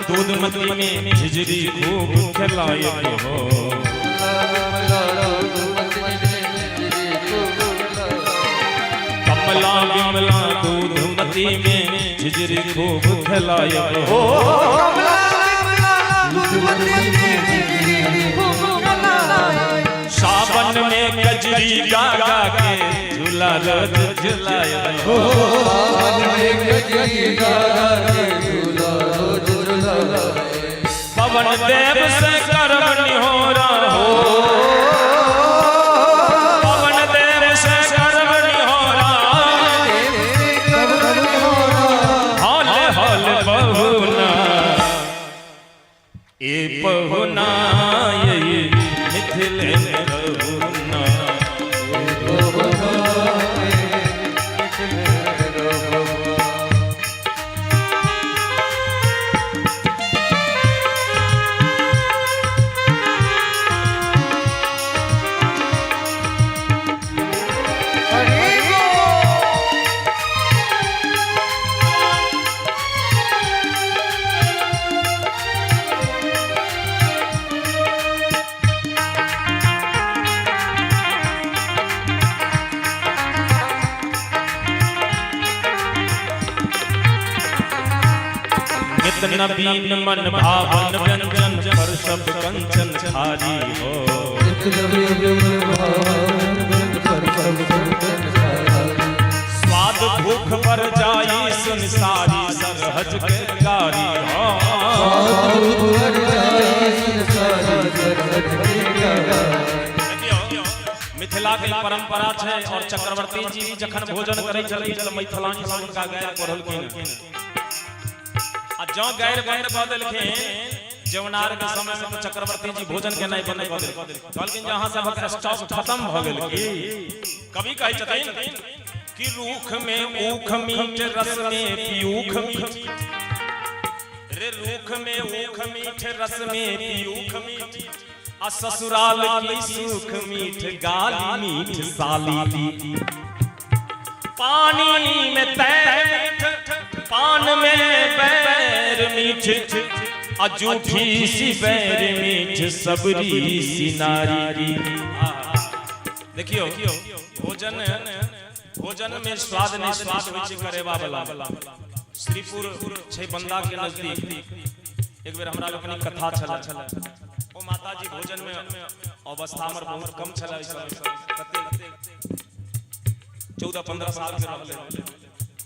दूधमती में झिझरी खूब खिलाए हो। कमला विमला दूधमती में झिझरी खूब खिलाए हो। सावन में गजरी गागा के झूला रोज झुलाए हो। पवन देव से करम निहोरा हो। पवन देव से करम निहोरा, हौले हौले बहुना ए बहुना ये मिथिले में रहुना। नबीन मन भावन व्यंजन पर सब कंचन थारी हो। स्वाद भूख पर जाई सुन सारी सरहज के गारी हो। मिथिला के परंपरा है और चक्रवर्ती जी जखन भोजन करे चली तो मिथिलानी सब का गैर पढ़लखिन। जो गैर बंद बदलखिन जवनार के समय में चक्रवर्ती जी भोजन के नहीं बंद बदलखिन। जहां सब स्टॉक खत्म भ गेल की कवि कहै छथिन कि रूख में ऊख मीठ रस में पीयूख मीठ। रे रूख में ऊख मीठ रस में पीयूख मीठ। आ ससुराल की सुख मीठ गाली मीठ साली। पानी में तैर पान में बैर मीठ। अजूठी सी बैर मीठ सबरी सी नारी। देखियो भोजन में स्वाद नहीं स्वाद होइ छै करेवा वाला। श्रीपुर छै बंदा के नजदीक एक बेर हमरा लोकनि कथा छल ओ माताजी भोजन में अवस्था हमर बहुत कम छल, 14-15 साल के रहले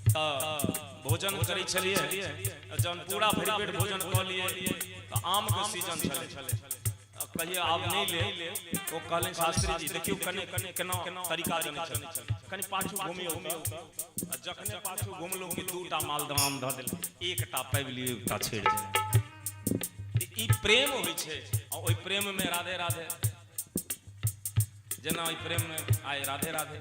त भोजन करै छलिए, जन पूरा भरि पेट भोजन क लिए त आम के सीजन छले, कहिए आप नहीं ले वो कहले शास्त्री जी देखियो कने केना तरीका जने छल, कनी पाछू घुमियो जखने पाछू घुमलो कि दूटा मालदह आम ध देल, एकटा पाबि लियो एकटा छेड़ जाय। ई प्रेम होइ छै आ ओइ प्रेम में राधे राधे, जेना ओइ प्रेम में आए राधे राधे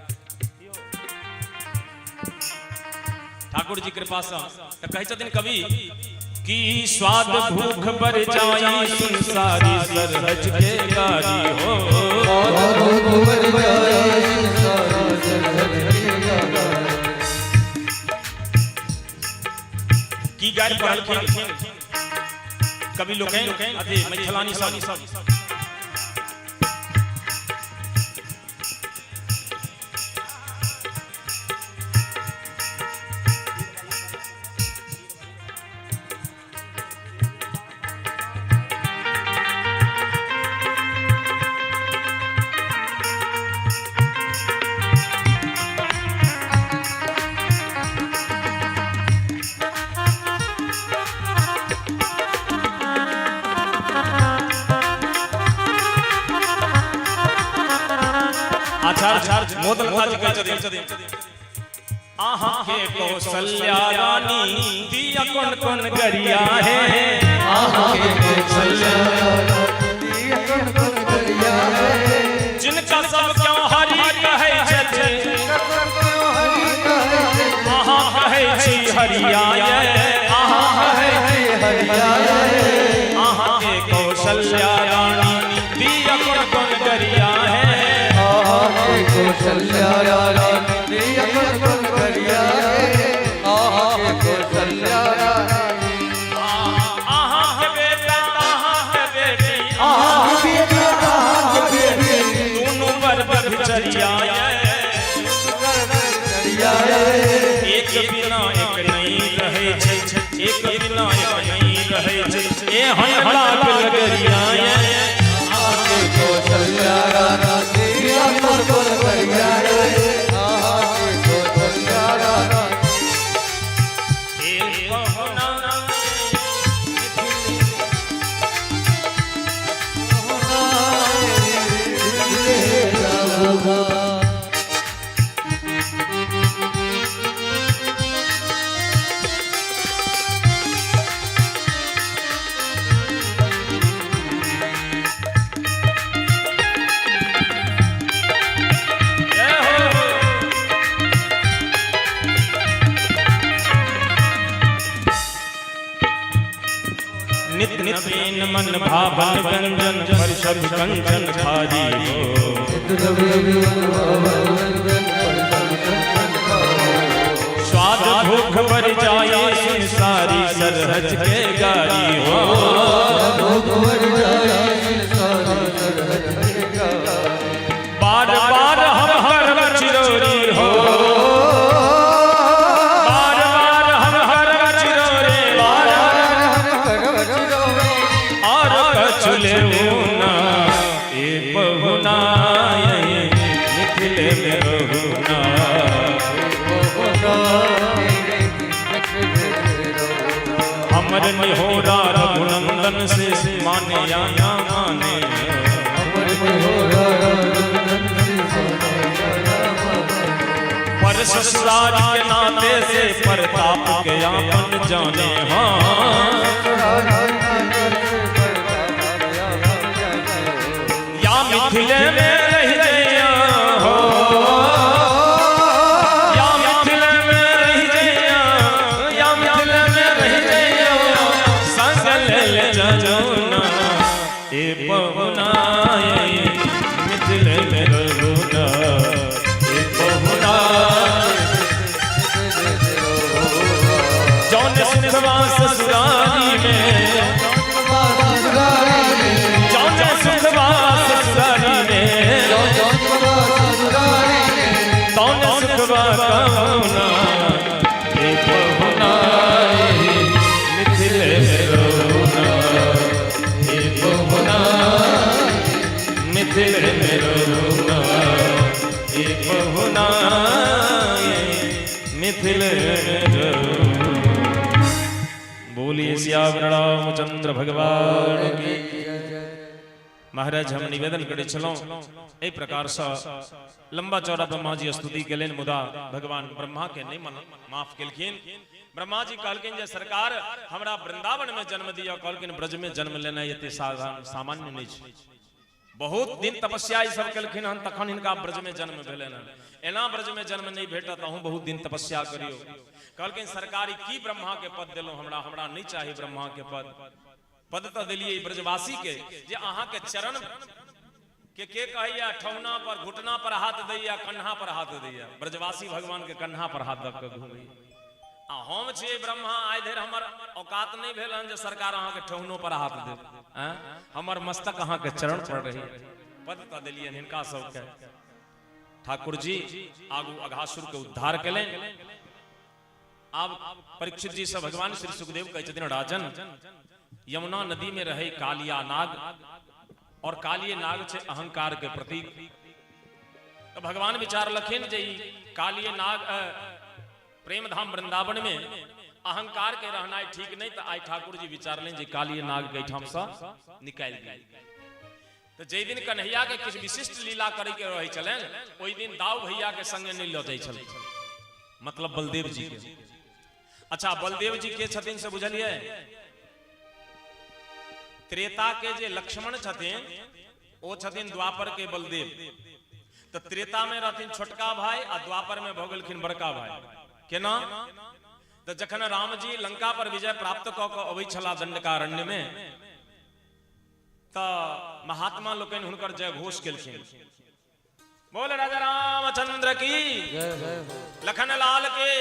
ठाकुर जी कृपा से त कहै छथिन कवि कि स्वाद भूख बर जाई संसारी सरहज के गारी हो, स्वाद भूख बर जाई संसारी सरहज के गारी। की गाय पढ़लखिन कवि लोग अथी मैथिलानी सब आचार्य मोदल काज कहै छथिन आहा के कौशल्या रानी दिया कौन कौन गरिया है, आहा के कौशल्या रानी दिया कौन कौन गरिया है, जिनका सब क्यों हरि कहै छै, आहा कहै छी हरिया आहा कहै छी हरिया, आहा के कौशल्या रानी दिया कौन कौन गरिया है, कौशल्या रानी दिया कौन कौन गरिया है, आहा के कौशल्या रानी, आहा के बेटा आहा के बेटी, आहा के बेटा आहा के बेटी, दोनों बरबर चरिया एक बिना एक नहीं रहे छै, एक बिना एक नहीं रहे छै, ए हम लाग लगरिया आहा के कौशल्या रानी दिया कौन कौन गरिया है, आहा के कौशल्या रानी, हे पहुना नित्य नवीन मन भावन व्यंजन परिषद कंचन भारी हो, स्वाद भूख बर जाए संसारी सरहज के गारी हो, बार बार हम हर चिरोरी हो, चले ना ए बहुना मिथिले में रहुना, हमर निहोरा रघुनंदन से माने या ना माने, पर ससुराल के नाते से प्रताप के आपन जाने, हाँ मिथिले में रह जइया हो, या मिथिले में रह जइया, या मिथिले में रह जइया, संग ले जजुना ए बहुना मिथिले में रहुना, ए बहुना जौन सुखवा ससुराली में, जौन सुखवा सियावर रामचंद्र भगवान की। महाराज हम निवेदन करे चलो ए प्रकार से लंबा चौड़ा ब्रह्मा जी स्तुति के लेन मुदा भगवान ब्रह्मा के नहीं माफ केलखिन। ब्रह्मा जी कहलखिन जे सरकार हमरा वृंदावन में जन्म दिया, कहलखिन ब्रज में जन्म लेना ये सामान्य नहीं छै। बहुत दिन तपस्या ई सब केलखिन हन तखन इनका ब्रज में जन्म भेलन। एना ब्रज में जन्म नहीं भेटत अहूँ बहुत दिन तपस्या करियो। कहलखिन सरकारी की ब्रह्मा के पद दिलो, हमरा नहीं चाहिए ब्रह्मा के पद तो दिलिए ब्रजवासी के जे अहाँ के चरण के कहैया ठौना पर घुटना पर हाथ दैया कन्हा पर हाथ दैया। ब्रजवासी भगवान के कन्हा पर हाथ दऽ कऽ घुमै आ हम छियै ब्रह्मा आइ धरि हमर औकात नहीं भेल हन जे सरकार अहाँ के ठौनो पर हाथ दे। हमर मस्तक अहाँ के चरण पर रही पद तऽ दिलिए हिनका सबके। ठाकुर जी आगू अघासुर के उद्धार कलें। अब परीक्षित जी से भगवान श्री सुखदेव कहै छथिन राजन यमुना नदी में रहे कालिया नाग और कालिये नाग छे अहंकार के प्रतीक। तो भगवान विचार लखिन जे कालिये नाग प्रेम धाम वृंदावन में अहंकार के रहना ठीक नहीं। तो आई ठाकुर जी विचार लें जे कालिये नाग के ठाम से निकाल दिए। तो जे दिन कन्हैया के किछ विशिष्ट लीला करे के रहे चले ओई दिन दाऊ भैया के संगे नहीं लौटे चले, मतलब बलदेव जी के। अच्छा बलदेव जी के छथिन से बुझलिए। त्रेता के जे लक्ष्मण छथिन ओ छथिन द्वापर के बलदेव। तो त्रेता में रहथिन छोटका भाई आ द्वापर में भ गेलखिन बड़का भाई। केना तो जखन राम जी लंका पर विजय प्राप्त क के अबै छला दंडकारण्य में तो महात्मा लोकनि हुनकर जय घोष केलखिन। बोल राजा रामचंद्र की लखन लाल के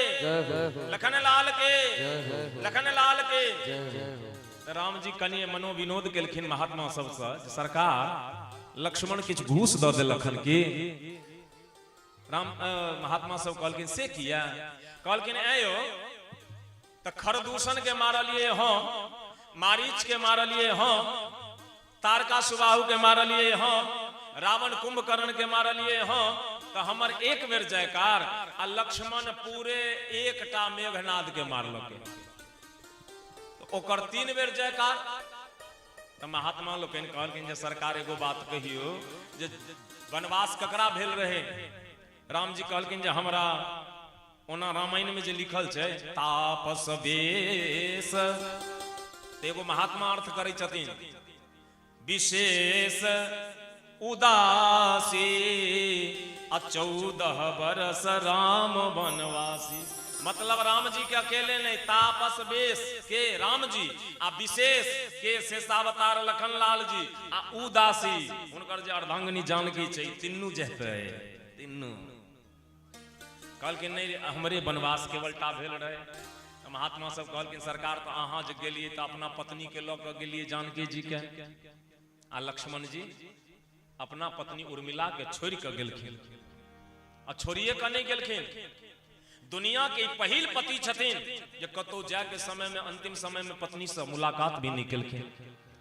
लखन लाल के लखन लाल के। राम जी कनिए मनो विनोद केलखिन महात्मा सबसे सरकार लक्ष्मण किछ घूस द देलखन की। राम महात्मा सब कहलखिन से किया? कहलखिन आयो त खरदूषण के मारलिए हो, मारीच के मारलिए हो, तारका सुबाहु के मारलिए हो, रावण कुंभकर्ण के मारलिए हो। तो हमर एक बेर जयकार आ लक्ष्मण पूरे एकटा मेघनाद के मारलके तो ओकर 3 बेर जयकार। तो महात्मा लोकनि कहलखिन जे सरकार एगो बात कहियो जे वनवास ककरा भेल रहे? राम जी कहलखिन जे हमरा ओना रामायण में जे लिखल छै तापस वेश। एगो महात्मा अर्थ करै छथिन विशेष उदासी 14 बरस राम वनवासी। मतलब राम जी के अकेले नहीं, तापस वेश के राम जी आ विशेष के शेषावतार लखन लाल जी आ उदासी हुनकर जे अर्धांगिनी जानकी छै तीनू जेतै। तीनू कहलखिन नहीं हमरे वनवास केवलटा भेल रहे। तो महात्मा सब कहलखिन सरकार तो अहाँ जे गेलिए तो अपना पत्नी के लऽ कऽ गेलिए जानकी जी के आ लक्ष्मण जी अपना पत्नी उर्मिला के छोड़ के गेलखिन। आ छोड़िए के नहीं गेलखिन, दुनिया के पहिल पति छथिन जे कतौ जाए के समय में अंतिम समय में पत्नी से मुलाकात भी नहीं केलखिन।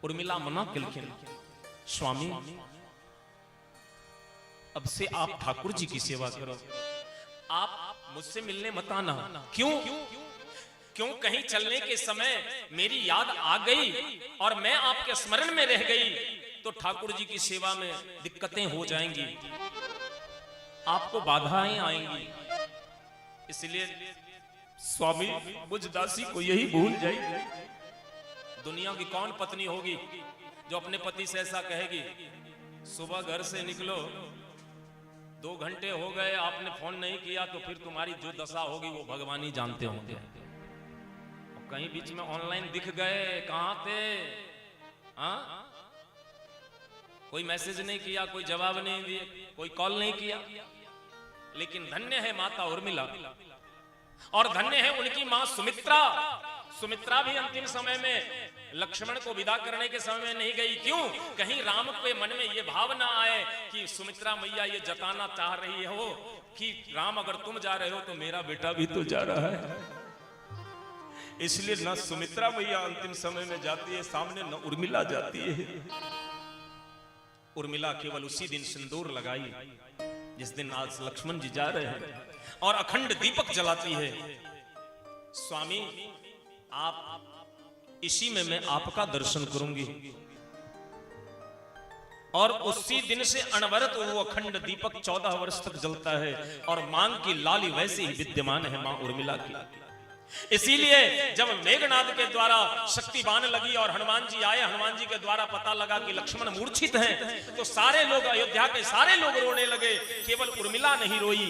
उर्मिला मना केलखिन स्वामी अब से आप ठाकुर जी की सेवा करो, आप मुझसे मिलने मत आना। क्यों? क्यों कहीं चलने के समय मेरी याद आ गई और मैं आपके स्मरण में रह गई तो ठाकुर जी की सेवा में दिक्कतें हो जाएंगी, आपको बाधाएं आएंगी। इसलिए स्वामी मुझ दासी को यही भूल जाएगी। दुनिया की कौन पत्नी होगी जो अपने पति से ऐसा कहेगी सुबह घर से निकलो 2 घंटे हो गए आपने फोन नहीं किया तो फिर तुम्हारी जो दशा होगी वो भगवान ही जानते होंगे। कहीं बीच में ऑनलाइन दिख गए कहां थे? कोई मैसेज नहीं किया, कोई जवाब नहीं दिए, कोई कॉल नहीं किया। लेकिन धन्य है माता उर्मिला और धन्य है उनकी मां सुमित्रा। सुमित्रा भी अंतिम समय में लक्ष्मण को विदा करने के समय में नहीं गई। क्यों? कहीं राम के मन में ये भाव ना आए कि सुमित्रा मैया ये जताना चाह रही हो कि राम अगर तुम जा रहे हो तो मेरा बेटा भी तो जा रहा है। इसलिए न सुमित्रा मैया अंतिम समय में जाती है सामने, न उर्मिला जाती है। उर्मिला केवल उसी दिन सिंदूर लगाई जिस दिन आज लक्ष्मण जी जा रहे हैं और अखंड दीपक जलाती है। स्वामी आप इसी में मैं आपका दर्शन करूंगी। और उसी दिन से अनवरत वो अखंड दीपक 14 वर्ष तक जलता है और मांग की लाली वैसे ही विद्यमान है मां उर्मिला की। इसीलिए जब मेघनाद के द्वारा शक्ति बाण लगी और हनुमान जी आए, हनुमान जी के द्वारा पता लगा कि लक्ष्मण मूर्छित हैं, तो सारे लोग, अयोध्या के सारे लोग रोने लगे, केवल उर्मिला नहीं रोई।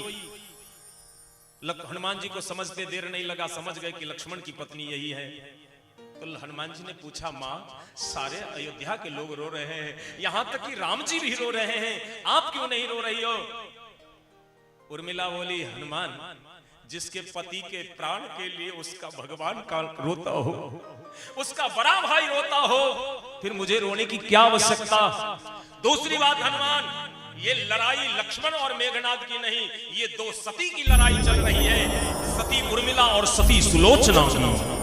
हनुमान जी को समझते देर नहीं लगा, समझ गए कि लक्ष्मण की पत्नी यही है। तो हनुमान जी ने पूछा, मां सारे अयोध्या के लोग रो रहे हैं, यहां तक कि राम जी भी रो रहे हैं, आप क्यों नहीं रो रही हो? उर्मिला बोली, हनुमान जिसके पति के प्राण के लिए उसका भगवान का रोता हो, उसका बड़ा भाई रोता हो, फिर मुझे रोने की क्या आवश्यकता? दूसरी बात हनुमान, ये लड़ाई लक्ष्मण और मेघनाद की नहीं, ये दो सती की लड़ाई चल रही है, सती उर्मिला और सती सुलोचना की।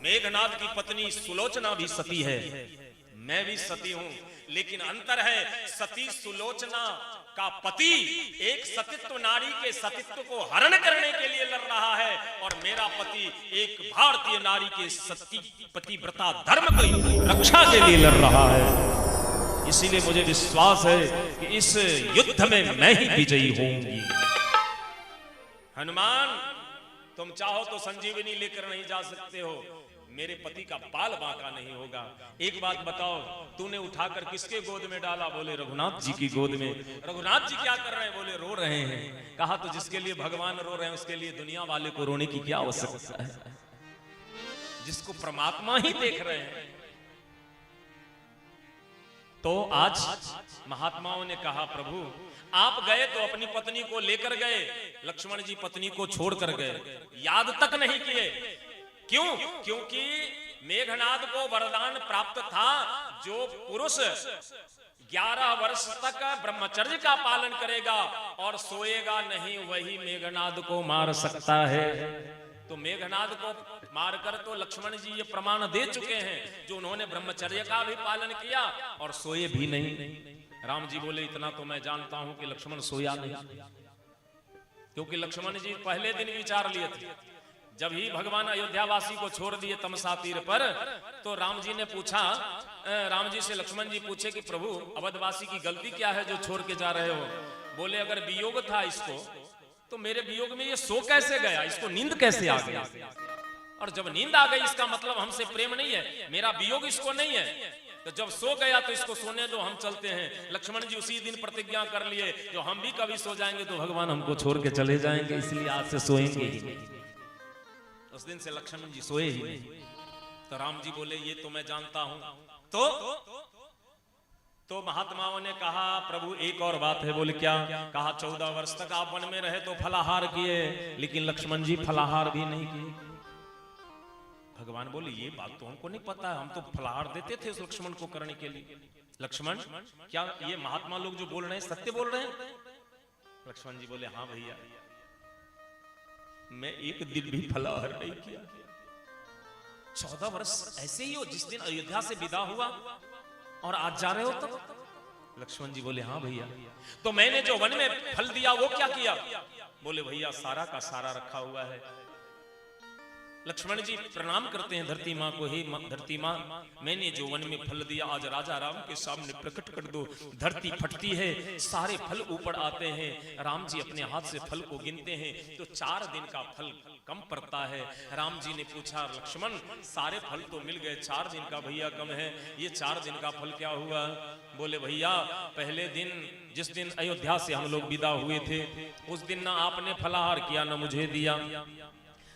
मेघनाद की पत्नी सुलोचना भी सती है, मैं भी सती हूं, लेकिन अंतर है, सती सुलोचना का पति एक सतीत्व नारी के सतीत्व को हरण करने के लिए लड़ रहा है, और मेरा पति एक भारतीय नारी के सती पतिव्रता धर्म की रक्षा के लिए लड़ रहा है। इसीलिए मुझे विश्वास है कि इस युद्ध में मैं ही विजयी होंगी। हनुमान, तुम चाहो तो संजीवनी लेकर नहीं जा सकते हो, मेरे पति का बाल बांका नहीं होगा। एक बात बताओ, तूने उठाकर किसके गोद में डाला? बोले रघुनाथ जी की गोद में। रघुनाथ जी क्या कर रहे हैं? बोले रो रहे हैं। कहा तो जिसके लिए भगवान रो रहे हैं उसके लिए दुनिया वाले को रोने की क्या आवश्यकता है, जिसको परमात्मा ही देख रहे हैं। तो आज महात्माओं ने कहा, प्रभु आप गए तो अपनी पत्नी को लेकर गए, लक्ष्मण जी पत्नी को छोड़कर गए, याद तक नहीं किए। क्यों? क्योंकि मेघनाद को वरदान प्राप्त था, जो पुरुष 11 वर्ष तक ब्रह्मचर्य का पालन करेगा और सोएगा नहीं, वही मेघनाद को मार सकता है। तो मेघनाद को मारकर तो लक्ष्मण जी ये प्रमाण दे चुके हैं, जो उन्होंने ब्रह्मचर्य का भी पालन किया और सोए भी नहीं। राम जी बोले, इतना तो मैं जानता हूं कि लक्ष्मण सोया नहीं, क्योंकि लक्ष्मण जी पहले दिन विचार लिए थे। जब ही भगवान अयोध्यावासी को छोड़ दिए तमसा तीर पर, तो राम जी ने पूछा, राम जी से लक्ष्मण जी पूछे कि प्रभु अवधवासी की गलती क्या है जो छोड़ के जा रहे हो? बोले, अगर वियोग था इसको, तो मेरे वियोग में ये सो कैसे गया, इसको नींद कैसे आ गई? और जब नींद आ गई इसका मतलब हमसे प्रेम नहीं है, मेरा वियोग इसको नहीं है। तो जब सो गया तो इसको सोने दो, हम चलते हैं। लक्ष्मण जी उसी दिन प्रतिज्ञा कर लिए, जो हम भी कभी सो जाएंगे तो भगवान हमको छोड़ के चले जाएंगे, इसलिए आज से सोएंगे ही नहीं। उस दिन से लक्ष्मण जी सोए ही नहीं। तो राम जी बोले, ये तो मैं जानता हूं। तो महात्माओं ने कहा, प्रभु एक और बात है। बोले, क्या? कहा 14 वर्ष तक आप वन में रहे तो फलाहार किए, लेकिन लक्ष्मण जी फलाहार भी नहीं किए। भगवान बोले, ये बात तो हमको नहीं पता, हम तो फलाहार देते थे उस लक्ष्मण को करने के लिए। लक्ष्मण, क्या ये महात्मा लोग जो बोल रहे हैं सत्य बोल रहे हैं? लक्ष्मण जी बोले, हाँ भैया, मैं एक दिन भी फलाहार नहीं किया। 14 वर्ष ऐसे ही हो, जिस दिन अयोध्या से विदा हुआ और आज जा रहे हो तब? लक्ष्मण जी बोले, हाँ भैया। तो मैंने जो वन में फल दिया वो क्या किया? बोले, भैया सारा का सारा रखा हुआ है। लक्ष्मण जी प्रणाम करते हैं धरती माँ को, हे धरती माँ, मैंने जो वन में फल दिया आज राजा राम के सामने प्रकट कर दो। धरती फटती है, सारे फल ऊपर आते हैं। राम जी अपने हाथ से फल को गिनते हैं तो 4 दिन का फल कम पड़ता है। राम जी ने पूछा, लक्ष्मण सारे फल तो मिल गए, 4 दिन का भैया कम है, ये 4 दिन का फल क्या हुआ? बोले, भैया पहले दिन जिस दिन अयोध्या से हम लोग विदा हुए थे, उस दिन ना आपने फलाहार किया ना मुझे दिया।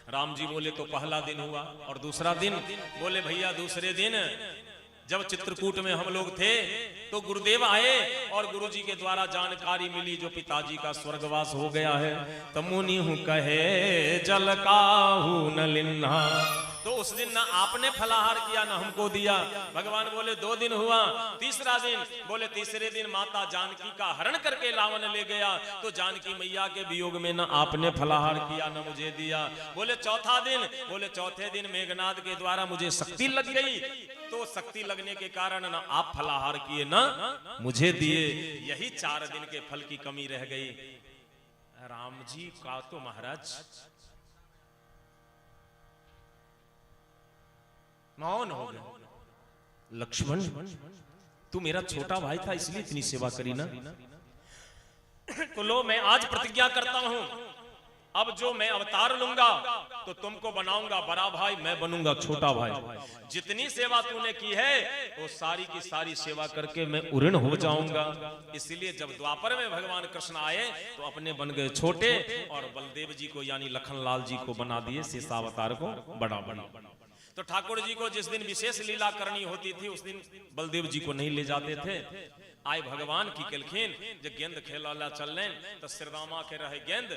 राम जी बोले, तो पहला दिन हुआ, और दूसरा दिन? बोले, भैया दूसरे दिन जब चित्रकूट में हम लोग थे तो गुरुदेव आए और गुरुजी के द्वारा जानकारी मिली जो पिताजी का स्वर्गवास हो गया है। तमुनि हूं कहे जल काहू न लिन्हा, तो उस दिन ना आपने फलाहार किया ना हमको दिया। भगवान बोले, 2 दिन हुआ। तीसरा दिन? बोले, तीसरे दिन माता जानकी का हरण करके रावण ले गया, तो जानकी मैया के वियोग में ना आपने फलाहार किया ना मुझे दिया। बोले, चौथा दिन? बोले, चौथे दिन मेघनाद के द्वारा मुझे शक्ति लग गई, तो शक्ति लगने के कारण ना आप फलाहार किए ना मुझे दिए, यही 4 दिन के फल की कमी रह गई। राम जी का तो महाराज मौन हो गए। लक्ष्मण तू मेरा छोटा भाई था इसलिए इतनी सेवा करी ना, तो लो मैं आज प्रतिज्ञा करता हूं, अब जो मैं अवतार लूंगा तो तुमको बनाऊंगा बड़ा भाई, मैं बनूंगा छोटा भाई। जितनी सेवा तूने की है वो सारी की सारी सेवा करके मैं ऋण हो जाऊंगा। इसलिए जब द्वापर में भगवान कृष्ण आए तो अपने बन गए छोटे और बलदेव जी को यानी लखनलाल जी को बना दिए शेषावतार को बड़ा बड़ा। तो ठाकुर जी को जिस दिन विशेष लीला करनी होती थी उस दिन बलदेव जी को नहीं ले जाते थे। आए भगवान की केलखिन जब गेंद खेला चलने तो श्रीदामा के रहे गेंद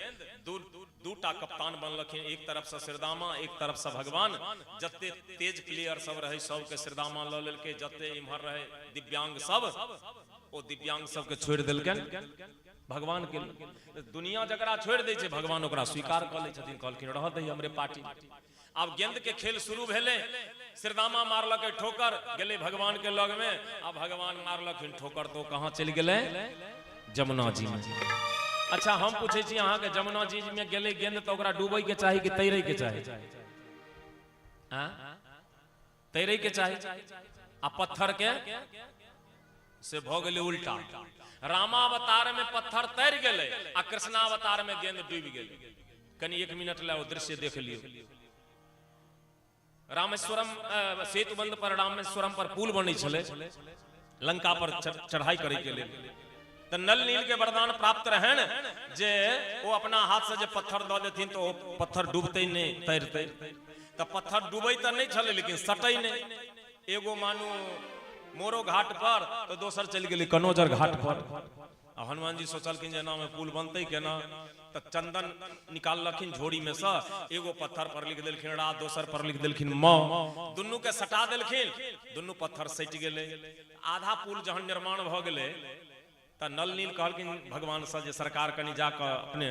दूटा कप्तान बनलखिन, एक तरफ से श्रीदामा एक तरफ से भगवान। जते तेज प्लेयर सब रहे सब के श्रीदामा ल लेलके, जते इम्हर रहे दिव्यांग सब ओ दिव्यांग सब के छोड़ देलकन भगवान के। दुनिया जकरा छोड़ दे छे भगवान ओकरा स्वीकार कर ले छथिन, कहलखिन रह दही हमरे पार्टी। अब गेंद के खेल शुरू भेले, श्रीदामा मारलक ठोकर गेले भगवान के लग में। अब भगवान मारलक ठोकर तो कहां चल गेले? जमुना जी में। अच्छा हम पूछे छी अहाँ के जमुना जी में गेले गेंद तो ओकरा डूबे के चाही कि तैरे के चाही? तैरे के चाही। आ पत्थर के से भ गेले उल्टा। रामावतार में पत्थर तैर गेले आ कृष्णावतार में गेंद डूब गेले। कनी एक मिनट ला वो दृश्य देख लियो। रामेश्वरम सेतुबंध पर रामेश्वरम पर पुल बनी छले, लंका पर चढ़ाई करे के लिए। तो नल नील के वरदान प्राप्त रहन जे वो अपना हाथ से जे पत्थर दो देथिन तो पत्थर डूबते ही नहीं तैरते। तो पत्थर डूबे तो नहीं छले लेकिन सटै नहीं। एगो मानू मोरो घाट पर तो दोसर चल गेली कनौजर घाट पर। हनुमान जी सोचलखिन जे ना में पुल बनते केना, तो चंदन निकाल लखिन झोड़ी में से, एगो पत्थर पर लिख देलखिन रा, दोसर पर लिख देलखिन म, दुनू के सटा देलखिन, दुनू पत्थर सटि गेले। आधा पुल जहन निर्माण भ गेले त नल नील कहलखिन भगवान से जे सरकार कनी जाके अपने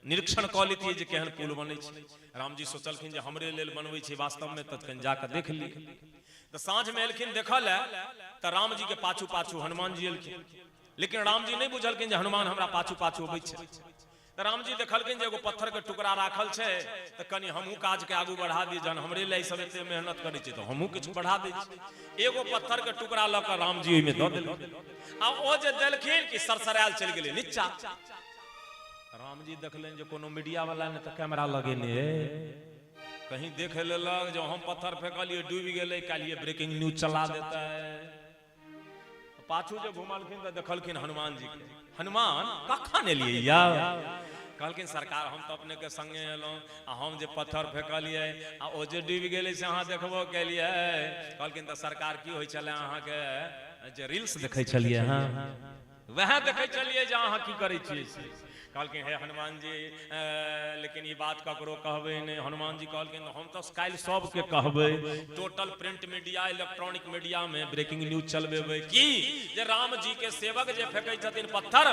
निरीक्षण क लेतिए जे केहन पुल बनै छै। राम जी सोचलखिन जे हमरे लेल बनबै छै वास्तव में, त कनी जाके देख ली। तो साँझ में एलखिन देखल है तो राम जी के पाछू पाछू हनुमान जी एलखिन, लेकिन राम जी नहीं बुझलखिन जे हनुमान हमरा पाछू पाछू अबै छै। तो राम जी देखलखिन जे एगो पत्थर के टुकड़ा राखल छै, तो कनी हमहू काज के आगू बढ़ा दी, जन हमरे लिए सब एते मेहनत करै छै तो हमहू किछु बढ़ा दै छी। एगो पत्थर के टुकड़ा ल के राम जी ओइ में द देलखिन। अब ओ जे देलखिन कि सरसरायल चल गेलै नीचा। राम जी देखलेन जे कोनो मीडिया वाला ने तो कैमरा लगेने कहीं देख लेलक जो हम पत्थर फेंकलिए डूब गेले, कालिए ब्रेकिंग न्यूज चला देता है। पाछू जो घुमलखिन तो देखलखिन हनुमान जी के। हनुमान कखन एलिए या? कहलखिन सरकार हम तो अपने के संगे एलौं, आ हम जे पत्थर फेंकलिए आ ओ जे डूब गेले से अहाँ देखबो केलिए। कहलखिन तो सरकार की होय छले अहाँ के जे रील्स देखै छलिए, हां वह देखै छलिए जे अहाँ की करै छियै। कहलखिन हे हनुमान जी लेकिन ये बात ककरो कहबे नहीं। हनुमान जी कहलखिन हम तो काल सब के कहबे, total print media electronic media में ब्रेकिंग न्यूज चलबेबे की जे राम जी के सेवक जे फेंकै छथिन पत्थर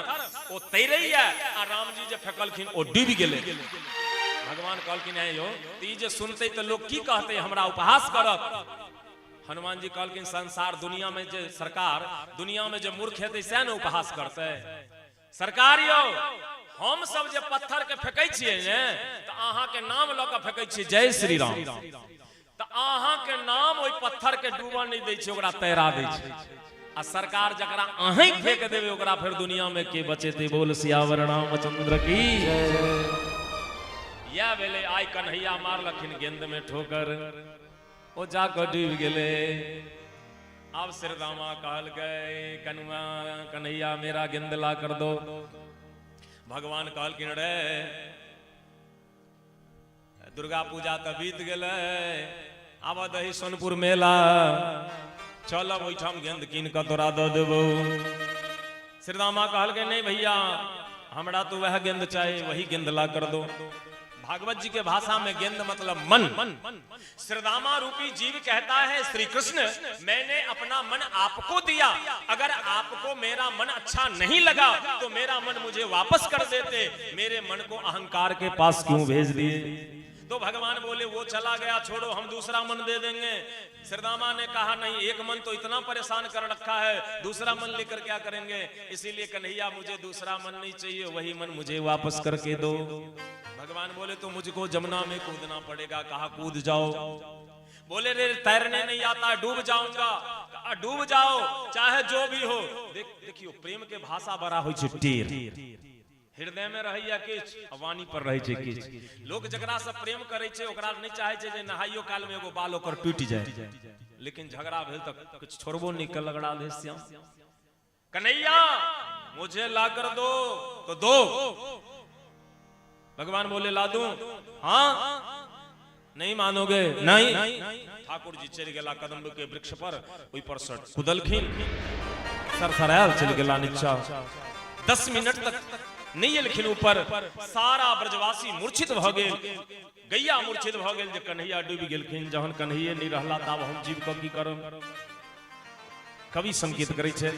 ओ तैरैया आ राम जी जे फेंकलखिन ओ डूब गेलै। भगवान कहलखिन है यो ई जे सुनते तो लोग की कहते हमरा उपहास करत। हनुमान जी कहलखिन संसार दुनिया में जे सरकार दुनिया में जे मूर्ख हेतै सैह ने उपहास करतै। सरकार यौ हम सब जे पत्थर के फेंकै छियै ने तो अहाँ के नाम ल के फेंकै छियै जय श्री राम, तो अहाँ के नाम ओइ पत्थर के डूबा नहीं दै छै, ओकरा तैरा दै छै। आ सरकार जकरा अहीं फेंक देबे ओकरा फिर दुनिया में के बचेते? बोल सियावर रामचंद्र की या भेले। आइ कन्हैया मारलखिन गेंद में ठोकर, ओ जाकर डूब गेले। अब श्रीदामा कहल गए कनुआ कन्हैया मेरा गेंद ला कर दो। भगवान कहलखिन रे दुर्गा पूजा तो बीत गेले, आब दही सोनपुर मेला चलब ओइठाम गेंद कीन के तोरा दे देबो। श्रीदामा कहल गए नहीं भैया हमरा तो वह गेंद चाहिए, वही गेंद ला कर दो। भागवत जी के भाषा में गेंद मतलब मन। श्रीदामा रूपी जीव कहता है श्री कृष्ण मैंने अपना मन आपको दिया, अगर आपको मेरा मन अच्छा नहीं लगा तो मेरा मन मुझे वापस कर देते, मेरे मन को अहंकार के पास क्यों भेज दिए? तो भगवान बोले वो चला गया छोड़ो हम दूसरा मन दे देंगे। श्रीदामा ने कहा नहीं एक मन तो इतना परेशान कर रखा है, दूसरा मन लेकर क्या करेंगे? इसीलिए कन्हैया मुझे दूसरा मन नहीं चाहिए, वही मन मुझे वापस करके दो। भगवान बोले तो मुझको जमुना में कूदना पड़ेगा। कहा कूद जाओ। बोले रे तैरने नहीं आता, डूब जाऊंगा। कहा डूब जाओ, चाहे जो भी हो। देखियो प्रेम के भाषा बड़ा होई छै टेर, हृदय में रहैया किछ, वाणी पर रहै छै किछ। लोग जकरा से प्रेम करे छै ओकरा नहीं चाहे छै जे नहाइयो काल में एगो बाल ओकर टूट जाए, लेकिन झगड़ा भेल तक कुछ छोड़बो नहीं कर लगड़ा दे। श्याम कन्हैया मुझे ला कर दो तो दो। भगवान बोले ला दूं? हाँ नहीं मानोगे? नहीं। ठाकुर जी चल गेला कदम्ब के वृक्ष पर, ओई पर कुदलखिन सरसरायल चल गेला नीचा। 10 मिनट तक नहीं एलखिन ऊपर। सारा ब्रजवासी मूर्छित भ गेल, गैया मूर्छित भ गेल जे कन्हैया डूबि गेलखिन। जहन कन्हैये नहीं रहला तब हम जीव क की करब। कवि संकेत करै छै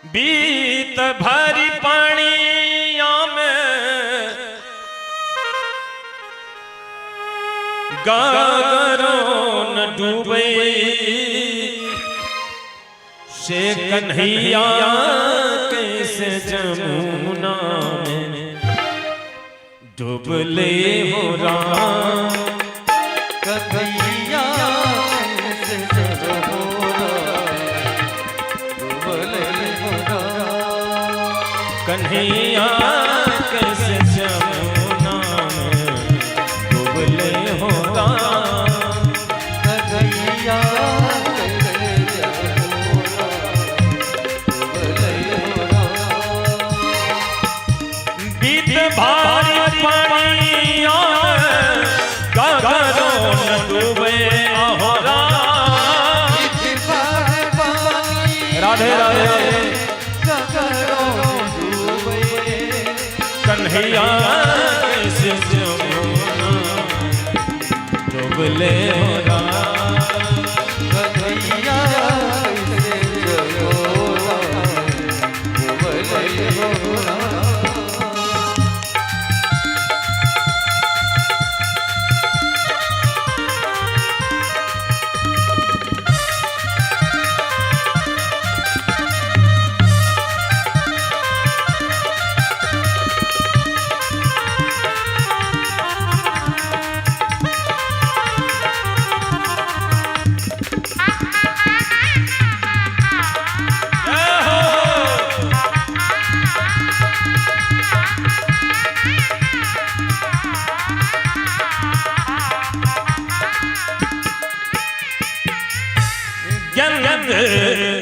बीत भरी पानिया में गागरो न डूबे, से कन्हैया कैसे जमुना में डूबले हो राम। कन्हैया कैसे जमुना डूबले हो राम। कन्हैया कैसे जमुना में डूबले हो राम। कन्हैया कैसे जमुना डूबले हो राम। बीत भारी पानिया गागरो न डूबे हो राम। राधे राधे। कन्हैया कैसे जमुना डूबले हो राम। कन्हैया कैसे जमुना डूबले हो राम।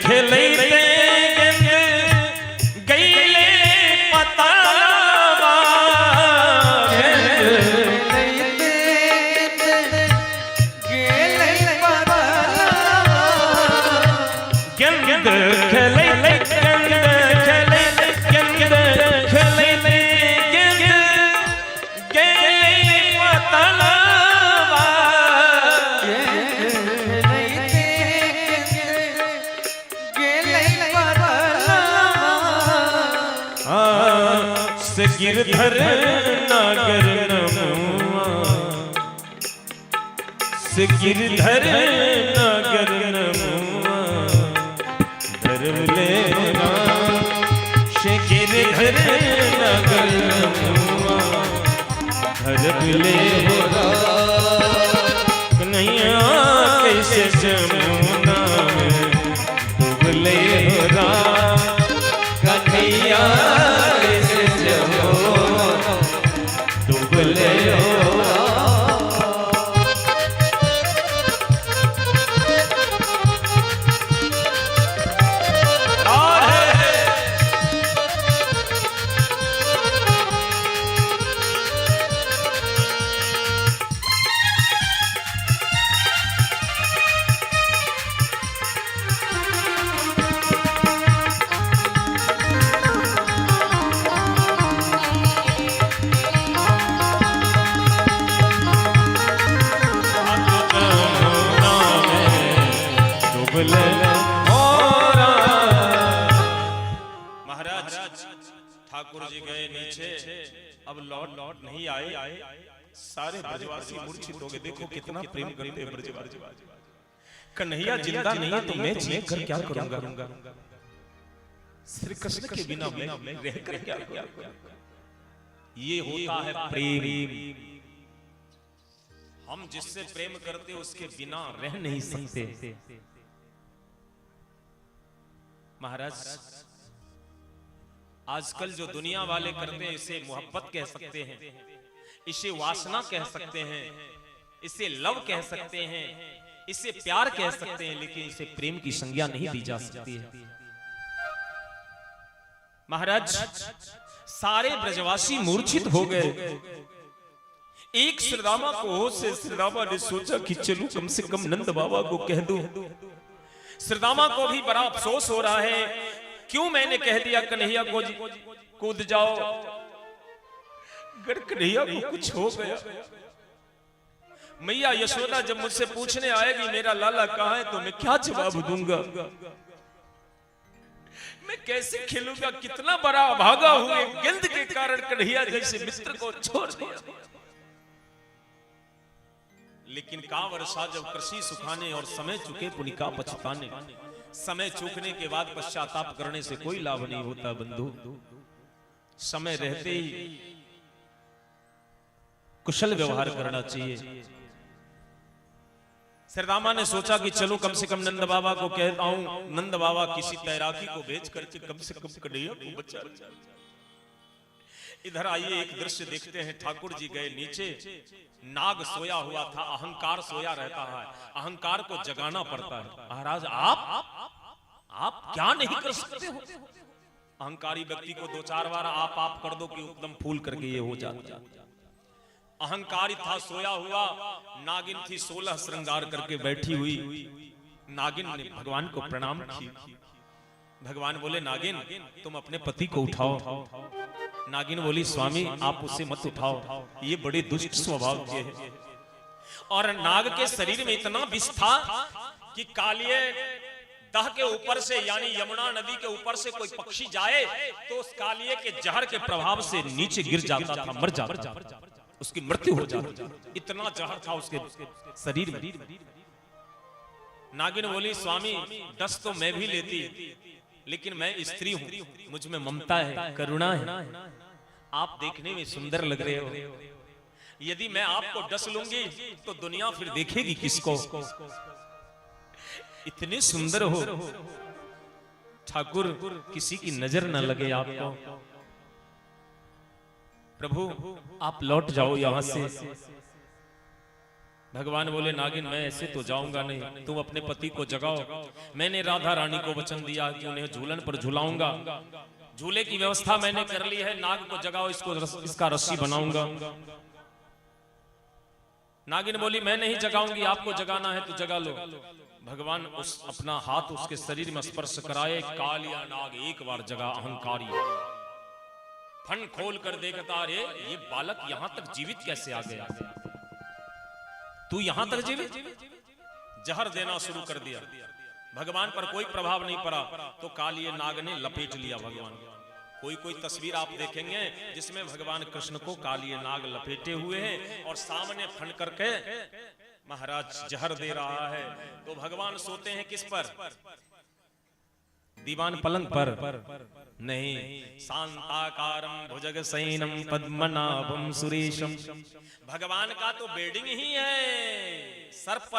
खेलैते गईले पतावा। गेंद खेलैते गिरधर नागर नमुआ, से गिरधर नागर नमुआ धरले राम। से गिरधर नागर नमुआ धरले राम। कन्हैया कैसे जमुना में डूबले हो राम। कन्हैया डूबले हो ठाकुर जी गए नीचे, अब लौट नहीं आए। सारे ब्रजवासी मूर्छित हो गए। देखो कितना प्रेम करते हैं ब्रजवासी। कन्हैया जिंदा नहीं है तो मैं जी कर क्या करूंगा? श्री कृष्ण के बिना मैं रह कर क्या करूंगा? ये होता है प्रेम। हम जिससे प्रेम करते उसके बिना रह नहीं सकते। महाराज, आजकल जो दुनिया वाले करते हैं इसे मोहब्बत कह सकते हैं, इसे वासना कह सकते हैं, इसे लव कह सकते हैं, इसे प्यार कह सकते हैं, लेकिन इसे प्रेम की संज्ञा नहीं दी जा सकती है। महाराज, सारे ब्रजवासी मूर्छित हो गए। एक श्रीदामा को होश से श्रीदामा ने सोचा कि चलो कम से कम नंद बाबा को कह दूं। श्रीदामा को भी बड़ा अफसोस हो रहा है, क्यों मैंने कह दिया कन्हैया को कूद जाओ, अगर कन्हैया को कुछ हो गया, मैया यशोदा जब मुझसे पूछने आएगी मेरा लाला कहाँ है, तो मैं क्या जवाब दूंगा, मैं कैसे खेलूंगा, कितना बड़ा अभागा हूं, एक गिल्द के कारण कन्हैया जैसे मित्र को छोड़ दिया। लेकिन कांवर साजब कृषि सुखाने और समय चुके पुनिका पछताने। समय चूकने के बाद पश्चाताप करने से कोई लाभ नहीं होता बंधु। समय रहते ही कुशल व्यवहार करना चाहिए। श्रीदामा ने सोचा कि चलो कम से कम नंद बाबा को कहता हूं, नंद बाबा किसी तैराकी को भेज करके कम से कम कन्हैया को बचा। इधर आइए एक दृश्य देखते हैं। ठाकुर जी गए नीचे, नाग सोया हुआ था, अहंकार सोया रहता है, अहंकार को जगाना पड़ता है। महाराज आप क्या नहीं कर सकते हो? अहंकारी व्यक्ति को दो चार बार आप कर दो कि एकदम फूल करके ये हो जाता। अहंकारी था सोया हुआ, नागिन थी 16 श्रृंगार करके बैठी हुई। नागिन ने भगवान को प्रणाम किया। भगवान बोले नागिन तुम अपने पति को उठाओ। नागिन बोली स्वामी आप उसे मत उठाओ, ये बड़े दुष्ट स्वभाव के हैं। और नाग के शरीर में इतना विष था कि कालिये दह के ऊपर से यानी यमुना नदी के ऊपर से कोई पक्षी जाए तो उस कालिये के जहर के प्रभाव से नीचे गिर जाता था, मर जाता था, उसकी मृत्यु हो जाती। इतना जहर था उसके शरीर में। नागिन बोली स्वामी डस तो मैं भी लेती, लेकिन मैं स्त्री हूं, मुझ में ममता है, करुणा है, आप देखने में सुंदर लग रहे हो, यदि मैं आपको डस लूंगी तो दुनिया फिर देखेगी किसको? इतने सुंदर हो ठाकुर, किसी की नजर न लगे आपको। प्रभु आप लौट जाओ यहां से। भगवान बोले नागिन मैं ऐसे तो जाऊंगा नहीं, तुम अपने पति को जगाओ। मैंने राधा रानी को वचन दिया कि उन्हें झूलन पर झुलाऊंगा, झूले की व्यवस्था मैंने कर ली है। नाग को जगाओ, इसका रस्सी बनाऊंगा। नागिन बोली मैं नहीं जगाऊंगी, आपको जगाना है तो जगा लो। भगवान उस अपना हाथ उसके शरीर में स्पर्श कराए, कालिया नाग एक बार जगा। अहंकारी फन खोल कर देखता, रे ये बालक यहां तक जीवित कैसे आ गया? तू यहां तक जीवित? जहर देना शुरू कर दिया। भगवान पर कोई प्रभाव नहीं पड़ा तो कालिये नाग ने लपेट लिया भगवान। कोई तस्वीर आप देखेंगे जिसमें भगवान कृष्ण को कालिये नाग लपेटे हुए हैं और सामने फन करके महाराज जहर दे रहा है। तो भगवान सोते हैं किस पर? दीवान पलंग पर नहीं, शांताकारम भुजगशयनम पद्मनाभम सुरेशम। भगवान का तो बेडिंग ही है सर्प।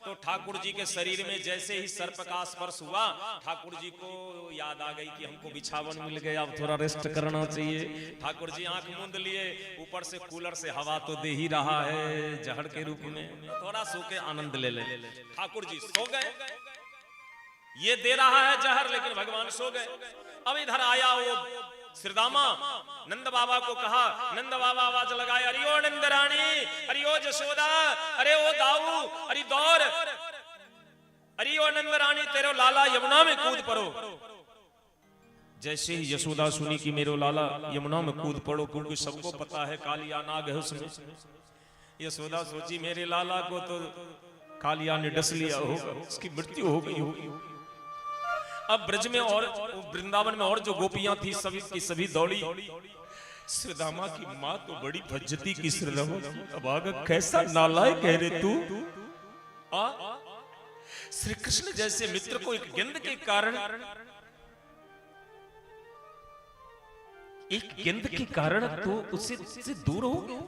तो ठाकुर जी के शरीर में जैसे ही सर्प का स्पर्श हुआ, ठाकुर जी को याद आ गई कि हमको बिछावन मिल गया, अब थोड़ा रेस्ट करना चाहिए। ठाकुर जी आंख मूंद लिए, ऊपर से कूलर से हवा तो दे ही रहा है जहर के रूप में, थोड़ा सो के आनंद ले ले। ठाकुर जी सो गए, ये दे रहा है जहर लेकिन भगवान सो गए। अब इधर आया वो श्रीदामा, नंद बाबा को कहा। नंद बाबा आवाज लगाए, अरे ओ नंद रानी, अरे ओ जशोदा, अरे ओ दाऊ, अरे दौर, अरे ओ नंद रानी तेरे लाला यमुना में कूद पड़ो। जैसे ही यशोदा सुनी कि मेरे लाला यमुना में कूद पड़ो, क्योंकि सबको पता है कालिया नाग है उसमें। यशोदा सोची मेरे लाला को तो कालिया ने डस लिया होगा, उसकी मृत्यु हो गई होगी। अब ब्रज में और वृंदावन में और जो गोपियां थी सभी की सभी दौड़ी। श्रीदामा की माँ तो बड़ी भज्जती की श्रीदामा, अब कैसा नालायक कह रहे तू? श्री कृष्ण जैसे मित्र को एक गिंद के कारण एक गिंद के कारण तो उससे दूर हो गया।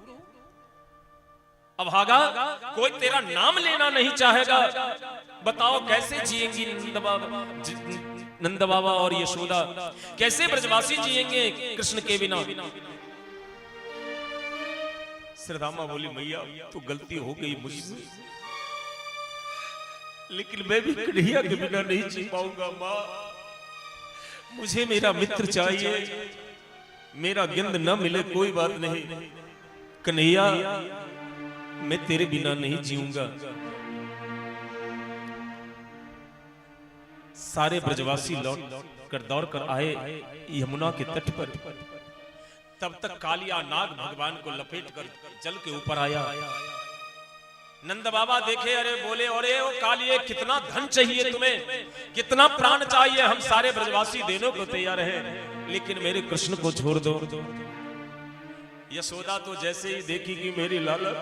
अभागा, कोई तेरा नाम लेना नहीं चाहेगा। बताओ कैसे जिएंगी नंद बाबा और यशोदा, कैसे ब्रजवासी जिएंगे कृष्ण के बिना। श्रीदामा बोली मैया तो गलती हो गई मुझसे, लेकिन मैं भी कन्हैया के बिना नहीं जी पाऊंगा माँ। मुझे मेरा मित्र चाहिए, मेरा गिंद न मिले कोई बात नहीं, कन्हैया मैं तेरे बिना नहीं जीऊंगा। सारे ब्रजवासी लौट कर दौड़ कर आए यमुना के तट पर। तब तक कालिया नाग भगवान को लपेट कर जल के ऊपर आया। नंद बाबा देखे, अरे बोले, अरे ओ कालिए कितना धन चाहिए तुम्हें, कितना प्राण चाहिए, हम सारे ब्रजवासी देने को तैयार हैं, लेकिन मेरे कृष्ण को छोड़ दो। यशोदा तो जैसे ही देखी कि मेरी लाला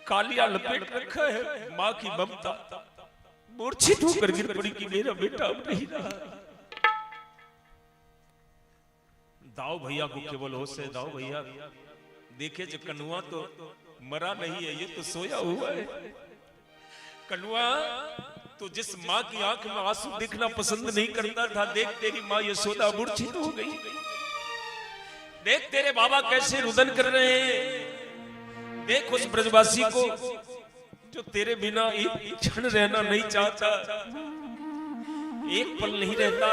कालिया लपेट रखा है, माँ की ममता मूर्छित होकर गिर पड़ी कि मेरा बेटा अब नहीं रहा। दाऊ भैया को केवल होश है, दाऊ भैया देखे जो कन्हुआ तो मरा नहीं है, ये तो सोया हुआ है। कन्हुआ तो जिस माँ की आंख में आंसू देखना पसंद नहीं करता था, देख तेरी माँ यशोदा मूर्छित हो गई। देख तेरे बाबा कैसे रुदन कर रहे हैं। देख उस ब्रजवासी को जो तेरे बिना एक क्षण रहना नहीं चाहता, एक पल नहीं रहता,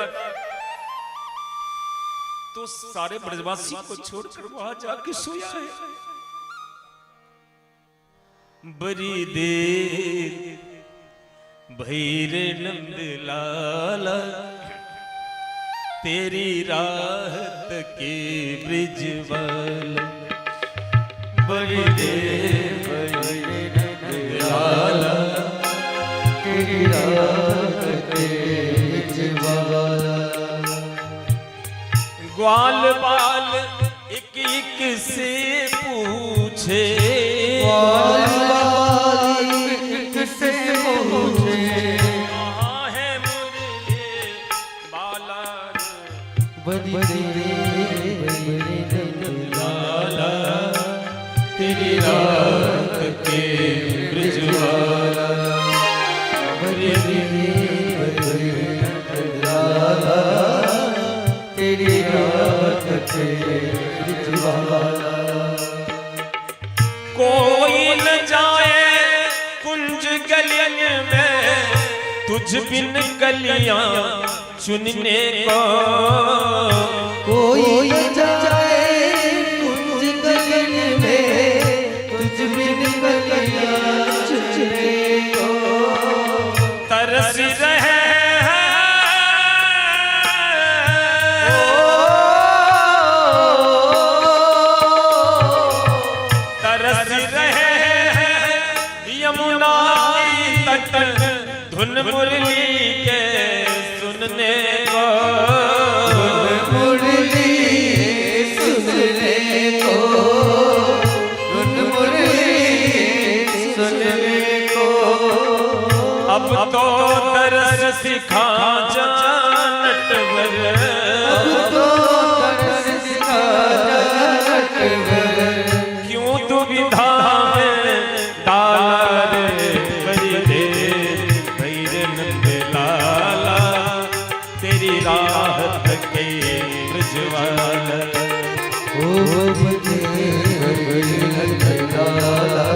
तो सारे ब्रजवासी को छोड़कर वहां जाके सोया है। बड़ी देर भैरे नंद लाला, तेरी राहत के ब्रिजवाला। बड़ी देर भैरे नंद लाला, तेरी राहत के ब्रिजवाला। ग्वाल बाल एक एक से पूछे, ग्वाल बाल एक से पूछे, कहाँ है मुरली बाला लाला, तेरी रात के ब्रिजवाला। तेरी रात के ब्रिजवाला। कोई न जाए कुंज गलियन में, तुझ बिन गलियां चुनने को। कोई जाए कुंज गलियन में, तुझ बिन गलियां चुनने को। तरस रहे धुन मुरली के सुनने को, धुन मुरली सुनने को, धुन मुरली सुनने को। अब तो तरस सिखा जा नटवर, अब तो तरस सिखा जा नटवर। क्यों दुविधा में डाला रे बड़ी देर भैरे नंद लाला, तेरी राहत के ब्रिजवाला। ओ भैरे नंद लाला,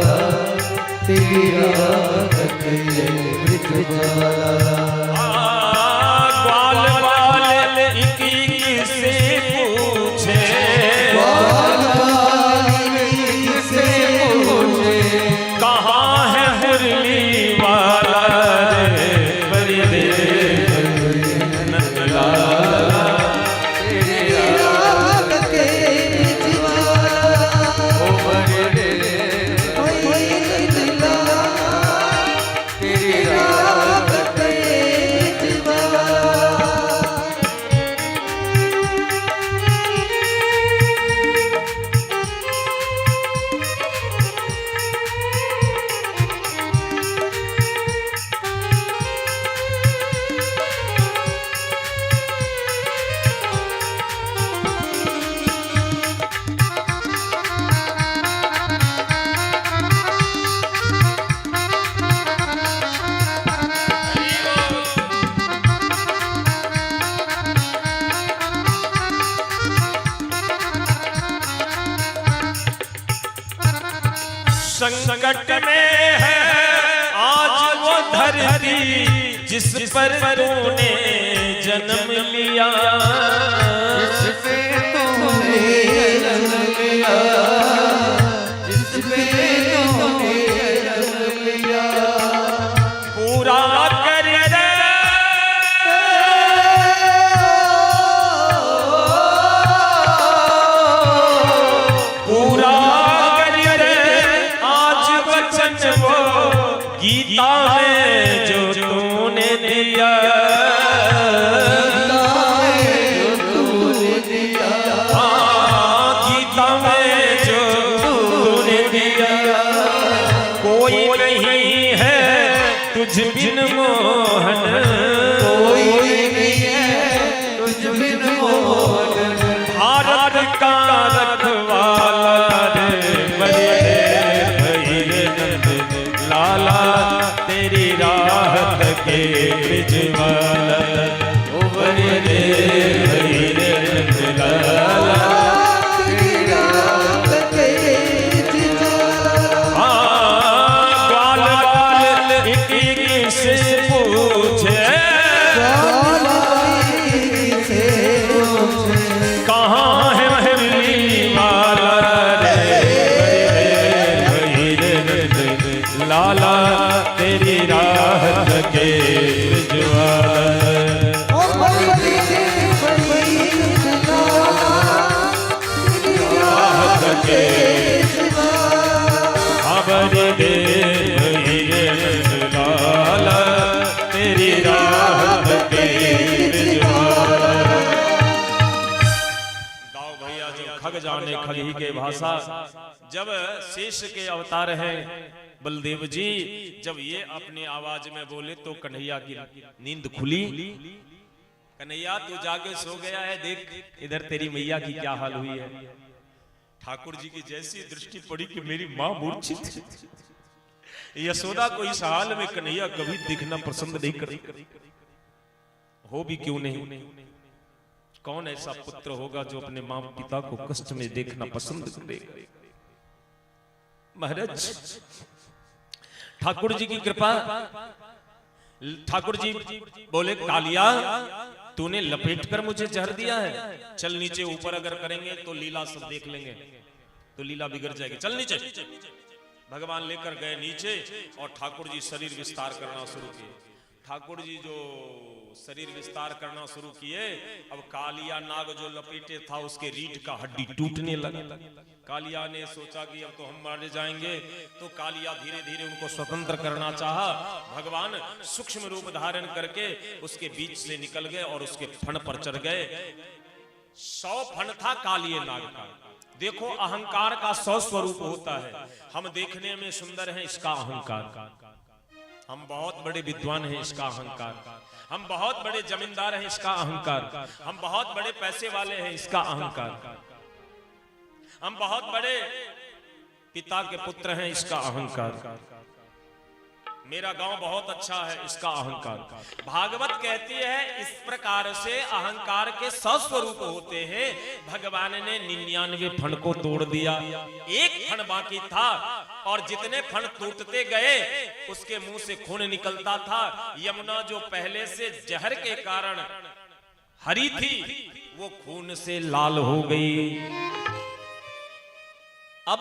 तेरी राहत के ब्रिजवाला। ग्वाल बाल एक एक से पूछे, ग्वाल बाल एक से पूछे, कहाँ है मुरली वाला रे बड़ी देर नंद लाला, तेरी रात के ब्रिजवाला। ओ बड़ी देर तेरी रात के संकट में है आज वो धरती जिस पर तूने जन्म लिया, जिसपे तूने जन्म लिया, जिसपे तूने जन्म लिया, पूरा कर दे पूरा कर दे आज वचन वो गीता में जो तूने दिया, गीता में जो तूने दिया। कोई नहीं है तुझ बिन मोहन, कोई नहीं है तुझ बिन मोहन, भारत का रखवाला रे बड़े भैले नंद लाला तेरी राहत के बिजवाला, ओ बड़े भैले नंद लाला ग्वाल बाल एक से पूछे कहाँ है महली वाला रे भैले नंद लाला तेरी राहत के बिजवाला, के खबर दे भैले लाला तेरी राहत के बिजवाला। गाओ भैया जब खग जाने खगी के भाषा, जब शेष के अवतार हैं बलदेव जी, जब ये अपने आवाज में बोले तो कन्हैया की नींद खुली। कन्हैया तू जाके सो गया है, देख इधर तेरी मैया की क्या हाल हुई है। ठाकुर जी की जैसी दृष्टि पड़ी कि मेरी मां मूर्छित। यशोदा को इस हाल में कन्हैया कभी देखना पसंद नहीं करती, हो भी क्यों नहीं। कौन ऐसा पुत्र होगा जो अपने मां पिता को कष्ट में देखना पसंद करेगा। महाराज ठाकुर जी की कृपा, ठाकुर जी बोले कालिया तूने लपेट कर मुझे जहर दिया है, चल नीचे ऊपर अगर करेंगे तो लीला सब देख लेंगे, तो लीला बिगड़ जाएगी, चल नीचे। भगवान लेकर गए नीचे और ठाकुर जी शरीर विस्तार करना शुरू किए। ठाकुर जी जो शरीर विस्तार करना शुरू किए, अब कालिया नाग जो लपेटे था उसके रीढ़ का हड्डी टूटने लगा। कालिया ने सोचा कि अब तो हम मारे जाएंगे, तो कालिया धीरे धीरे उनको स्वतंत्र करना चाहा। भगवान सूक्ष्म रूप धारण करके उसके बीच से निकल गए और उसके फण पर चढ़ गए। 100 फण था कालिये नाग का। देखो अहंकार का 100 स्वरूप होता है। हम देखने में सुंदर हैं, इसका अहंकार। हम बहुत बड़े विद्वान हैं, इसका अहंकार। हम बहुत बड़े जमींदार हैं, इसका अहंकार। हम बहुत बड़े पैसे वाले हैं, इसका अहंकार। हम बहुत बड़े पिता के पुत्र हैं, इसका अहंकार। मेरा गांव बहुत अच्छा है, इसका अहंकार। भागवत कहती है इस प्रकार से अहंकार के 100 स्वरूप होते हैं। भगवान ने 99 फण को तोड़ दिया, एक फण बाकी था और जितने फण टूटते गए उसके मुंह से खून निकलता था। यमुना जो पहले से जहर के कारण हरी थी वो खून से लाल हो गई। अब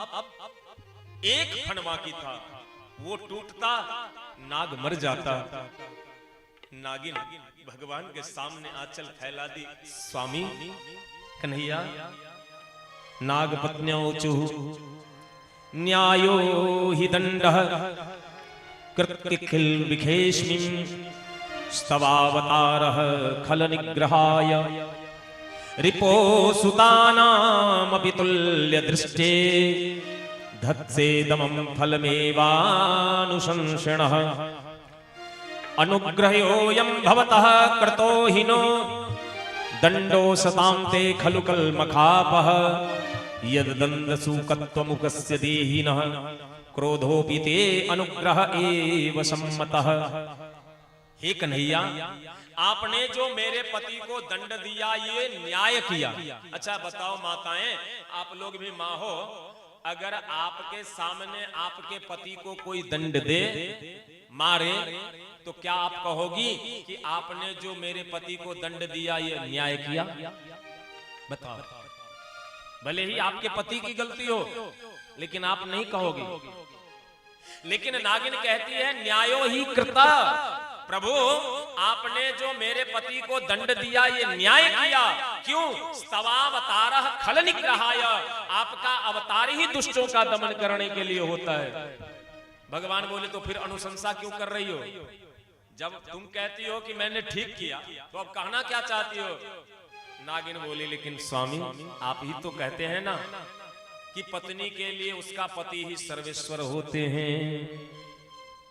एक फण बाकी था, वो टूटता नाग मर जाता। नागिन भगवान के सामने आंचल फैला दी, स्वामी कन्हैया नाग पत्न्योचु न्यायो हि दंडः कृत्किल विखेष्मिं स्तवावतारः खल निग्रहाय रिपो सुतानामपि तुल्य दृष्टे धत्सेदमं फलमेवानुशंसिणः अनुग्रहोऽयं भवतः कृतो हिनो दंडो सतां ते खलु कल्मखापः यद्दन्दसूकत्वमुखस्य देहिनः क्रोधोऽपि ते अनुग्रह एव सम्मतः। हे कन्हैया, आपने जो मेरे पति को दंड दिया ये न्याय किया। अच्छा बताओ माताएं, आप लोग भी माँ हो, अगर आपके सामने आपके पति को कोई दंड दे, मारे, तो क्या आप कहोगी कि आपने जो मेरे पति को दंड दिया ये न्याय किया? बताओ। भले ही आपके पति की गलती हो, लेकिन आप नहीं कहोगी। लेकिन नागिन कहती है न्यायो ही कृता, प्रभु आपने जो मेरे पति को दंड दिया ये न्याय किया। क्यों? स्तवावतारः खल निग्रहाय, आपका अवतार ही दुष्टों का दमन करने के लिए होता है। भगवान बोले तो फिर अनुशंसा क्यों कर रही हो? जब तुम कहती हो कि मैंने ठीक किया, तो अब कहना क्या चाहती हो? नागिन बोली लेकिन स्वामी आप ही तो कहते हैं ना कि पत्नी के लिए उसका पति ही सर्वेश्वर होते हैं,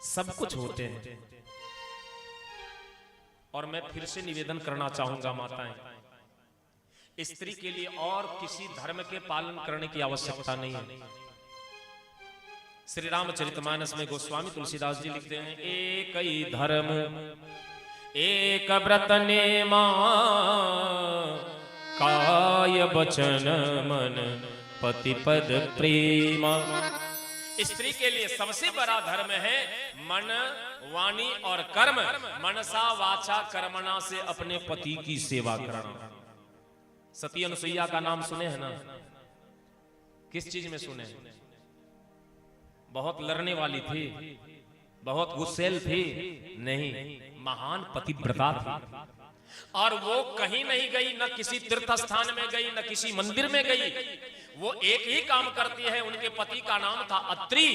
सब कुछ होते हैं। और मैं फिर से निवेदन करना चाहूंगा माताएं, स्त्री के लिए और किसी धर्म के पालन करने की आवश्यकता नहीं है। श्री रामचरितमानस में गोस्वामी तुलसीदास जी लिखते हैं एक ही धर्म एक व्रत नेमा, काय वचन मन पति पद प्रेमा। स्त्री के लिए सबसे बड़ा धर्म है मन, वाणी और कर्म। मनसा वाचा कर्मणा से अपने पति की सेवा करना। सती अनुसुईया का नाम सुने हैं ना? किस चीज में सुने? बहुत लड़ने वाली थी, बहुत गुस्सेल थी? नहीं, महान पतिव्रता थी। और वो कहीं नहीं गई, न किसी तीर्थ स्थान में गई, न किसी मंदिर में गई। वो एक ही काम करती है, उनके पति का नाम था अत्रि।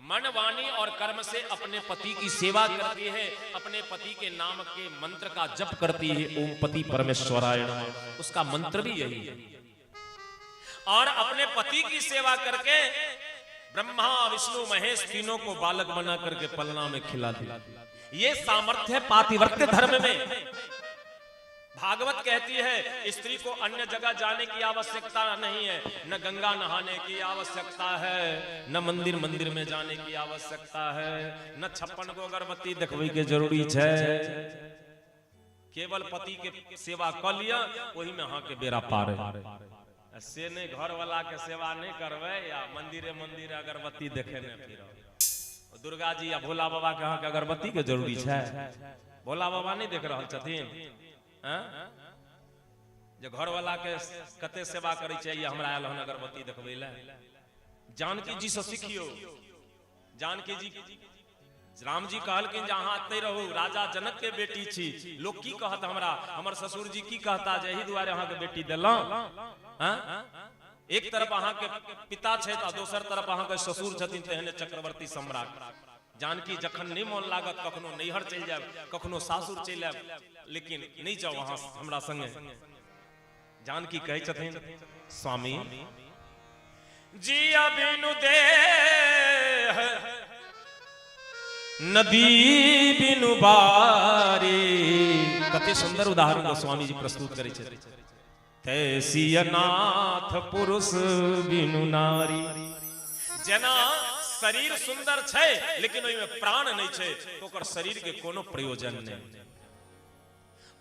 मन, वाणी और कर्म से अपने पति की सेवा करती है, अपने पति के नाम के मंत्र का जप करती है, ओम पति परमेश्वराय नमः। उसका मंत्र भी यही है। और अपने पति की सेवा करके ब्रह्मा विष्णु महेश तीनों को बालक बना करके पलना में खिला दिया। ये सामर्थ्य है पातिव्रत्य धर्म में। भागवत कहती है स्त्री को अन्य जगह जाने की आवश्यकता नहीं है, न गंगा नहाने की आवश्यकता है, न मंदिर में जाने की आवश्यकता है, न 56 गो अगरबत्ती देखबे के जरूरी है। केवल पति के सेवा कर लिया, वही में हाँ के बेरा पार है। से नहीं घर वाला के सेवा नहीं करवे या मंदिर अगरबत्ती देखे नहीं फिर। दुर्गा जी या भोला बाबा के हाँ के अगरबत्ती के जरूरी है। भोला बाबा नहीं देख रहा छथिन जो घर वाला के कते सेवा करे चाहिए। हमरा आयल हन अगरबत्ती देखबे ले। जानकी जी से सीखियो। जानकी जी राम जी कहलकिन जहां आते रहो, राजा जनक के बेटी छी। लोग की कहत हमरा, हमर ससुर जी की कहता जे एही दुआरे अहां के बेटी देला। एक तरफ अहां के पिता छे त दोसर तरफ अहां के ससुर छथिन, तेहने चक्रवर्ती सम्राट। जानकी जखन नहीं मन लागत, कखनो नैहर चल जाए, कखनो सासुर चल जाए, लेकिन नहीं जाओ वहां हमरा संगे। जानकी कहे छथिन स्वामी जिया बिनु दे नदी बिनु बारी। कते सुंदर उदाहरण स्वामी जी प्रस्तुत करे छथिन। तैसी अनाथ पुरुष बिनु नारी। जना शरीर सुंदर छे लेकिन ओइ में प्राण नहीं छे तो ओकर शरीर के कोनो प्रयोजन नहीं।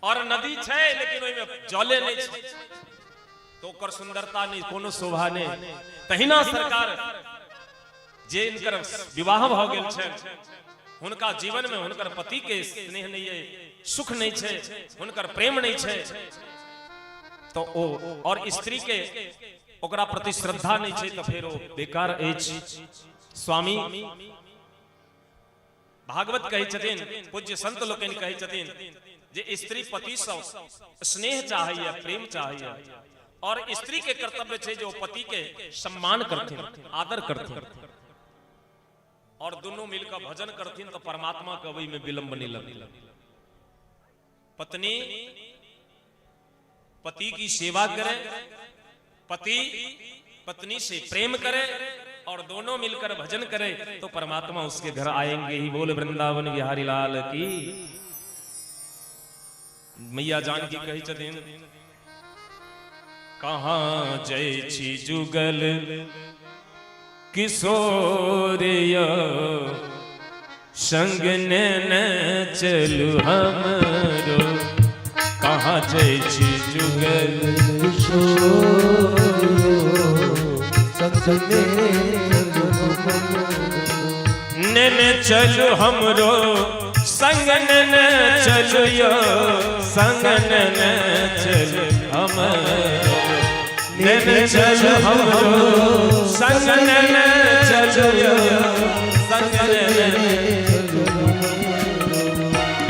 और नदी छे लेकिन ओइ में जले नहीं छे तो ओकर सुंदरता नहीं, कोनो शोभा नहीं। तहिना सरकार जे इनकर विवाह भ गेल छे, हुनका जीवन में हुनकर पति के स्नेह नहीं है, सुख नहीं छे, हुनकर प्रेम नहीं छे, तो ओ और स्त्री के ओकरा प्रति श्रद्धा नहीं छे, तो फिर ओ बेकार अछि। स्वामी भागवत कही छथिन, पूज्य संत लोकनि कही छथिन जे स्त्री पति से स्नेह चाहिए, प्रेम चाहिए। और स्त्री के कर्तव्य छे जो पति के सम्मान करथिन, आदर करथिन और दोनों मिलकर भजन करथिन तो परमात्मा के वही में विलंब नहीं लगे। पत्नी पति की सेवा करे, पति पत्नी से प्रेम करे और दोनों मिलकर भजन करे तो परमात्मा उसके घर आएंगे ही। बोल वृंदावन बिहारी लाल की। मैया जानकी कही छथिन कहाँ जय छी जुगल किशोरिय संग न चलू हमरो। कहाँ जय छी जुगल किशोरियो संग संगे नेने चलो हमरो संग नेने चलो यो संग नेने चलो हमरो नेने चलो हमरो संग नेने चलो यो संग नेने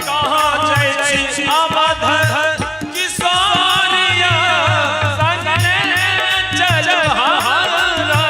कहाँ जाय छी अवध किशोरिया संग नेने चलो हमरा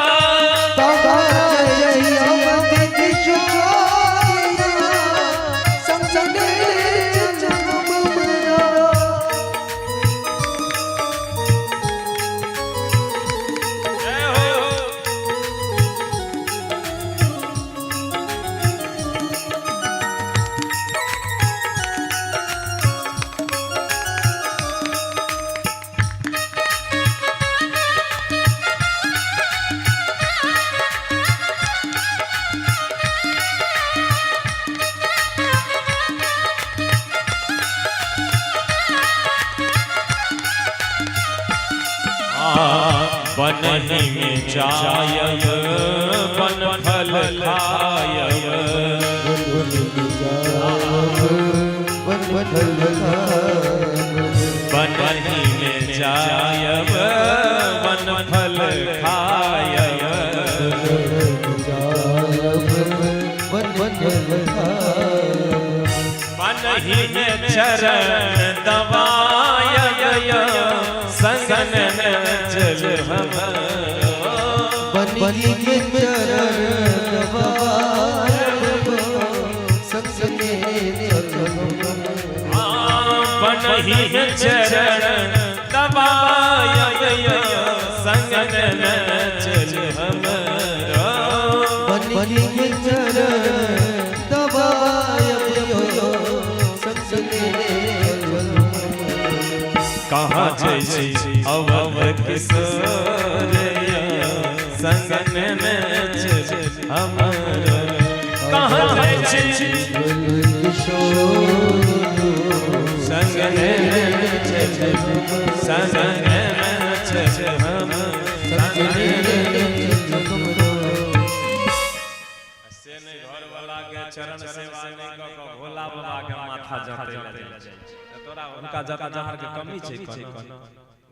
बनहि में जायब बन फल खायब बनहि में जायब बन फल खायब बनहि में चरण दबायब संगन चल बनी के चरण दबायब संगे बनहि चरण दबायब संगन चल बनी के चरण दबायब संगे कहाँ जैसी अवध किशोरिया संगन हमरा कहाँ जैसी संगन घर वाला के चरण सेवा नहीं क भोला बाबा के माथा जाते तोरा उनका जता जहर के कमी छै कोनो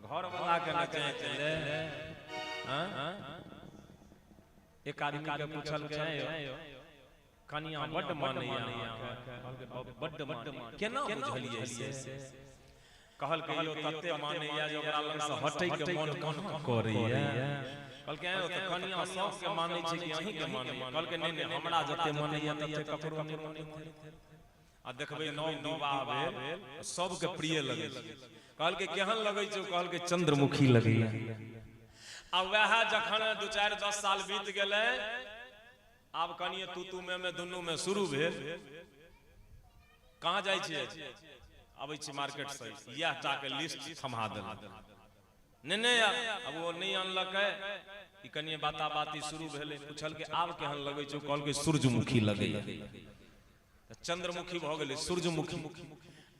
घर वाला के न चले हां एक आदमी के पूछल के कनिया बड मानैया बड मान केना बुझलिए से कहल के यो तते मानैया जे ओकरा लग से हटै के मन कहां करैया कहल के तो कनिया सब के मानै छै कि अहीं के मानै कहल के नहीं हमरा जते मानैया तते ककरो नहीं मानै आ देखबे नौ विवाह भेल सबके प्रिय लगे कहल के केहन लगै छै कहल के चंद्रमुखी लगैया आ वह जखन 2-4-10 साल बीत गेलै आब कनिए तू में दुनू में शुरू भेल कहाँ जाइ छै आबै छी मार्केट से यह टा के लिस्ट थमा देल नहीं अब वो नहीं अनलकै ई कनिए बाता बाती शुरू भेलै पूछल के आब केहन लगै छै कहल के सूरजमुखी लगैया चंद्रमुखी भ गेलै सूरजमुखी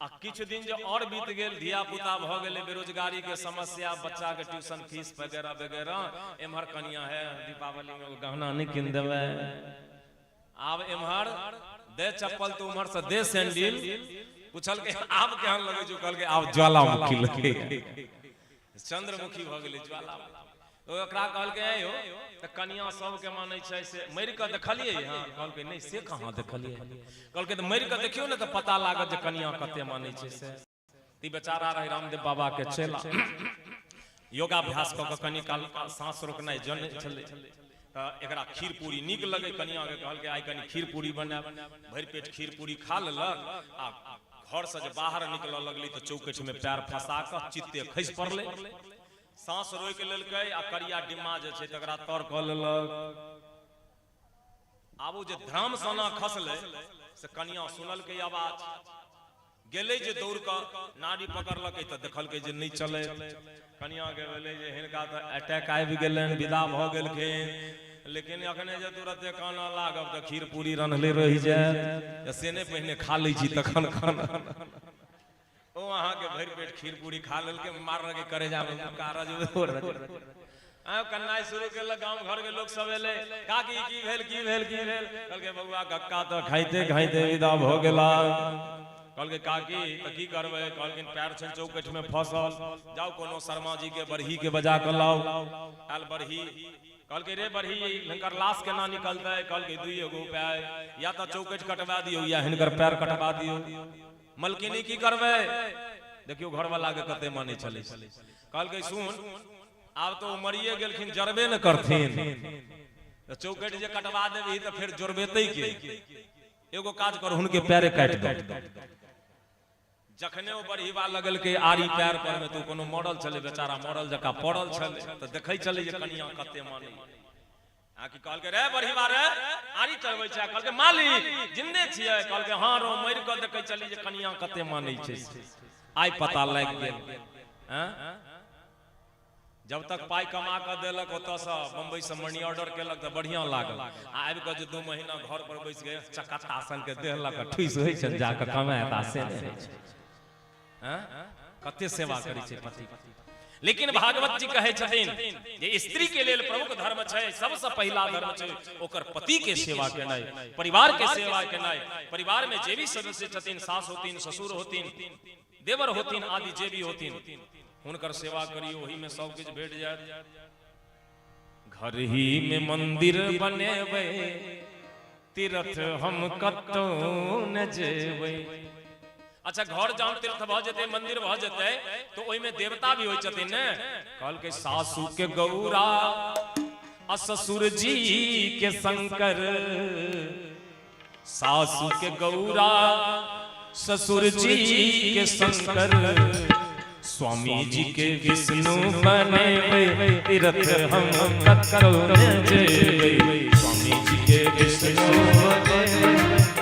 आ किछ दिन जो और बीत गेल धिया पुता भ गेलै बेरोजगारी के समस्या बच्चा के ट्यूशन फीस वगैरह वगैरह एमहर कनिया है दीपावली में गहना नहीं किन देबै आब एमहर दे चप्पल तो उमहर से दे सैंडल पूछल के आब केहन लगै छै कहल के आब ज्वालामुखी लगे चंद्रमुखी भ गेलै ज्वालामुखी तो एकरा कहल के आयो त कनिया सब के मानै छै से मरि के देखलिए हां कहल के नहीं से कहां देखलिए कहल के त मरि के देखियो ने त पता लागत जे कनिया कते मानै छै से ती बेचारा रहे रामदेव बाबा के चेला योगाभ्यास क के कनी काल सांस रोकनाइ जन छले त एकरा खीर पूरी नीक लगे कनिया के कहल के आइ कनी खीर पूरी बनाब भरि पेट खीर पूरी खा लेलक आ घर से जे बाहर निकल लगली त चौकठ में पैर फंसा के चित्ते खसि पड़ले सांस रोक लेलकै आ करिया डिम्मा जे छै तकरा तर क लेलक आबू जे ध्राम सना खसले से कनिया सुनलकै आवाज गेलै जे दौड़ क नाड़ी पकड़लकै त देखलकै जे नहीं चले कनिया के भेलै जे हिनका त अटैक आबि गेलैन विदा भ गेलखिन लेकिन अखने जे तुरंते काना लागब त खीर पूरी रन्हले रहि जाय से ने पहिने खा लै छी तखन खाना ओ अहाँ के भरि पेट खीर पूरी खा लेल के मार के करे जाबे कारज कन्नाई शुरू केलक, गांव घर के लोग सब एले, काकी की भेल कहल के बबुआ कक्का तो खाइते खाइते विदा भ गेला। कहल के काकी तो की करबे, कहलकिन पैर छन चौकठ में फसल, जाओ कोनो शर्मा जी के बरही के बजा के लाओ। आल बरही, कहल के रे बरही हिनकर लाश केना निकलते, कहल के दुइए गो उपाय, या तो चौकठ कटवा दियो या हिनकर पैर कटवा दियो। मलकिनी की करबे, देखियो घर वाला के कते माने चले। कहल के सुन आब तो मरिए गेलखिन, जरबे न करथिन, तो चौकठ जे कटवा देबी तो फिर जोरबेतै के, एगो काज कर हुनके पैरे काट दो। जखने वो बरहीवा लगल के आरी पैर पर में, तो कोनो मॉडल चले बेचारा, मॉडल जका पड़ल चले, तो देखै चले जे कनिया कते माने। आ की कहल के रे बरहीवा रे आरी चलबै छै, कहल के मालिक जिंदे छियै, कहल के हां रो मरि क देखै चली जे कनिया कते मानै छै। आइ पता लागि गेल। हैं जब तक पाई कमा के देलक ओतऽ से बम्बई से मनी ऑर्डर केलक तो बढ़िया लागल। आबि के जे 2 महीना घर पर बैस गए चक्का आसन के देहलक, ठुस होई छै जाके कमाएत आसे नै छै। हैं कते सेवा करै छै पति। लेकिन भागवत जी कहे छथिन जे स्त्री के लेल प्रमुख धर्म छै, सबसे पहला धर्म छै ओकर पति के सेवा केनाइ, परिवार के सेवा केनाइ। परिवार में जे भी सदस्य छथिन, सास होथिन, ससुर होथिन, देवर होथिन आदि जे भी होथिन, हुनकर सेवा करियो, ओही में सब कुछ भेट जाए। घर ही में मंदिर बनेबै, तीर्थ हम कतौ न जेबै। अच्छा घर जान तीर्थ भ जेते, मंदिर भ जेते, तो ओई में देवता भी होय छथिन ने। कहल के सासू के गौरा आ ससुर जी के शंकर, सासू के गौरा ससुर जी के शंकर, स्वामी जी के विष्णु बनेबै, तीर्थ हम कतौ न जेबै। स्वामी जी के विष्णु बनेबै,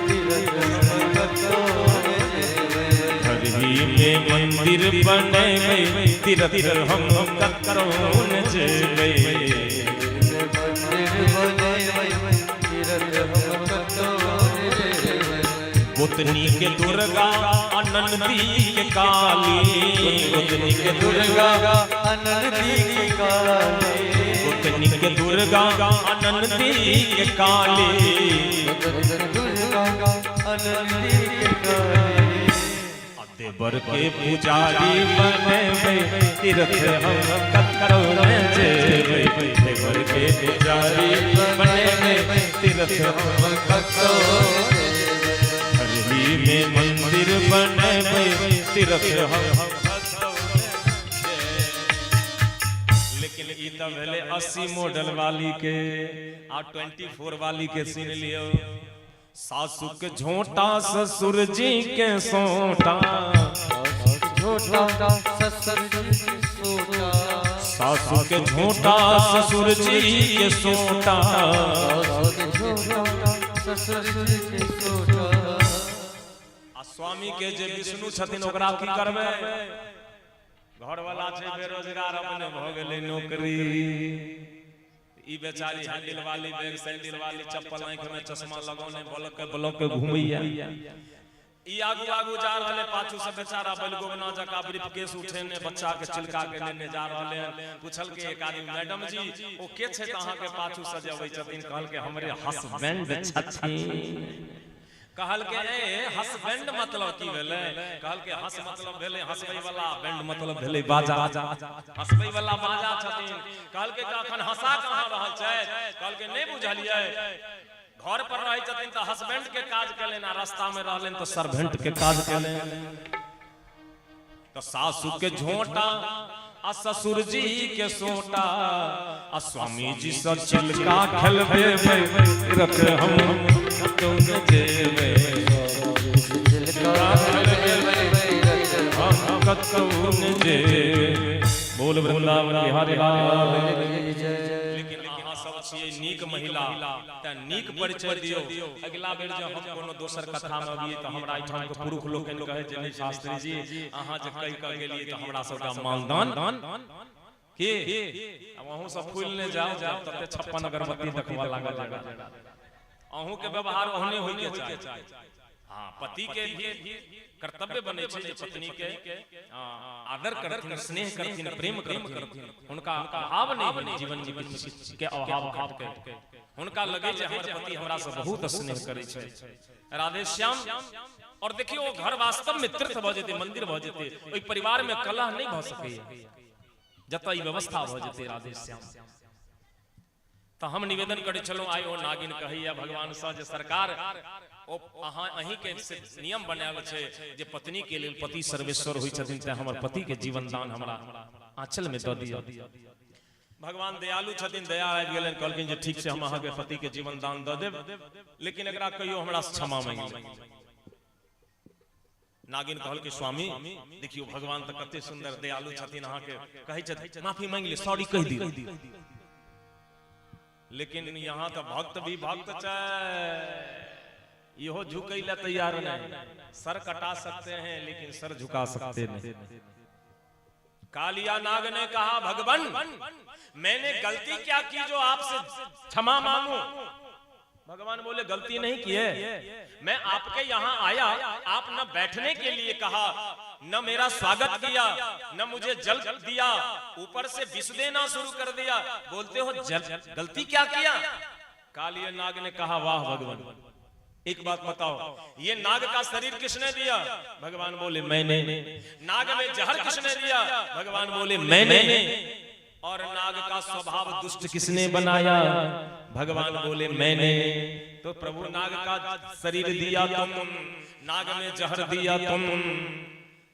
तीर्थ हम कतौ न जेबै। घर ही में मंदिर बनेबै, तीर्थ हम कतौ न जेबै। गोतनी के दुर्गा अनंती के काली, गोतनी के दुर्गा अनंती के काली, गोतनी के दुर्गा अनंती के काली, दुर्गा अनंती के काली। देवर के पुजारी बनेबै, तीर्थ हम कतौ न जेबै। देवर के पुजारी बनेबै, तीर्थ हम कतौ में मंदिर बनेबै, तीर्थ हम। लेकिन ई त भेले 80 मॉडल वाली के, आ 24 वाली के सुन लियो। सासू के झोंटा ससुर जी के सोटा, झोंटा ससुर जी के सोटा, सासू के झोंटा ससुर जी के सोटा, ससुर जी के सोटा। स्वामी के जे विष्णु छथिन ओकरा की करबे, घर वाला छै बेरोजगार, अपने भ गेलै नौकरी, ई बेचारी हैंडल वाली बैग, सैंडल वाली चप्पल, आंख में चश्मा लगौने ब्लॉक के घूमैया। ई आगू आगू जा रहले, पाछू से बेचारा बैलगोबना जका ब्रीफकेस उठेने बच्चा के चिलका के लेने जा रहले। पूछल के एक आदमी, मैडम जी ओ के छै त अहाँ के पाछू सजाबै छथिन? कहल के हमरे हस्बैंड छथिन। कहल के हस्बैंड मतलब की भेले? कहल के हस मतलब भेले हंसबै वाला, बैंड मतलब भेले बाजा, हंसबै वाला बाजा छथिन। कहल के अखन हंसा कहां रहल छै? कहल के नहीं बुझलियै, घर पर रहै छथिन त हस्बैंड के काज केलेन, आ रास्ता में रहलेन त सर्वेंट के काज केलेन। तो सासू के झोंटा आ ससुर जी के सोटा, आ स्वामी जी से चिलका खेलबे, रख हम कतौ न जेबै। चिलका खेलबे, हम कतौ न जेबै। बोल वृंदावन बिहारी लाल की जय। लेकिन अहाँ सब छियै नीक महिला, त नीक परिचय दियौ। अगला बेर जब हम कोनो दोसर कथा में अबियै त हमरा एठाम के पुरुष लोकनि कहै जे नहीं शास्त्री जी अहाँ जे कहि क गेलियै त हमरा सबका मानदान के अब अहूँ सब फूल ने जाओ तब 56 अगरबत्ती देखवा लागल। अहूँ के व्यवहार ओहने होय के चाही। हाँ, पति के भी कर्तव्य बने छे जे पत्नी के आदर करथिन, स्नेह करथिन, प्रेम करथिन, उनका अभाव नहीं बने जीवन में किसी के अभाव घट के उनका लगे जे हमर पति हमरा से बहुत स्नेह करे छे। राधे श्याम। और देखियो वो घर वास्तव में तीर्थ भ जेते, मंदिर भ जेते, ओई परिवार में कलह नहीं भ सके जतय ई व्यवस्था भ जेते। राधे श्याम। तो हम निवेदन करे चलो आइ ओ नागिन कहैया भगवान सा जे सरकार ओ अहाँ अहीं के नियम बनायल छे जे पत्नी के लेल पति सर्वेश्वर होई छथिन, ते हमर पति के जीवन दान हमरा आंचल में द दिया। भगवान दयालु छथिन, दया आबि गेलन, कहलखिन जे ठीक छै हम अहाँ के पति के जीवन दान द देब, लेकिन एकरा कहियो हमरा से क्षमा मांगि। नागिन कहल के स्वामी देखियो भगवान तो कते सुंदर दयालु छथिन, अहाँ के कहै छथिन माफी मांगि ले, सॉरी कह दियौ, लेकिन यहाँ तो भक्त भी भक्त छै, इहो झुकै ला तैयार नहीं। सर कटा सकते हैं लेकिन सर झुका सकते नहीं। कालिया नाग ने कहा भगवान मैंने गलती क्या की जो आपसे क्षमा मांगू? भगवान बोले गलती नहीं की है, मैं आपके यहाँ आया, आप न बैठने के लिए कहा, न मेरा स्वागत किया, न मुझे जल दिया, ऊपर से विष देना शुरू कर दिया, बोलते हो जल, गलती क्या किया? कालिया नाग ने कहा वाह भगवान, एक बात बताओ ये नाग का शरीर किसने दिया? भगवान बोले मैंने। नाग में जहर किसने दिया? भगवान बोले मैंने। और नाग का स्वभाव दुष्ट किसने बनाया? भगवान बोले मैंने। तो प्रभु नाग का शरीर दिया तुम, नाग में जहर दिया तुम,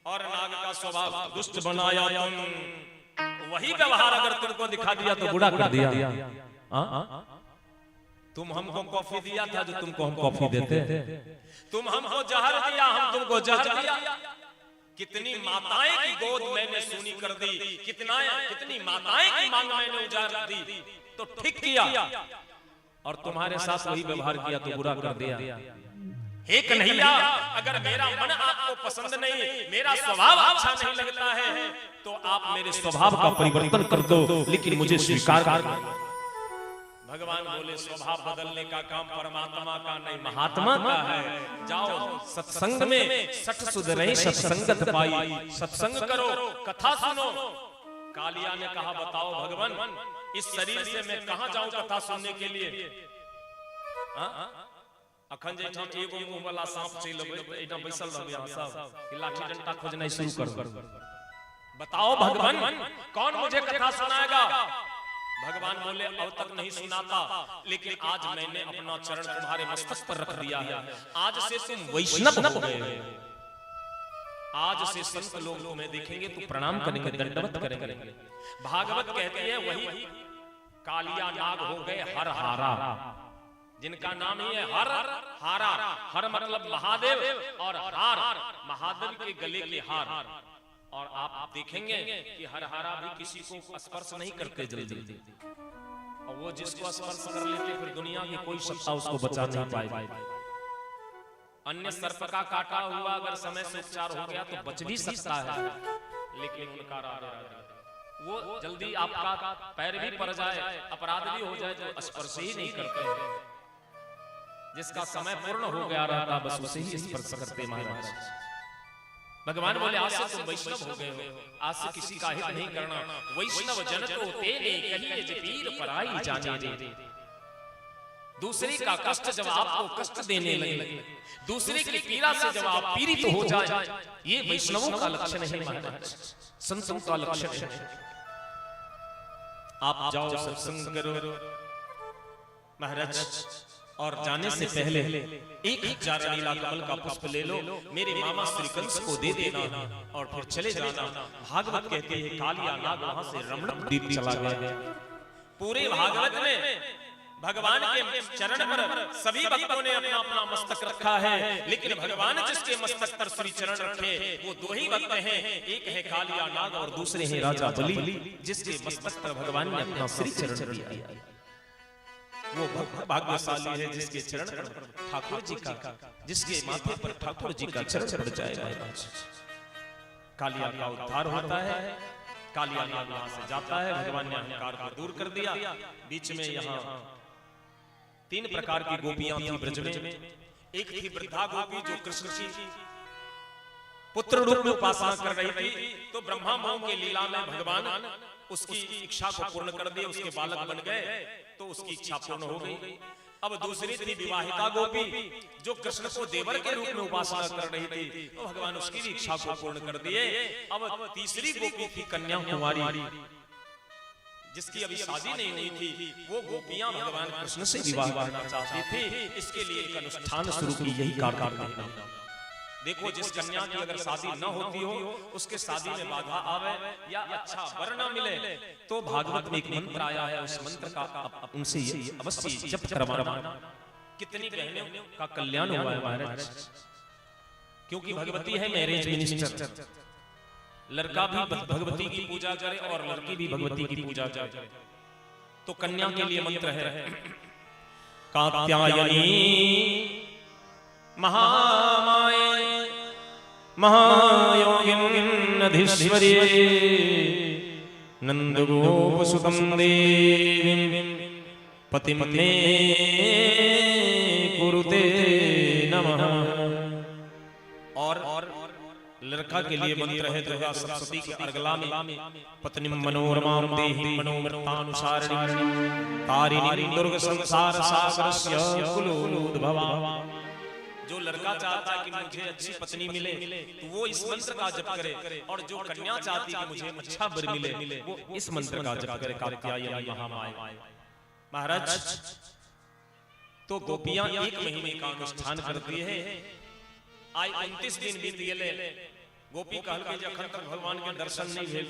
और नाग का स्वभाव दुष्ट बनाया तुम। वही व्यवहार अगर तुमको दिखा दिया तो बुरा कर दिया। तुम हमको कॉफी दिया था जो तुमको हम कॉफी देते, तुम हमको जहर दिया, हम तुमको जहर दिया। कितनी माताएं की गोद मैंने सूनी कर दी, कितनी माताएं की मांग मैंने उजाड़ दी, तो ठीक किया, और तुम्हारे साथ वही व्यवहार किया तो बुरा कर दिया। हे कन्हैया, अगर मेरा मन आपको पसंद नहीं, मेरा स्वभाव अच्छा नहीं लगता है, तो आप मेरे स्वभाव का परिवर्तन कर दो, लेकिन मुझे स्वीकार कर। भगवान बोले स्वभाव बदलने का काम परमात्मा का नहीं महात्मा का है। जाओ सत्संग में सठ सुध रही सत्संगत पाई, सत्संग करो, कथा सुनो। कालिया ने कहा बताओ भगवान इस शरीर से मैं कहां जाऊं कथा सुनने के लिए? अखन जे ठाम एगो मुंह वाला सांप चल अबै, एटा बैसल रहबे अहां सब, कि लाठी डंडा खोजनाइ शुरू कर। बताओ भगवान कौन मुझे कथा सुनाएगा? भगवान बोले अब तक नहीं सुनाता, लेकिन आज मैंने अपना चरण तुम्हारे मस्तक पर रख दिया है, आज से तुम वैष्णव हो गए। आज से संत लोग तुम्हें देखेंगे तो प्रणाम करेंगे, दंडवत करेंगे। भागवत कहती है वही कालिया नाग हो गए हर हारा, जिनका नाम ही है हर हारा। हर मतलब महादेव, और हार महादेव के गले के हार। और आप देखेंगे कि हर हारा भी किसी को स्पर्श नहीं करते जल्दी, और वो जिसको स्पर्श कर लेते फिर दुनिया की कोई सत्ता उसको बचा नहीं पाएगी। अन्य सर्प का काटा हुआ अगर समय से उपचार हो गया तो बच भी सकता है, लेकिन उनका वो जल्दी आपका पैर भी पड़ जाए, अपराध भी हो जाए तो स्पर्श ही नहीं करते। जिसका समय पूर्ण हो गया रहता बस उसे ही स्पर्श करते महाराज। भगवान बोले आज से तुम वैष्णव हो गए हो, आज से किसी का हित नहीं करना। वैष्णव जन तो तेरे कहिए जे पीर पराई जाने दे। दूसरे का कष्ट जब आपको कष्ट देने लगे, दूसरे की पीड़ा से जब आप पीड़ित हो जाए, ये वैष्णवों का लक्षण है महाराज, संतों का लक्षण है। आप जाओ सत्संग करो महाराज, और जाने से पहले 1000 नीला कमल का पुष्प ले लो, मेरे मामा श्री कंस को दे देना, और फिर चले जाना। भागवत कहते हैं कालिया नाग वहां से रमणक दीप चला गया। पूरे भागवत में भगवान के चरण पर सभी भक्तों ने अपना अपना मस्तक रखा है, लेकिन भगवान जिसके मस्तक पर श्री चरण रखे वो दो ही भक्त हैं, एक है कालिया नाग और दूसरे हैं राजा बलि, जिसके मस्तक पर भगवान ने अपना श्री चरण दिया। वो भाग्यशाली है जिसके चरण पर ठाकुर जी का, जिसके माथे पर ठाकुर जी का चरण पड़ जाए। कालिया का उद्धार होता है, कालिया नाग वहां से जाता है। भगवान ने अहंकार को दूर कर दिया। बीच में यहाँ 3 प्रकार की गोपियां थी ब्रज में। एक थी वृद्धा गोपी जो कृष्ण की पुत्र रूप में उपासना कर रही थी। तो ब्रह्मा मऊ के लीला में भगवान उसकी इच्छा को पूर्ण कर दिए, उसके बालक बन गए, तो उसकी इच्छा पूर्ण हो गई। अब दूसरी थी विवाहिता गोपी जो कृष्ण को देवर के रूप में उपासना कर रही थी, तो भगवान उसकी भी इच्छा को पूर्ण कर दिए। अब तीसरी गोपी थी कन्याकुमारी जिसकी अभी शादी नहीं हुई थी। वो गोपियां भगवान कृष्ण से विवाह करना चाहती थी, इसके लिए एक अनुष्ठान शुरू की, यही कार्य। देखो, जिस कन्या की अगर शादी न होती हो, उसके शादी में बाधा आवे या अच्छा वर न मिले, तो भागवत में एक मंत्र आया है, उस मंत्र का उनसे अवश्य जप करवाना। कितनी बहनों का कल्याण हुआ है महाराज, क्योंकि भगवती है मैरिज मिनिस्टर। लड़का भी भगवती की पूजा करे और लड़की भी भगवती की पूजा करे। तो कन्या के लिए मंत्र है, कात्यायनी महामाये महायोगिन्नधीश्वरी नंदगोपसुतं देवीं पतिं मे कुरुते नमः। और लड़का के लिए मंत्र है दुर्गा सप्तशती के अर्गला में, पत्नी मनोरमां देहि मनोमृतानुसारिणी तारिणी दुर्ग संसार सागरस्य कुलोद्भवा। जो लड़का चाहता है कि मुझे अच्छी पत्नी मिले, तो वो इस मंत्र का जप करे, और जो कन्या चाहती है कि मुझे अच्छा वर मिले, वो इस मंत्र का जप करे, कात्यायनी महामाये। महाराज, तो गोपियां एक महीने का अनुष्ठान करती है। आज 29 दिन बीत गए, गोपी कहलकै जे अखन तक भगवान के दर्शन नहीं भेल,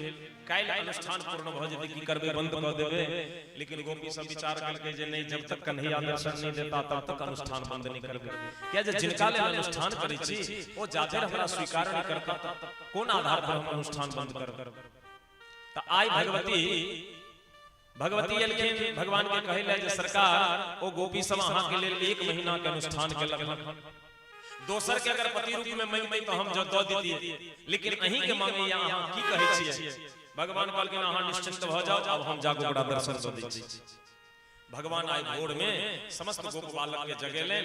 काल्हि अनुष्ठान पूर्ण भ जेतै, की करबे, बंद क देबे। लेकिन गोपी सब विचार करके जे नहीं, जब तक कन्हैया दर्शन नहीं देता तब तक अनुष्ठान बंद नहीं करबे। क्या जे जिनका ले अनुष्ठान करै छी ओ जाधरि हमरा स्वीकार नहीं करता, कोन आधार पर हम अनुष्ठान बंद करब? त आइ भगवती एलखिन भगवान के कहले जे सरकार, ओ गोपी सब अहाँ के लेल 1 महीना के अनुष्ठान केलक। दोसर के अगर पति रूप में मांगबै तो हम दऽ देतियै, लेकिन अहीं के मांगे या अहाँ की कहै छियै? भगवान कहलखिन अहाँ निश्चिंत भ जाओ, अब हम जाके ओकरा दर्शन दऽ दै छी। भगवान आइ भोर में समस्त गोप बालक के जगेले,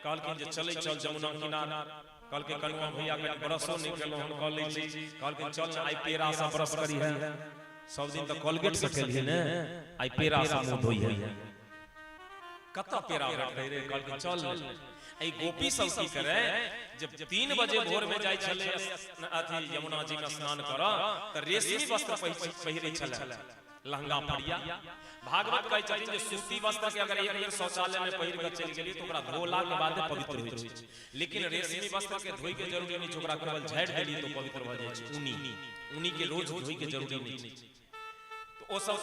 कहलखिन जे चलै चल जमुना किनार। कहलकै कनुआ भैया के ब्रशो नहीं केलौ, हम कह लै छी। कहलखिन चल आइ पेड़ा सा ब्रश करी है, सब दिन तो कोलगेट से केलिए ने, आइ पेड़ा सा मुंह धोई है। कत पेड़ा रखै रे? कहलखिन चल। ऐ गोपी सब की करे, जब 3 बजे भोर में जाय छले अथी यमुना जी में स्नान कर, त रेशमी वस्त्र पहिरै छले, लहंगा फड़िया। भागवत कहै छथिन जे सूती वस्त्र के अगर एक बेर शौचालय में पहिर के चलि गेली तो ओकरा धोला के बाद पवित्र होइ छै, लेकिन रेशमी वस्त्र के धोई के जरूरी नहीं छै, ओकरा केवल झाड़ देली तो पवित्र भ जाय छै। ऊनी के रोज धोई के जरूरी नहीं छै। ओ सब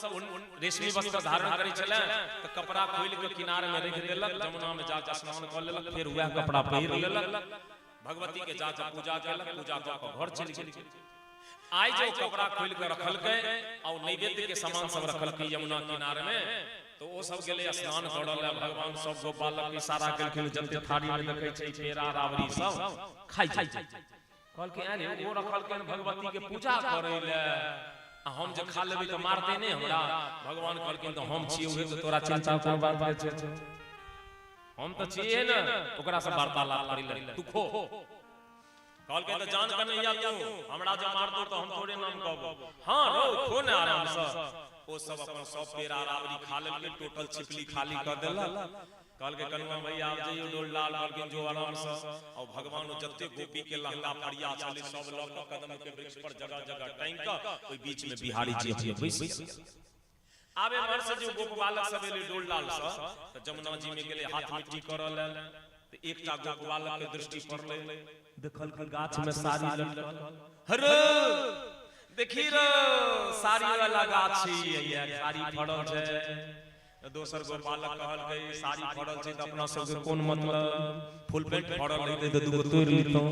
रेशमी वस्त्र धारण करै छले, तो कपड़ा खोल के किनारे में रख देलक, जमुना में जाके स्नान कर लेलक, फिर वह कपड़ा पहिर लेलक, भगवती के जाके पूजा केलक, पूजा क के घर चलि गेल। आइ जो कपड़ा खोल के रखलकै और नैवेद्य के सामान सब रखलकै यमुना किनारे में, तो ओ सब गेले स्नान करल। भगवान सब गोपालक इशारा केलखिन, जते थारी में देखै छै पेड़ा रावड़ी सब खाइ छै। कहलकै अरे ओ रखलकै भगवती के पूजा करै ले, हम जे खा लेबै तो मारते नहीं हमरा। भगवान कहलखिन तो हम छियै उहे, तो तोरा चिंता कोन बात छै? हम तो छियै न, ओकरा से वार्तालाप करै ले तू खो। कहलकै तो जान कन्हैया तू हमरा जे मारतो तो हम तोरे नाम कहबो। हां रो खो ने आराम से। ओ सब अपन सब पेड़ा रावड़ी खा लेलकै, टोटल छिपली खाली कर देलक। कहलकै कनुआ भैया आप जइयो डोल डाल, कहलखिन जो आराम से। और भगवान जत्ते गोपी के लहंगा फड़िया चले सब लऽ के कदम के वृक्ष पर जगह जगह टांग के ओइ बीच में बिहारी जी अपने बैस गेल। आबे मर से जो गोप बालक सब एले डोल डाल से, त जमुना जी में गेले हाथ मिट्टी करल। त एकटा गोप बालक के दृष्टि पड़ले, देखल कि गाछ में साड़ी लटकल। हरे देखी रे साड़ी वाला गाछ छै, साड़ी फड़ल छै। दोसर गो बालक कहल गई साड़ी फड़ल छै त अपना सब के कोन मतलब, फुल पेंट फड़ल रहते त दुगो तोड़ लेतौ।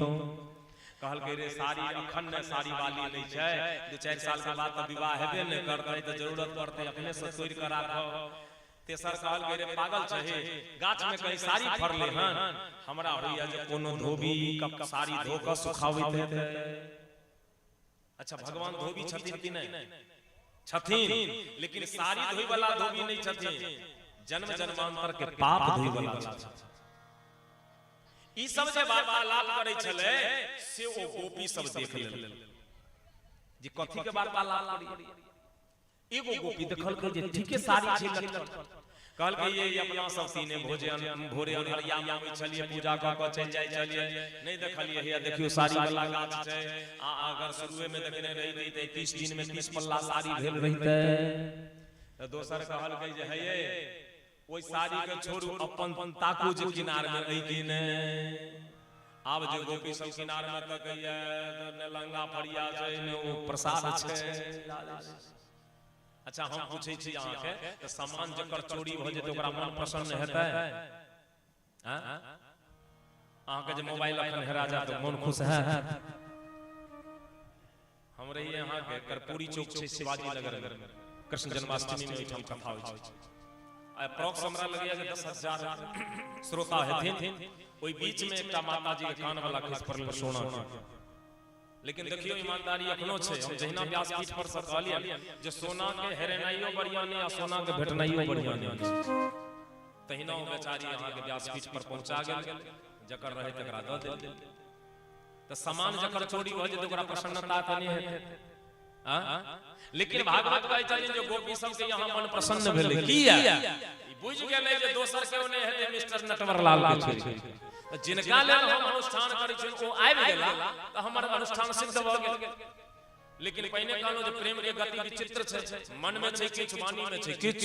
कहल गई रे साड़ी अखन ने साड़ी वाली नहीं छै, 2-4 साल के बाद त विवाह हेबे नै करतै, त जरूरत पड़तै अपने से तोड़ के राखो। तेसर कहल गई रे पागल छै, गाछ में कहीं साड़ी फड़ले हन, हमरा होइया जे कोनो धोबी कब साड़ी धो के सुखावैत हेतै। अच्छा भगवान धोबी छथिन कि नहीं? छथिन, लेकिन साड़ी धोई वाला धोबी नहीं छथिन, जन्म जन्मांतर के पाप धोई वाला छथिन। ई सब जे वार्तालाप करै छले से ओ गोपी सब देख लेल जे कथी के वार्तालाप करी। एगो गोपी देखल के जे ठीके सारी छै लटकल, कहल के ये अपना सब सीने भोरे अनहरिया में आबै छलिए पूजा क के चल जाय छलिए, नहीं देखलिए हे देखियो साड़ी वाला गाछ छै, अगर शुरुए में देखने रही त 30 दिन में 30 पल्ला साड़ी भेल रहिते। त दोसर कहल के जे हे ये ओई साड़ी के छोड़ू अपन ताकू जे किनार में रही कि ने, आब जे गोपी सब किनार में तकैया त लंगा फड़िया छै ने ओ प्रसाद छै। अच्छा हम पूछै छी अहाँ के त सामान जकर चोरी भ जेतै ओकरा मन प्रसन्न हेतै? हां अहाँ के जे मोबाइल अखन हेरा जात त मन खुश है? हम रही अहाँ के कर्पूरी चौक छै शिवाजी नगर में, कृष्ण जन्माष्टमी में ओइठाम कथा होइ छै। अप्रॉक्स हमरा लगैया कि 10,000 श्रोता हेथिन। ओइ बीच में एकटा माताजी के कान वाला खस पड़ल सोना के, लेकिन देखियो ईमानदारी अखनो छै। हम जहिना व्यासपीठ पर से कहलिए जे सोना के हेरेनाइयो बढ़िया नहीं आ सोना के भेटनाइयो बढ़िया नहीं, तहिना ओ बेचारी अहाँ के व्यासपीठ पर पहुंचा गेल, जकर रहे तकरा द देल। त सामान जकर चोरी भ जेतै ओकरा प्रसन्नता त नहीं हेतै। हां लेकिन भागवत कहै छै जे गोपी सब के यहां मन प्रसन्न भेलै। किया? ई बुझ गेलै जे दोसर के ओने हेतै मिस्टर नटवरलाल के छै, जिनका लेल हम अनुष्ठान करै छी ओ आबि गेला त हमर अनुष्ठान सिद्ध भ गेल। लेकिन पहिने कहलहुं जे प्रेम के गति विचित्र छै, मन में छै किछ वाणी में छै किछ,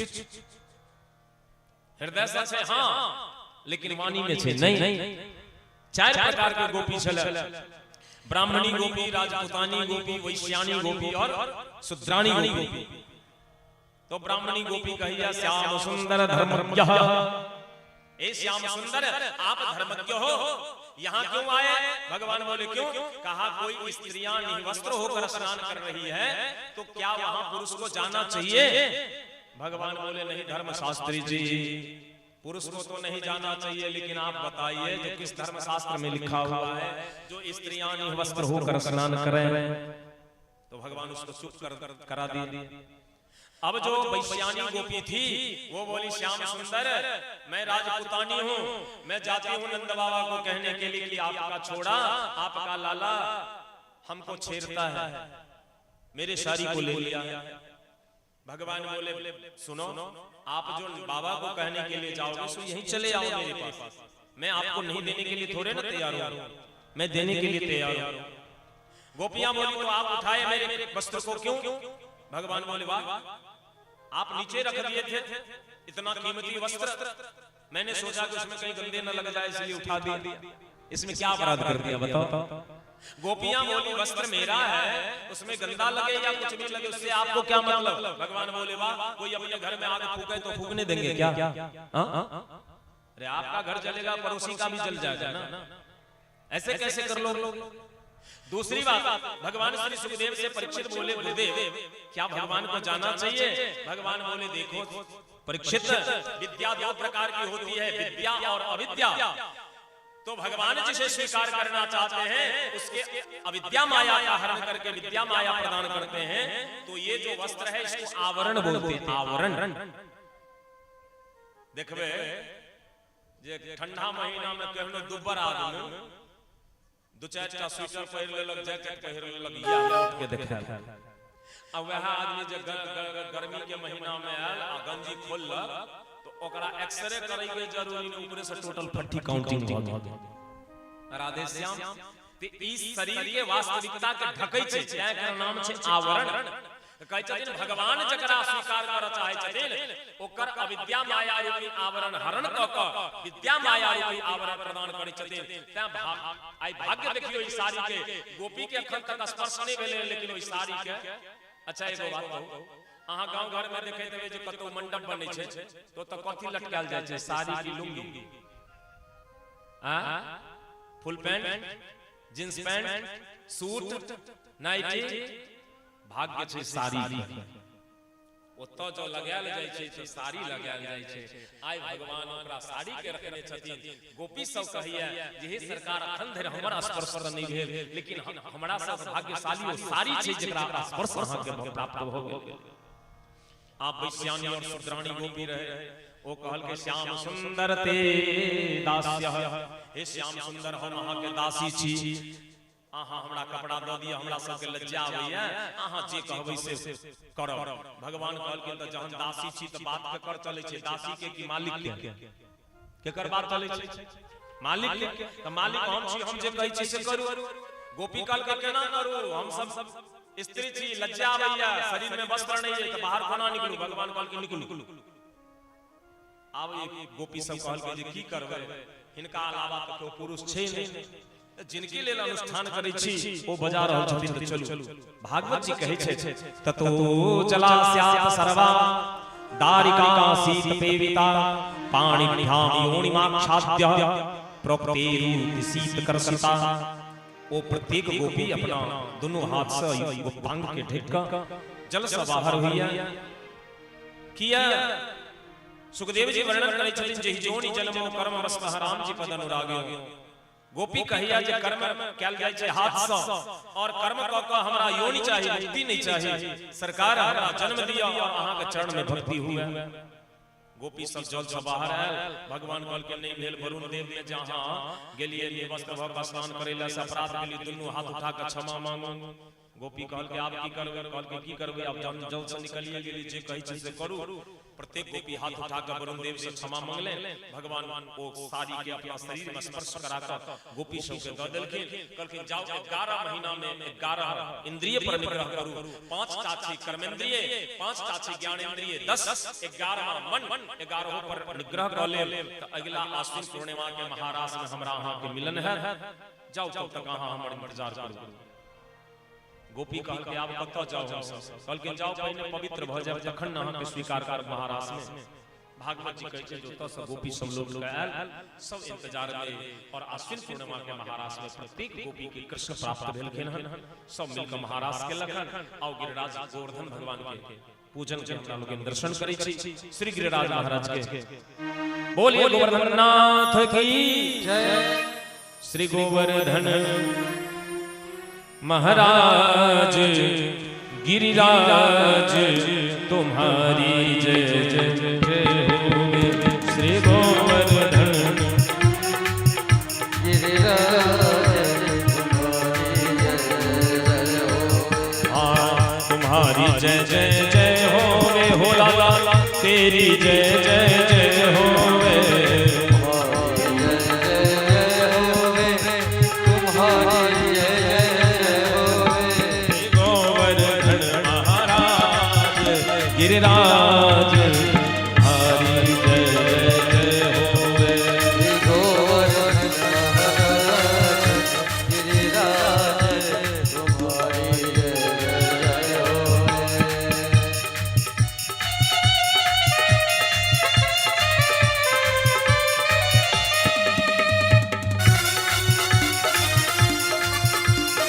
हृदय से छै हां लेकिन वाणी में छै नहीं। चार प्रकार के गोपी छले, ब्राह्मणी गोपी, राजपूतानी गोपी, वैश्यानी गोपी और शूद्राणी गोपी। तो ब्राह्मणी गोपी कहिया श्याम सुंदर धर्मज्ञः, ए श्याम सुंदर आप धर्मज्ञ हो, यहाँ क्यों आए? भगवान बोले क्यों? कहा कोई स्त्रियां निवस्त्र होकर स्नान कर रही है तो क्या वहां पुरुष को जाना चाहिए? भगवान बोले नहीं धर्मशास्त्री जी, पुरुष को तो नहीं जाना चाहिए, लेकिन आप बताइए जो किस धर्मशास्त्र में लिखा हुआ है जो स्त्रियां निवस्त्र होकर स्नान करें? तो भगवान उसको चुप करा दिए। अब जो वैश्यानी गोपी थी वो बोली श्याम सुंदर मैं राजपूतानी हूँ, मैं जाती हूँ नंद बाबा को कहने के लिए कि आपका छोड़ा, आपका लाला हमको छेड़ता है, मेरे साड़ी को ले लिया। भगवान बोले सुनो, आप जो बाबा को कहने के लिए जाओगे तो यहीं चले आओ मेरे पास, मैं आपको नहीं देने के लिए थोड़े ना तैयार हूँ, मैं देने के लिए तैयार हूँ। गोपियां बोली तो आप उठाए मेरे वस्त्र को क्यों? भगवान बोले वाह, आप नीचे रख दिए थे इतना कीमती वस्त्र, मैंने सोचा कि उसमें कहीं गंदे न लग जाए इसलिए उठा दिया, इसमें क्या अपराध कर दिया बताओ? गोपियां बोली वस्त्र मेरा है, उसमें गंदा लगे या कुछ भी लगे उससे आपको क्या मतलब? भगवान बोले वाह, कोई अपने घर में आग फूके तो फूकने देंगे क्या? अरे आपका घर जलेगा पड़ोसी का भी जल जाएगा ना, ऐसे कैसे कर लोग? दूसरी बात, भगवान श्री सुखदेव से परीक्षित बोले गुरुदेव क्या भगवान को जाना चाहिए? भगवान बोले देखो परीक्षित, विद्या दो प्रकार की होती है, विद्या और अविद्या। तो भगवान जिसे स्वीकार करना चाहते हैं उसके अविद्या माया का हरण करके विद्या माया प्रदान करते हैं। तो ये जो वस्त्र है इसको आवरण बोलते हैं, आवरण। देखबे जे ठंडा महीना में कहनो दुबर आदमी दो चार स्वेटर पहिर लेलक, जैकेट पहिर लेलक, या लौट के देखा। अब वह आदमी जो गर्मी के महीना में आयल आ गंजी खोललक तो ओकरा एक्सरे करे के जरूरी नहीं, ऊपर से टोटल फट्टी काउंटिंग भ गेल। राधे श्याम, ते इस शरीर के वास्तविकता के ढकै छै, एकर नाम छै आवरण। कहै छथिन भगवान जकरा स्वीकार करऽ चाहै छथिन ओकर अविद्या माया रूपी आवरण हरण क क विद्या माया रूपी आवरण प्रदान करै छथिन। तैं आइ भाग्य देखियो ई साड़ी के, गोपी के अखन तक स्पर्श नहि भेलै, लेकिन ओइ साड़ी के। अच्छा एगो बात कहू, अहाँ गांव घर में देखैत हेबै जे कतौ मंडप बनै छै तो कथी लटकायल जाइ छै? साड़ी की lungi, full pant, jeans pant, suit, nightie. भाग्य छै साड़ी ओतो जो लगायल जाय छै तो साड़ी लगायल जाय छै। आइ भगवान ओकरा साड़ी के रखने छथिन। गोपी सब कहिया जे हे सरकार अखन धरि हमर स्पर्श नहि भेल, लेकिन हमरा सब भाग्यशाली ओ साड़ी छै जेकरा स्पर्श अहाँ के प्राप्त भ गेल। आप वैश्यानी और शूद्राणी गोपी रहे, ओ कहल के श्याम सुंदर ते दास्य हे श्याम सुंदर हम अहाँ के दासी छी, अहाँ हमरा कपड़ा दऽ दिअ, हमरा सबके लज्जा होइए, अहाँ जे कहबै से करब। भगवान कहलखिन तऽ जहन दासी छी तऽ बात केकर चलै छै, दासी के कि मालिक के? केकर बात चलै छै? मालिक के। तऽ मालिक हम छी, हम जे कहै छी से करू। गोपी काल के केना करू, हम सब स्त्री छी, लज्जा आबैया, शरीर में वस्त्र नहीं है, तो बाहर कोना निकलू? भगवान कहलखिन निकलू। आब ये गोपी सब कहलकै जे की करबै, हिनका अलावा तऽ कोई पुरुष छै नहीं, जिनके लेल अनुष्ठान करै छी ओ बजा रहल छथिन तऽ चलू। भागवत जी कहै छै ततो चला स्यात सर्वा दारिका शीत पेविता पाणिभ्यां योनिमाच्छाद्य प्रोक्तेरुत शीत करसिता। ओ प्रत्येक गोपी अपना दोनों हाथ से गुप्तांग के ढक जल से बाहर हुई किया। सुखदेव जी वर्णन करै छथिन जे जोनि जन्मो कर्म वस्तः राम जी पद अनुराग। गोपी कहिया जे कर्म कैल जाय छै हाथ से, और कर्म क के हमरा योनि चाहिए, मुक्ति नहीं चाहिए। सरकार हमरा जन्म दिया और अहाँ के चरण में भक्ति हुए। गोपी सब जल से बाहर आयल। भगवान कहल के नहीं भेल, वरुण देव में जहां गेलिए वस्त्र भर स्नान करेला से अपराध के लिए दुनू हाथ उठा के क्षमा मांगो। गोपी कहल के आप की करबे? कहल के की करबे? आप जल से निकलिए गेली, जे कहै छी से करू। प्रत्येक गोपी हाथ उठा कर वरुण देव से क्षमा मांगले। भगवान वो साड़ी के अपना शरीर में स्पर्श कराकर गोपी सब के दऽ देलखिन। कहलखिन जाओ 11 महीना में 11 इंद्रिय पर निग्रह करू। 5 चाची कर्मेंद्रिय, 5 चाची ज्ञानेंद्रिय, 10 11 मन 11 पर निग्रह कर ले। तो अगला आश्विन पूर्णिमा के महाराज में हमरा अहाँ के मिलन है। जाओ तब तक अहाँ हमर इंतजार करू। गोपी कहल के आप कतऽ जाओ? कहल के जाओ पहले पवित्र भ जाए तखन अहाँ के स्वीकार कर महाराज में। भागवत जी कहै छै जे ओतऽ से गोपी सब लोग आयल, सब इंतजार में। और आश्विन पूर्णिमा के महाराज में प्रत्येक गोपी के कृष्ण प्राप्त भेलखिन हन। सब मिलकर महाराज के लखन और गिरिराज गोवर्धन भगवान के पूजन के हमरा लोग दर्शन करै छी। श्री गिरिराज महाराज के बोलिए गोवर्धन नाथ की जय। श्री गोवर्धन महाराज गिरिराज तुम्हारी जय जय जय हो। श्री गोवर्धन गिरिराज तुम्हारी जय जय जय हो वे हो लाला, तेरी जय जय जय हो वे। गिरिराज हरि जय जय होवे। गोवर्धन महाराज गिरिराज तुम्हारी जय जय होवे।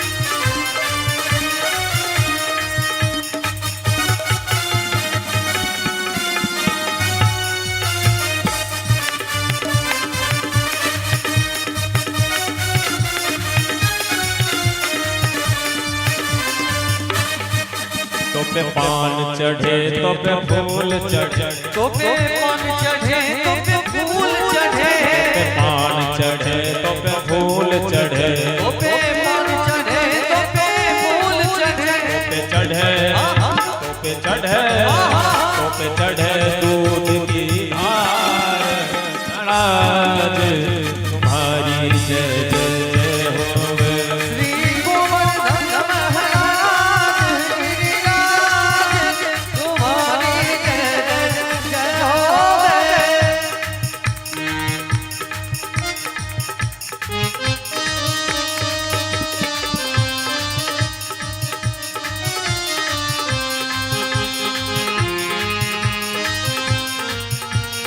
तो पे पान चढ़े तो पे फूल चढ़े, तो पे पान चढ़े तो पे फूल चढ़े, पे पान चढ़े तो पे फूल चढ़े, तो पे पान चढ़े तो पे फूल चढ़े, पे चढ़े तो पे चढ़े तो पे चढ़े दूध की धार। महाराज तुम्हारी जय जय जय होवे। श्री गोवर्धन महाराज गिरिराज तुम्हारी जय जय होवे।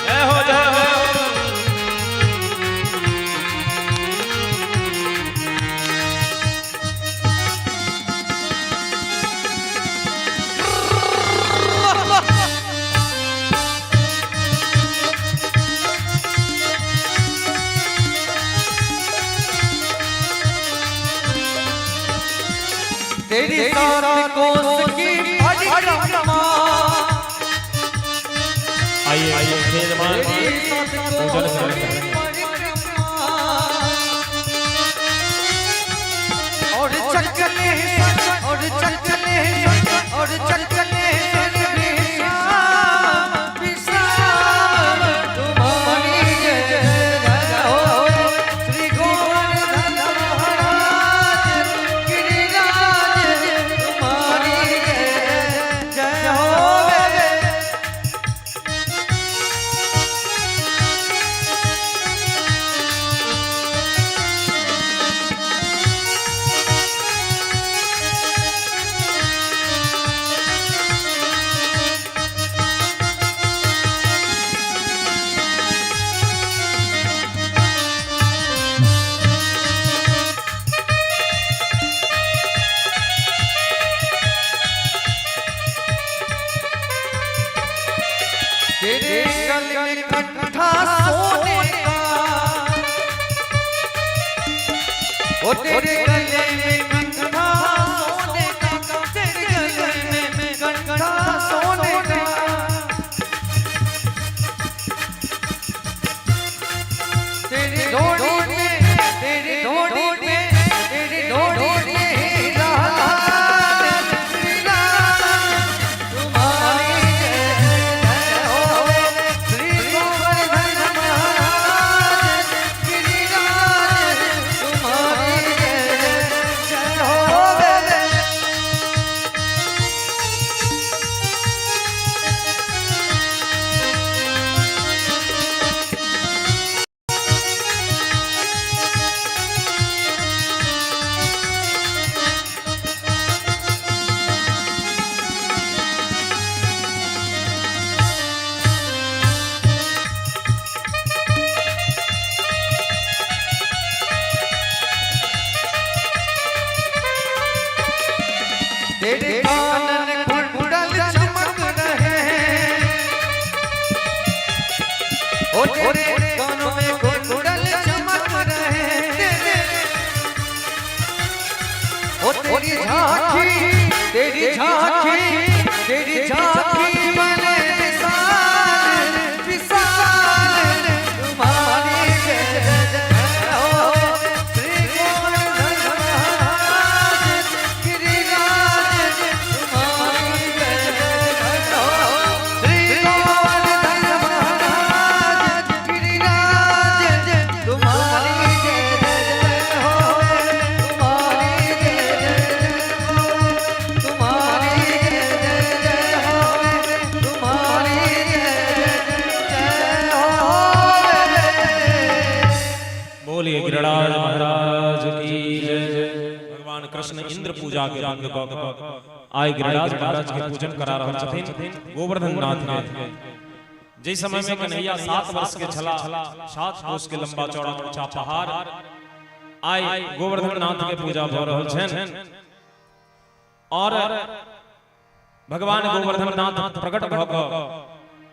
जय हो जय हो। तेरी 7 कोस की परिक्रमा, आइए आइए खेल मान तेरी 7 पूजन कोस करें। की परिक्रमा, ओ तेरे गले में कंठा सोने का, तेरे गले में कंठा सोने का, तेरी डोरी में, तेरी डोरी में, तेरी डोरी में हीरा तुम्हारी जय हो श्री गोवर्धन महाराज गिरिराज तुम्हारी जय हो। तेरे कानन कुंडल चमक रहे हैं, ओ तेरे कानों में कुंडल चमक रहे हैं, ओ तेरी झांकी, तेरी झांकी, तेरी झांकी बने विशाल, विशाल तुम्हारी जय हो श्री गोवर्धन महाराज गिरिराज तुम्हारी जय हो श्री गोवर्धन महाराज गिरिराज तुम्हारी जय हो तुम्हारी जय हो तुम्हारी जय हो तुम्हारी जय हो। बोलिए गिरिराज महाराज की जय। भगवान कृष्ण इंद्र पूजा के रंग आए गिरिराज महाराज के पूजन करा रहल छथिन गोवर्धन नाथ के। जिस समय में कन्हैया 7 वर्ष के छला 7 कोस के लंबा चौड़ा ऊंचा पहाड़ आए गोवर्धन नाथ के पूजा भ रहल छन और भगवान गोवर्धन नाथ प्रकट भ क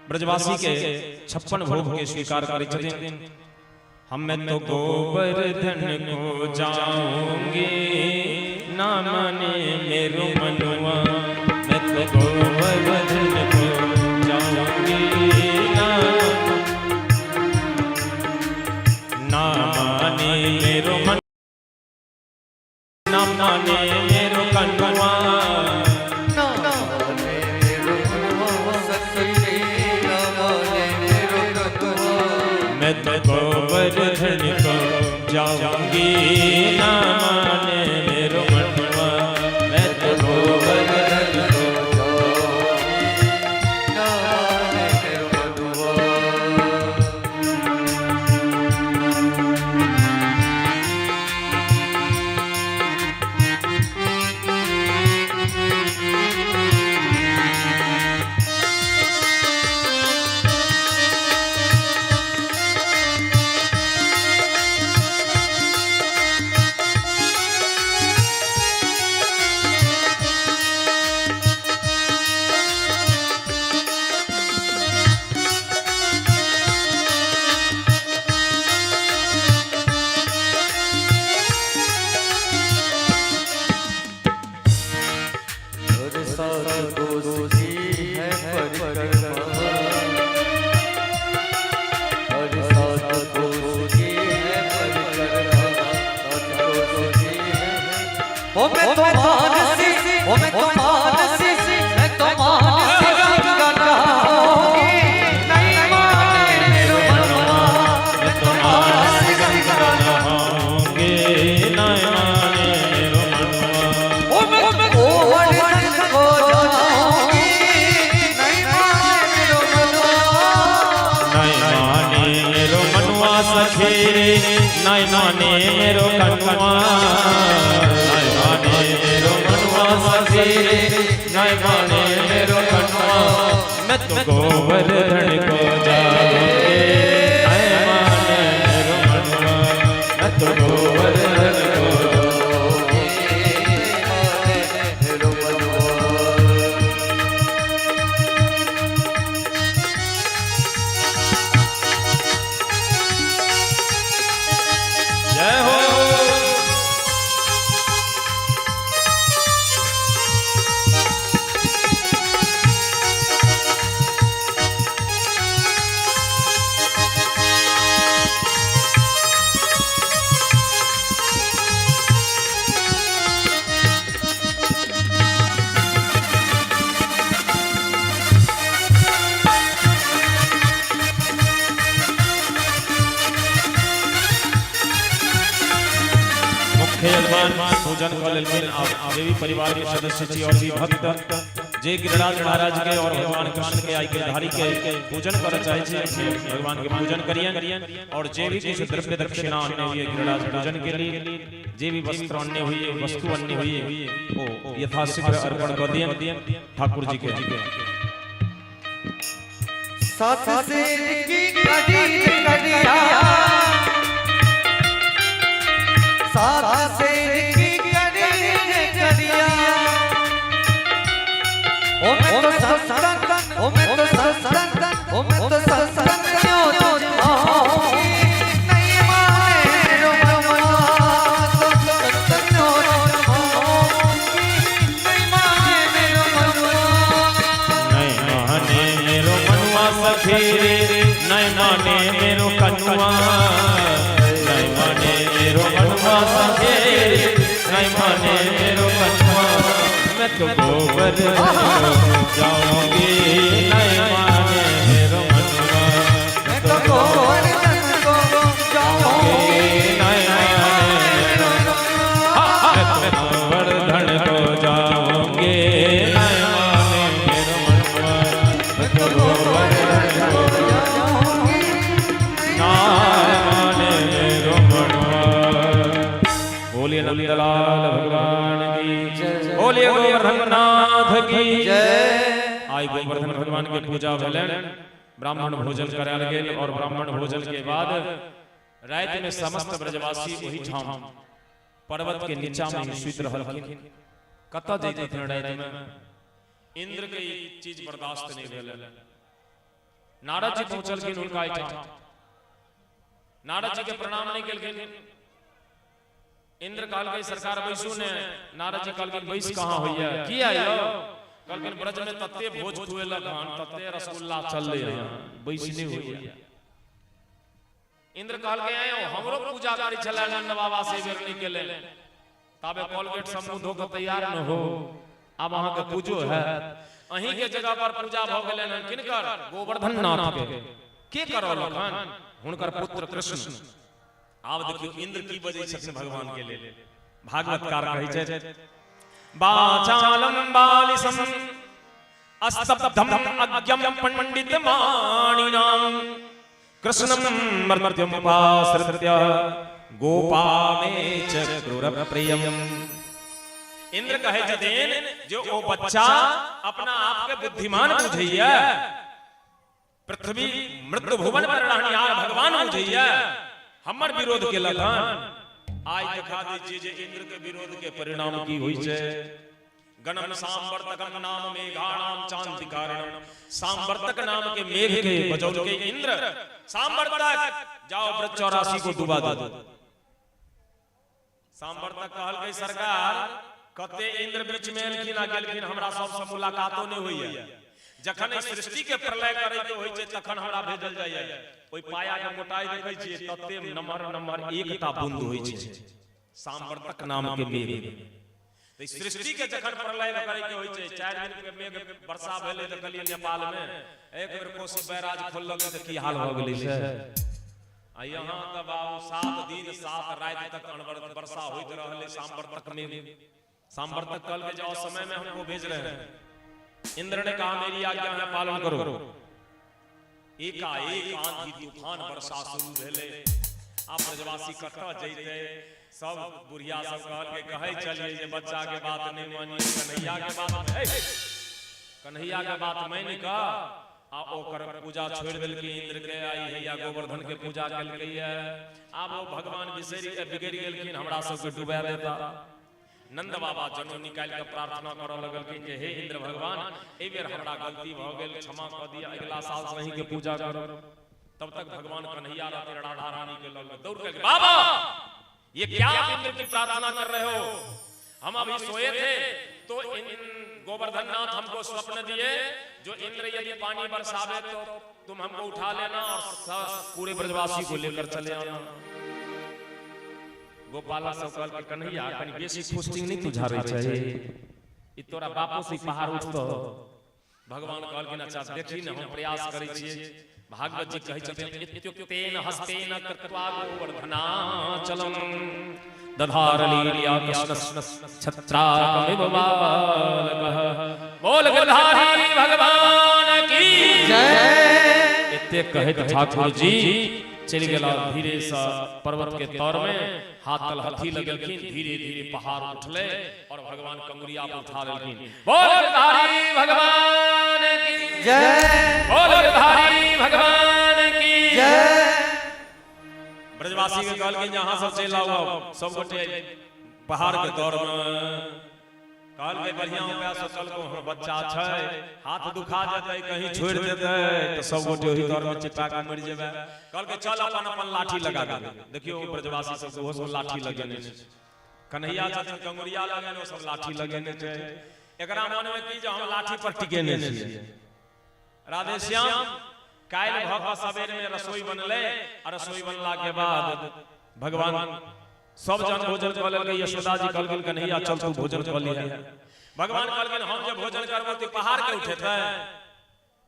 ब्रजवासी के 56 भोग के स्वीकार करै छथिन। हमें तो गोवर्धन को जाऊंगी ना माने मेरो मनवा, मैं तो गोवर्धन को जाऊंगी ना माने मेरो मन, ना माने मेरो कन्वा, मैं तो गोवर्धन को जाऊंगी ना माने मेरो मनवा, मैं तो गोवर्धन को ना माने मेरो मनवा। ओ मैं तो मानसी, ओ मैं तो मानसी, मैं तो मानसी गंगा नहाऊंगी, नहीं माने मेरो मनवा, मैं तो मानसी गंगा नहाऊंगी नहीं माने मेरो मनवा। ओ मैं गोवर्धन को जाऊंगी, नहीं माने मेरो मनवा, नहीं माने मेरो मनवा सखी, नहीं माने मेरो कन्वा, मेरो मनवा सखी, नहीं माने मेरो कन्वा, मैं तो गोवर्धन को जाऊंगी नहीं माने मेरो मनवा, मैं तो गोवर्धन को मेरो मनवा। जय हो हे यजमान पूजन कर लेकिन आप देवी परिवार के सदस्य छी और भी भक्त जे गिरिराज महाराज के और भगवान कृष्ण के आई गिरधारी के पूजन कर चाहे छी भगवान के पूजन करिए और जे भी कुछ द्रव्य दक्षिणा अन्य हुई गिरिराज पूजन के लिए जे भी वस्त्र अन्य हुई वस्तु अन्य हुई वो यथाशीघ्र अर्पण कर दिए ठाकुर जी के साथ से की करिया साथ से की करिया ओ मैं तो सत्संग ओ मैं तो सत्संग ओ मैं तो सत्संग नहीं माने रो मनवा सत्संग नहीं माने रो मनवा मेरो मनुआ सखी नहीं माने मेरो कनुआ नहीं माने मेरो मनुआ सखी नहीं माने मेरो कनुआ मैं तो गोवर्धन जाऊंगी नहीं माने मेरो मनुआ मैं तो गोवर्धन को जाऊंगी नहीं माने मेरो मैं तो गोवर्धन को जाऊंगी नहीं माने मेरो मनुआ मैं तो गोवर्धन को जाऊंगी नहीं माने मेरो मनुआ। बोलिए नंदलाल भगवान की जय, बोलिए गोवर्धननाथ की जय। आई गोवर्धन भगवान के पूजा भेलन, ब्राह्मण भोजन करायल गेल और ब्राह्मण भोजन के बाद रात में समस्त ब्रजवासी वही ठाम पर्वत के नीचा में ही सुत रहलखिन। कतऽ जैतथिन रात में? इंद्र के ई चीज बर्दाश्त नहीं भेल। नारद जी पहुंचलखिन उनका ठाम, नारद जी के प्रणाम नहीं केलखिन। इंद्र कहलकै सरकार बैसू ने। नारद जी कहलखिन बैस कहाँ होइया, किया यौ? कहलखिन ब्रज में तत्ते भोज खुएलक हन, तत्ते रसगुल्ला चलले हन, बैस नहीं होइया। इंद्र कहलकै आयो हमरो पूजा करै छलै नंद बाबा से बेर निकले, ताबे कॉलगेट सब मुंह धो के तैयार न हो, अब अहाँ के पूजो है। अहीं के जगह पर पूजा भ गेलै हन किनकर? गोवर्धन नाथ के करलक हन हुनकर पुत्र कृष्ण। आब देखियो इंद्र की बजै छथिन भगवान के लेल। भागवतकार कहै छै बाचालम बालिसम अस्तब्धम अज्ञम पंडित मानिनाम कृष्णम मर्त्यम उपाश्रित्य गोपामे चक्रुर प्रियम। इंद्र कहे छथिन जो ओ बच्चा अपना आप के बुद्धिमान बुझैया, पृथ्वी मृत भुवन पर रहनिहार भगवान बुझैया, हमर विरोध के लखन। आज दिखा दीजिए जे इंद्र के विरोध के परिणाम की होई छै। गणम सांवर्तकम नाम मेघाणाम चांति कारणम। सांवर्तक नाम के मेघ के बजौल के इंद्र सांवर्तक जाओ ब्रज 84 को डुबा दो। सांवर्तक कहलकै सरकार कते इंद्र बीच में एलखिन आ गेलखिन, हमरा सबसे मुलाकातो नहीं होइया। जखन सृष्टि के प्रलय करे के होई छै तखन हमरा भेजल जाइया। ओई पाया के मोटाई देखै छियै तते नम्हर एकटा बूंद होई छै सांवर्तक नाम के मेघ। तो सृष्टि के जखन प्रलय करे के होई छै 4 दिन के मेघ वर्षा भेलै त कहलियै नेपाल में एक बेर कोसी बैराज खोललक त की हाल भ गेलै से। आ यहां त बाबू 7 दिन 7 रात तक अनवरत वर्षा होइत रहलै सांवर्तक में। सांवर्तक कल के जाओ समय में हमको भेज रहे हैं। इंद्र ने कहा मेरी आज्ञा है पालन करो। एकाएक आंधी तूफान वर्षा शुरू भेले। आप ब्रजवासी कतऽ जैते? सब बुढ़िया सब कहल के कहै चलिए जे बच्चा के बात नहीं मानिए, कन्हैया के बात कन्हैया के बात मानि का आ ओकर पूजा छोड़ देलकै इंद्र के। आई है या गोवर्धन के पूजा केलकै है। आब वो भगवान बिगड़ गेलखिन, हमरा सब के डुबा देता। नंद बाबा जनो निकाल के प्रार्थना करऽ लगलखिन जे हे इंद्र भगवान ए बेर हमरा गलती भ गेल, क्षमा क दिया, अगला साल से नहीं के पूजा करब। तब तक भगवान कन्हैया रहते राधा रानी के लग दौड़ के बाबा ये क्या इंद्र की प्रार्थना कर रहे हो? हम अभी सोए थे तो गोवर्धन नाथ हमको स्वप्न दिए जो इंद्र यदि पानी बरसावे तो तुम हमको उठा लेना और पूरे ब्रजवासी को लेकर चले आना। गोपाला सब कहल के कन्हैया कनी बेसी पोस्टिंग नहीं तुझारे चाहिए, ई तोरा बापो से पहाड़ उठतो। भगवान कहल के अच्छा देखी न हम प्रयास करै छियै। भागवत जी कहै छथिन इत्युक्तेन हस्तेन कृत्वा गोवर्धनाचलम दधारलील्या कृष्ण छत्राकमिव बालकः। बोल गिरधारी भगवान की जय। इत्ते कहित ठाकुर जी चल गेला धीरे सा पर्वत के तौर में, हाथ तल हथी लगलखिन, धीरे धीरे पहाड़ उठले और भगवान कंगुरिया पर उठा लेलखिन। बोल गिरधारी भगवान की जय। बोल गिरधारी भगवान की जय। ब्रजवासी के कहल के जहां सब चल आओ, सब गोटे पहाड़ के दौर में कहल के बढ़िया उपाय से चल को हमर बच्चा छै, हाथ दुखा जतै कहीं छोड़ देतै तो सब गोटे ओही दौर में चिपका के मर जेबै। कहल के चल अपन अपन लाठी लगा दे। देखियो ब्रजवासी सब ओहो सब लाठी लगेने छै, कन्हैया छथिन कंगुरिया लगेने, ओ सब लाठी लगेने छै। एकरा मन में की जे हम लाठी पर टिकेने छियै। राधे श्याम काल भक सबेर में रसोई बनले, और रसोई बनला के बाद भगवान सब जन भोजन कर लेलकै। यशोदा जी कहलखिन कन्हैया चल तू भोजन कर लिया। भगवान कहलखिन हम जब भोजन करबो त पहाड़ के उठेतै,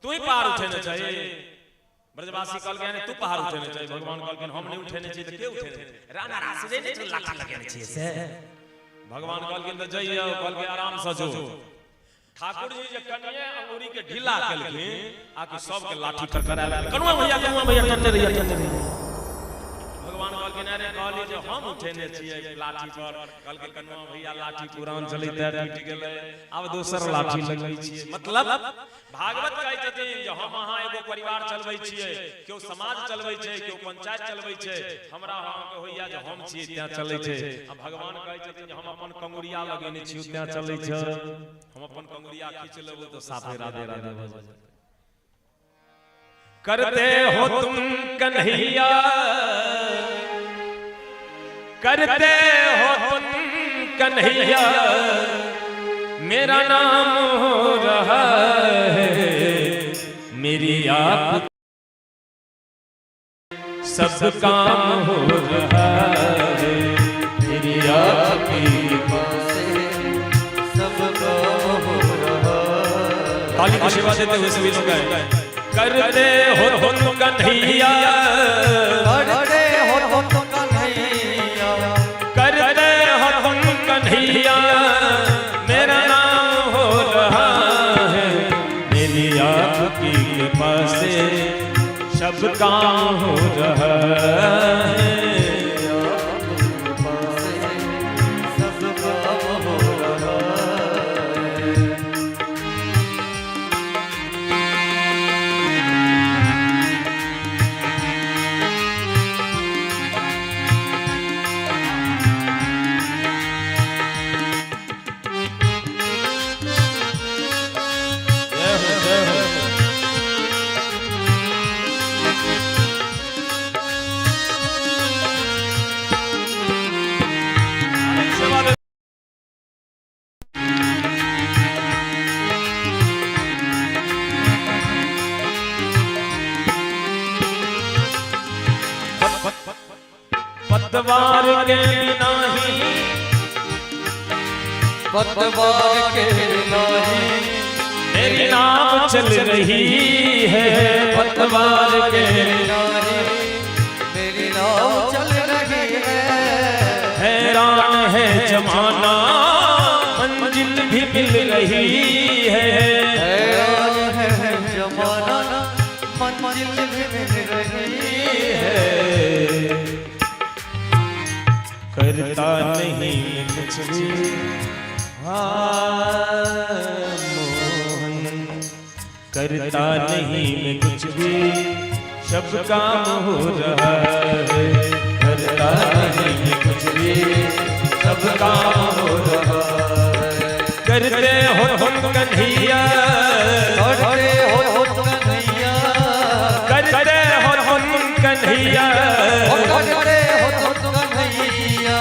तू ही पहाड़ उठेने चाहिए। ब्रजवासी कहलखिन तू पहाड़ उठेने चाहिए। भगवान कहलखिन हम नहीं उठेने चाहिए त के उठेने? राना रासरे ने तो लाठी लगेने छियै से। भगवान कहलखिन त जइयो, कहलखिन आराम से जो। ठाकुर जी जे कन्या अंगूरी के ढीला केलखिन, आकि सब के लाठी करकरा लेलखिन। कनुआ भैया टंटे रहिया। भगवान कहलखिन अरे कहली जे हम उठेने छियै लाठी पर। कहलकै कनुआ भैया लाठी पुरान चलैते टूट गेलै, आब दोसर लाठी लगबै छियै। मतलब भागवत कहै छथिन जे हम अहाँ एगो परिवार चलबै छियै, केओ समाज चलबै छै, केओ पंचायत चलबै छै, हमरा अहाँ के होइया जे हम छियै त्या चलै छै। आ भगवान कहै छथिन जे हम अपन कंगुरिया लगेने छी त्या चलै छै। हम अपन कंगुरिया खींच लेबो तो साफे राधे राधे भऽ जाय। करते हो तुम कन्हैया, करते हो तुम कन्हैया, मेरा नाम हो रहा है, मेरी आप सब काम हो रहा है, मेरी आपकी कृपा से सब काम हो रहा है। ताली की सेवा देते हुए सभी लोग गाएं। करते हो तुम कन्हैया, करते हो तुम कन्हैया, करते हो तुम कन्हैया, मेरा नाम हो रहा है, मेरी आपकी कृपा से सब काम हो रहा है, आपकी कृपा से सब काम हो रहा है। पतवार के बिना ही, पतवार के बिना ही मेरी नाव चल रही है, पतवार के बिना ही मेरी नाव चल रही है। हैरान है जमाना मंजिल भी मिल रही है, हैरान है जमाना मंजिल भी मिल रही है। करता नहीं कुछ भी मोहन, करता नहीं मैं कुछ भी, सब काम हो रहा है, करता नहीं मैं कुछ भी, सब काम हो रहा है। करते हो तुम कन्हैया, करते हो तुम कन्हैया, करते हो तुम कन्हैया, करते हो तुम कन्हैया,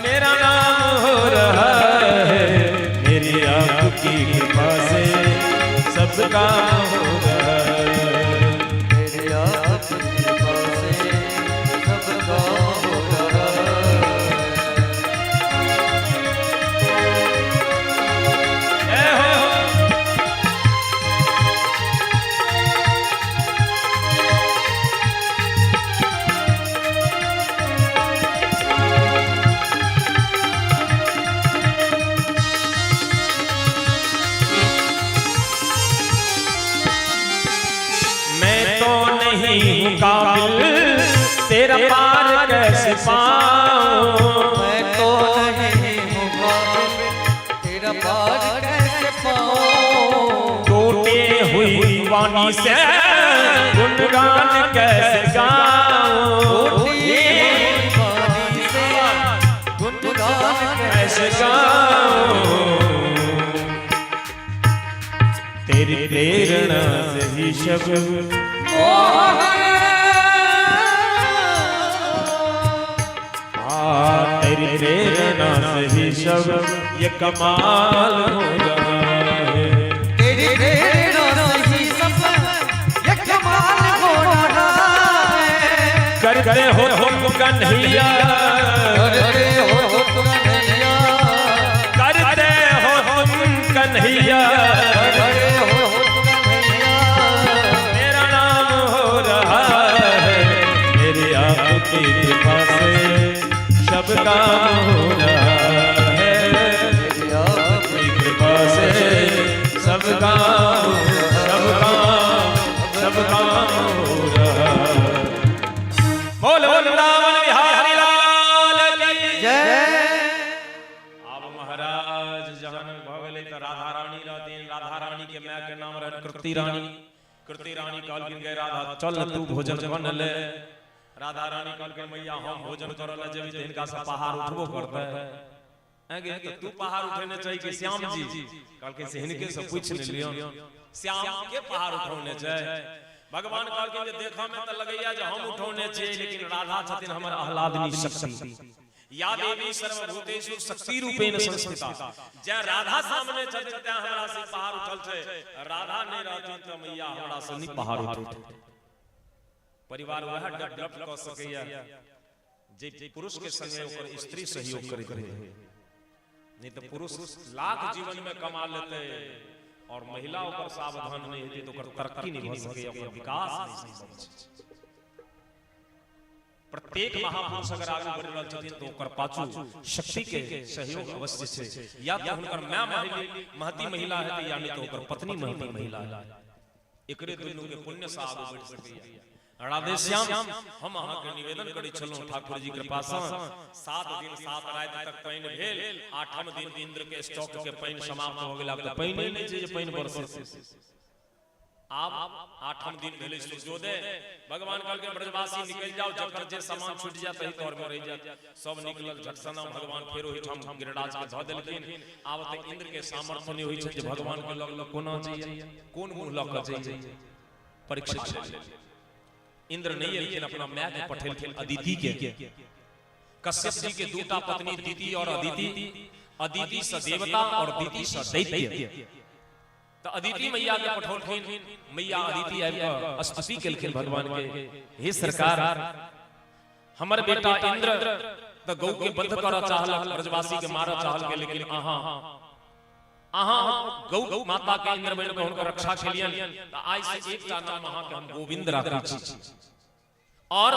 मेरा नाम हो रहा है, मेरी आपकी कृपा से सब काम हो रहा है, मेरी आपकी कृपा से सब काम हो रहा है। पानी से गुणगान कैसे गाऊं, पानी से गुणगान कैसे गाऊं, तेरी प्रेरणा से ही शब्द तेरी प्रेरणा से ही शब्द ये कमाल हो रहा है, तेरी प्रेरणा से ही सब ये कमाल हो रहा है। करते हो तुम कन्हैया, करते हो तुम कन्हैया, करते हो तुम कन्हैया, करते हो तुम कन्हैया, मेरा नाम हो रहा है, मेरी आपकी कृपा से सब काम हो रहा है, मेरी आपकी कृपा से सब काम हो रहा है। बोल वृंदावन बिहारी लाल की जय। अब महाराज जहां भगले तो राधा रानी रहती, राधा रानी के मैं के नाम रह कृति रानी, कृति रानी काल दिन गए राधा चल तू भोजन बन ले, राधा रानी काल के मैया हम भोजन करल जब इनका सब पहाड़ उठबो करता है गे तो तू पहाड़ उठने चाहिए कि श्याम जी काल के से इनके से पूछ ले लियो, श्याम के पहाड़ उठौने चाहिए, भगवान काल के देखा में त लगैया जे हम उठौने चाहिए, लेकिन राधा छथिन हमर आह्लादनी शक्ति, या देवी सर्वभूतेषु शक्ति रूपेण संस्थिता, जे राधा सामने छथिन त हमरा से पहाड़ उठल छै, राधा नहीं रहथिन त मैया हमरा से नहीं पहाड़ उठत। परिवार वह डेवलप कर सकैया जे पुरुष के संगे ओकर स्त्री सहयोग करैत रहे, नहीं तो पुरुष लाख जीवन में कमा लेते और महिला ओकर सावधान नहीं होती तो ओकर तरक्की नहीं हो सके, ओकर विकास नहीं हो सके। प्रत्येक महापुरुष अगर आगे बढ़ रहल छथिन तो ओकर पाछू शक्ति के सहयोग अवश्य छै, या तो हुनकर मां महती महिला है या नहीं तो ओकर पत्नी महती महिला है, एकरे दुनू के पुण्य से आगे बढ़ सकैया। राधे श्याम हम अहाँ के निवेदन करै छलहुं ठाकुर जी कृपा सँ 7 दिन 7 रात तक पाइन भेल, 8म दिन इंद्र के स्टॉक के पाइन समाप्त हो गेला, तो पाइन नहीं छै जे पाइन बरसे, आब 8म दिन भेले सूर्योदय, भगवान कहल के ब्रजवासी निकल जाओ, जब जे सामान छूट जात तही तौर में रह जात, सब निकलल झटसना भगवान फेर ओहि ठाम गिरिराज के ध देलखिन। आब त इंद्र के सामर्थ्य नहीं होई छै जे भगवान के लग कोना जाइए, कोन मुंह लग के जाइए, परीक्षा ले इंद्र नहीं एलखिन, अपना माय के पठेलखिन अदिति के, कश्यप जी के दूटा पत्नी दिति और अदिति, अदिति स देवता और दिति स दैत्य, तो अदिति मैया के पठौलखिन, मैया अदिति आबि के स्तुति केलखिन भगवान के, हे सरकार हमर बेटा इंद्र तो गौ के बंध कर चाहल, ब्रजवासी के मार चाहल के, लेकिन अहाँ गौ माता के इंद्र बन के हुनकर रक्षा केलियन, त आइ से एकटा नाम अहाँ के हम गोविंद राखै छी, और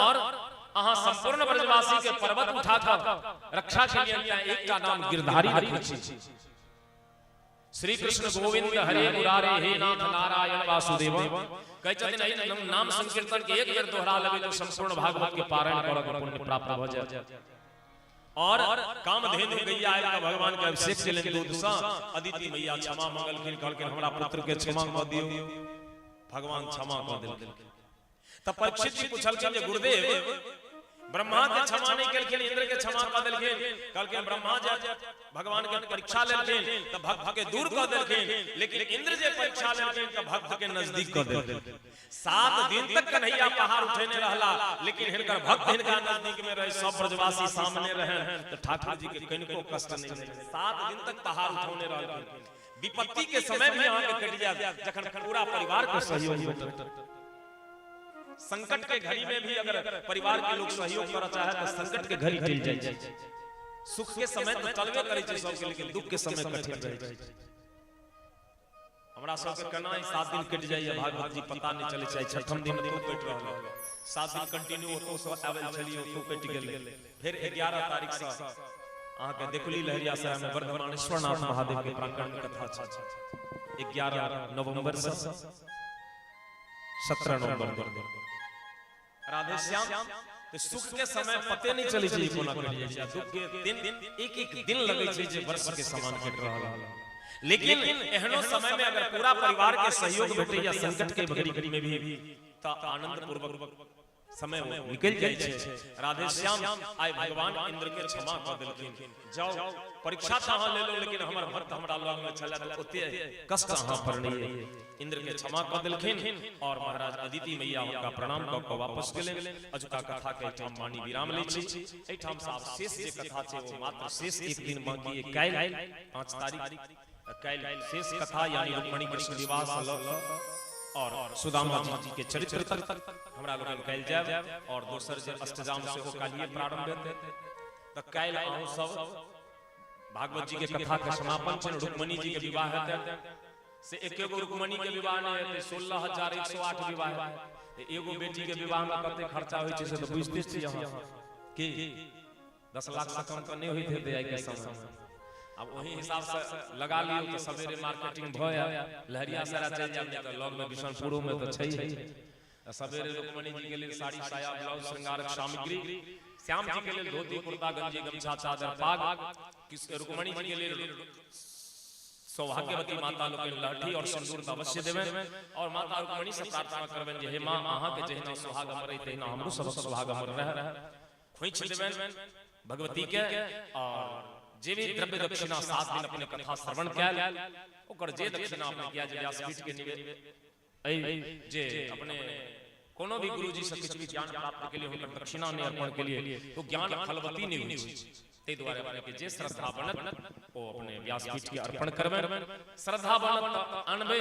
अहाँ संपूर्ण ब्रजवासी के पर्वत उठा कर रक्षा केलियन, त एकटा नाम गिरधारी राखै छी। श्री कृष्ण गोविंद हरे मुरारे हे नाथ नारायण वासुदेव कहै छथिन, एहि नाम संकीर्तन के एक बेर दोहरा लेबै तो संपूर्ण भागवत के पारायण करब पुण्य प्राप्त भ जायत। और कामधेनु गैया आबि के भगवान के अभिषेक केलनि दूध सँ, अदिति मैया क्षमा मांगलखिन, कहलखिन हमरा पुत्र के क्षमा क दियौ, भगवान क्षमा क देलखिन। तब परीक्षित जी पूछलखिन जे गुरुदेव ब्रह्मा के क्षमा नहीं केलखिन, इंद्र के क्षमा क देलखिन, कहलखिन ब्रह्मा जे भगवान के परीक्षा लेलखिन त भक्त के दूर क देलखिन, लेकिन इंद्र जे परीक्षा लेलखिन त भक्त के नजदीक क देलखिन। 7 दिन तक कन्हैया पहाड़ उठेने रहला, लेकिन हिनकर भक्त हिनका नजदीक में रहे, सब ब्रजवासी सामने रहे, तो ठाकुर जी के कनिको कष्ट नहीं भेल। 7 दिन तक पहाड़ उठौने रहलखिन। विपत्ति के समय भी अहाँ के कटि जायत जखन पूरा परिवार के सहयोग भेटत। संकट के घड़ी में भी अगर परिवार के लोग सहयोग करना चाहे तो संकट के घड़ी टल जाए, सुख के समय तो चलबे करे छै सबके, लेकिन दुख के समय कठिन रहे छै। हमरा सबके केना 7 दिन कटि जाइए भागवत जी पता नहीं चले छै, 6ठम दिन तो कटि रहल, 7 दिन कंटिन्यू ओतो से आबल छलिए, ओतो कटि गेल। फिर 11 तारीख से अहाँ के देखुली लहरिया सराय में वर्धमानेश्वरनाथ महादेव के प्रांगण में कथा छै। 11 नवंबर से 17 नवंबर राधे श्याम। तो सुख के समय पते नहीं चली छै कोना कटि जाय छै, दुख के दिन एक एक दिन लगे छै जे वर्ष के समान कटि रहल। लेकिन एहनो समय में अगर पूरा परिवार के सहयोग भेटे या संकट के घड़ी में भी तो आनंद पूर्वक समय निकल जाए छे। राधे श्याम आय भगवान इंद्र के क्षमा कर देलखिन, जाओ परीक्षा चाह ले लो लेकिन हमर भक्त हमरा लग में चला त ओते कष्ट अहां पर नहीं है। इंद्र के क्षमा कर देलखिन और महाराज अदिति मैया हुनका प्रणाम क के वापस गेले। अजुका कथा के ठाम वाणी विराम लै छी। एई ठाम साफ शेष जे कथा छे वो मात्र शेष एक दिन बाकी है, काल 5 तारीख काल शेष कथा यानी रुक्मणी कृष्ण विवाह और सुदामा जी के चरित्र तक हमरा लोग कैल जाय और दोसर जे अष्टजाम से हो कालिए प्रारंभ हेतै त काल अहू सब भागवत जी के कथा के समापन छै। रुक्मणी जी के विवाह हेतै से एकेगो रुक्मणी के विवाह नै हेतै, 16108 विवाह है। एगो बेटी के विवाह में कते खर्चा होय छै से त बुझते छी अहाँ कि 10 लाख से कम त नै होइत हेतै आइ के समय। अब वही हिसाब से लगा लियो तो सवेरे मार्केटिंग भया लहरिया सारा चल जाए तो लॉग में बिशनपुरो में तो छै ही। सवेरे रुक्मणी जी के लिए साड़ी साया ब्लाउज श्रृंगारक सामग्री, श्याम जी के लिए धोती कुर्ता गंजी गमछा चादर पाग, किसके रुक्मणी जी के लिए सौभाग्यवती माता लोग के लाठी और सिंदूर अवश्य देवे और माता रुक्मणी से प्रार्थना करबेन जे हे मां अहां के जहिना सुहाग हमर तहिना हमरो सब सुहाग हमर रह खोइछ देबेन भगवती के। और जे भी द्रव्य दक्षिणा 7 दिन अपने कथा श्रवण कैल ओकर जे दक्षिणा अपने किया जे व्यासपीठ के निवेदन जे अपने कोनो भी गुरु जी से कुछ भी ज्ञान प्राप्त के लिए होकर दक्षिणा ने अर्पण के लिए तो ज्ञान फलवती नहीं होई छै। ते द्वारा अपने के जे श्रद्धा बनत ओ अपने व्यासपीठ के अर्पण करबे। श्रद्धा बनत अनबे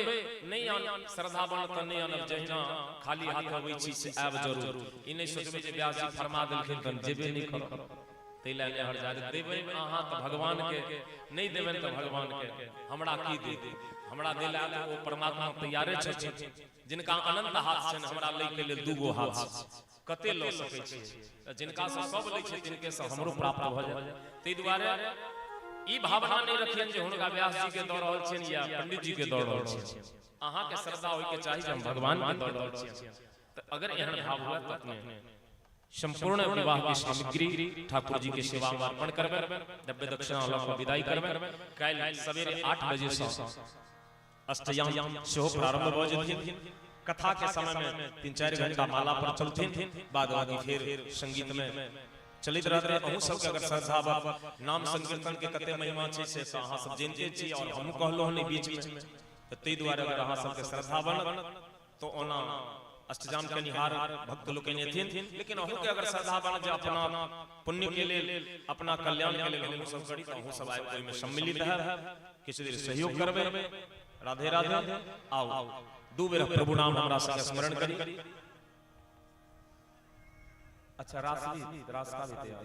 नहीं आन श्रद्धा बनत नहीं आन जहिना खाली हाथ होई छी से आब जरूर ई नहीं सोचबे जे व्यास जी फरमा देलखिन त जेबे नहीं करो तैला ने हर जात देबे अहां त भगवान के नहीं देबेन त भगवान के हमरा की दे हमरा देला त ओ परमात्मा तैयारे छथिन। जिनका अनंत हाथ छन हमरा लै के लेल दूगो हाथ कते ल सकै छी, जिनका से सब लै छै तिनके से हमरो प्राप्त भ जाय। तै दुआरे ई भावना नहीं रखियन जे हुनका व्यास जी के दऽ रहल छन या पंडित जी के दऽ रहल छन। अहां के श्रद्धा होय के चाही जे हम भगवान के दऽ रहल छी। त अगर एहन भाव हुआ त अपने संपूर्ण विवाह की सामग्री ठाकुर जी के सेवा में अर्पण करबे, दब्बे दक्षिणा लऽ विदाई करबे। काल सवेरे 8 बजे से अष्टयाम सेहो प्रारंभ भ जेथिन। कथा के समय में 3-4 घंटा माला पर चलथिन, बाद बाकी फिर संगीत में चलित रहते। अहू सब के अगर श्रद्धा नाम संकीर्तन के कते महिमा छै से अहाँ सब जानते छी और हमहु कहलो हन बीच में। तै दुआरे अगर अहाँ सब के श्रद्धा बनत तो ओना अष्टजाम के निहार भक्त लोग एथिन, लेकिन अहू के अगर श्रद्धा बन जे अपना पुण्य के लेल अपना कल्याण के लेल हम सब करी त अहू सब आइ ओइ में सम्मिलित है किछु देर सहयोग करबे। राधे राधे। आओ दू बेर प्रभु नाम हमरा संग स्मरण करी। अच्छा रास का भी तैयार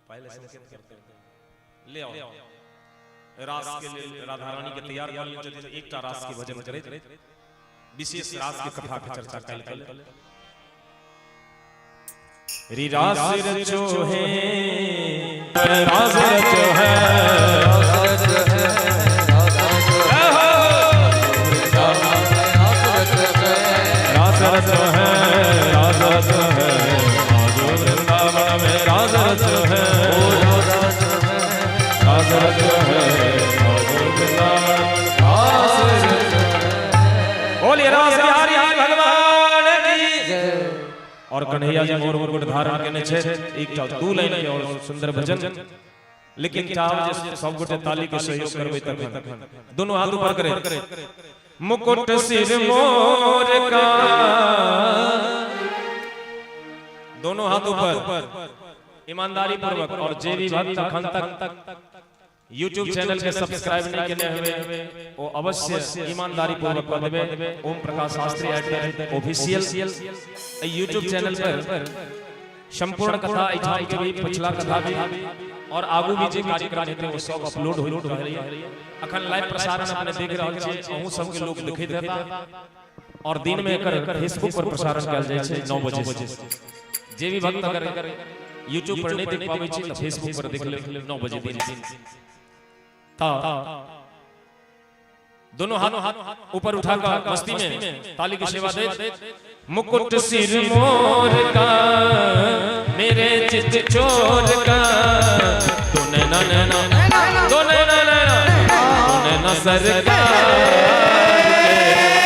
पहले संकेत करते ले आओ रास के लिए राधा रानी के तैयार कर लीजिए। एकटा रास के भजन करे विशेष रास की कथा की चर्चा कल री रास रचो है रास रचो है रास रचो है रास रचो है आजो वृंदावन में रास रचो है रास रचो है आजो वृंदावन रास रचो बोलिए रास बिहारी भगवान की। और कन्हैया जी मोर मुकुट धारण केने छै। एकटा 2 लाइन के और सुंदर भजन, लेकिन चाहब जे सब गोटे ताली के सहयोग करबै तखन दोनों हाथ ऊपर करे। मुकुट सिर मोर का दोनों हाथ ऊपर ईमानदारी पूर्वक। और जे भी भक्त अखन तक YouTube चैनल के सब्सक्राइब नहीं किए हुए वो अवश्य ईमानदारी पूर्वक कर देबे। Om Prakash Shastri official YouTube channel पर संपूर्ण कथा इठाम के भी पिछला कथा भी और आगू भी जे कार्यक्रम हेते वो सब अपलोड होइत रहै। अखन लाइव प्रसारण अपने देख रहल छी, अहू सब के लोग देखैत रहता। और दिन में एकर फेसबुक पर प्रसारण कयल जाय छै 9 बजे से। जे भी भक्त अगर YouTube पर नहीं देख पाबै छी त फेसबुक पर देख ले 9 बजे दिन। दोनों हाथ ऊपर उठाकर मस्ती में ताली की सेवा दे। मुकुट सिर मोर का मेरे चित चोर का तूने ना न सरकार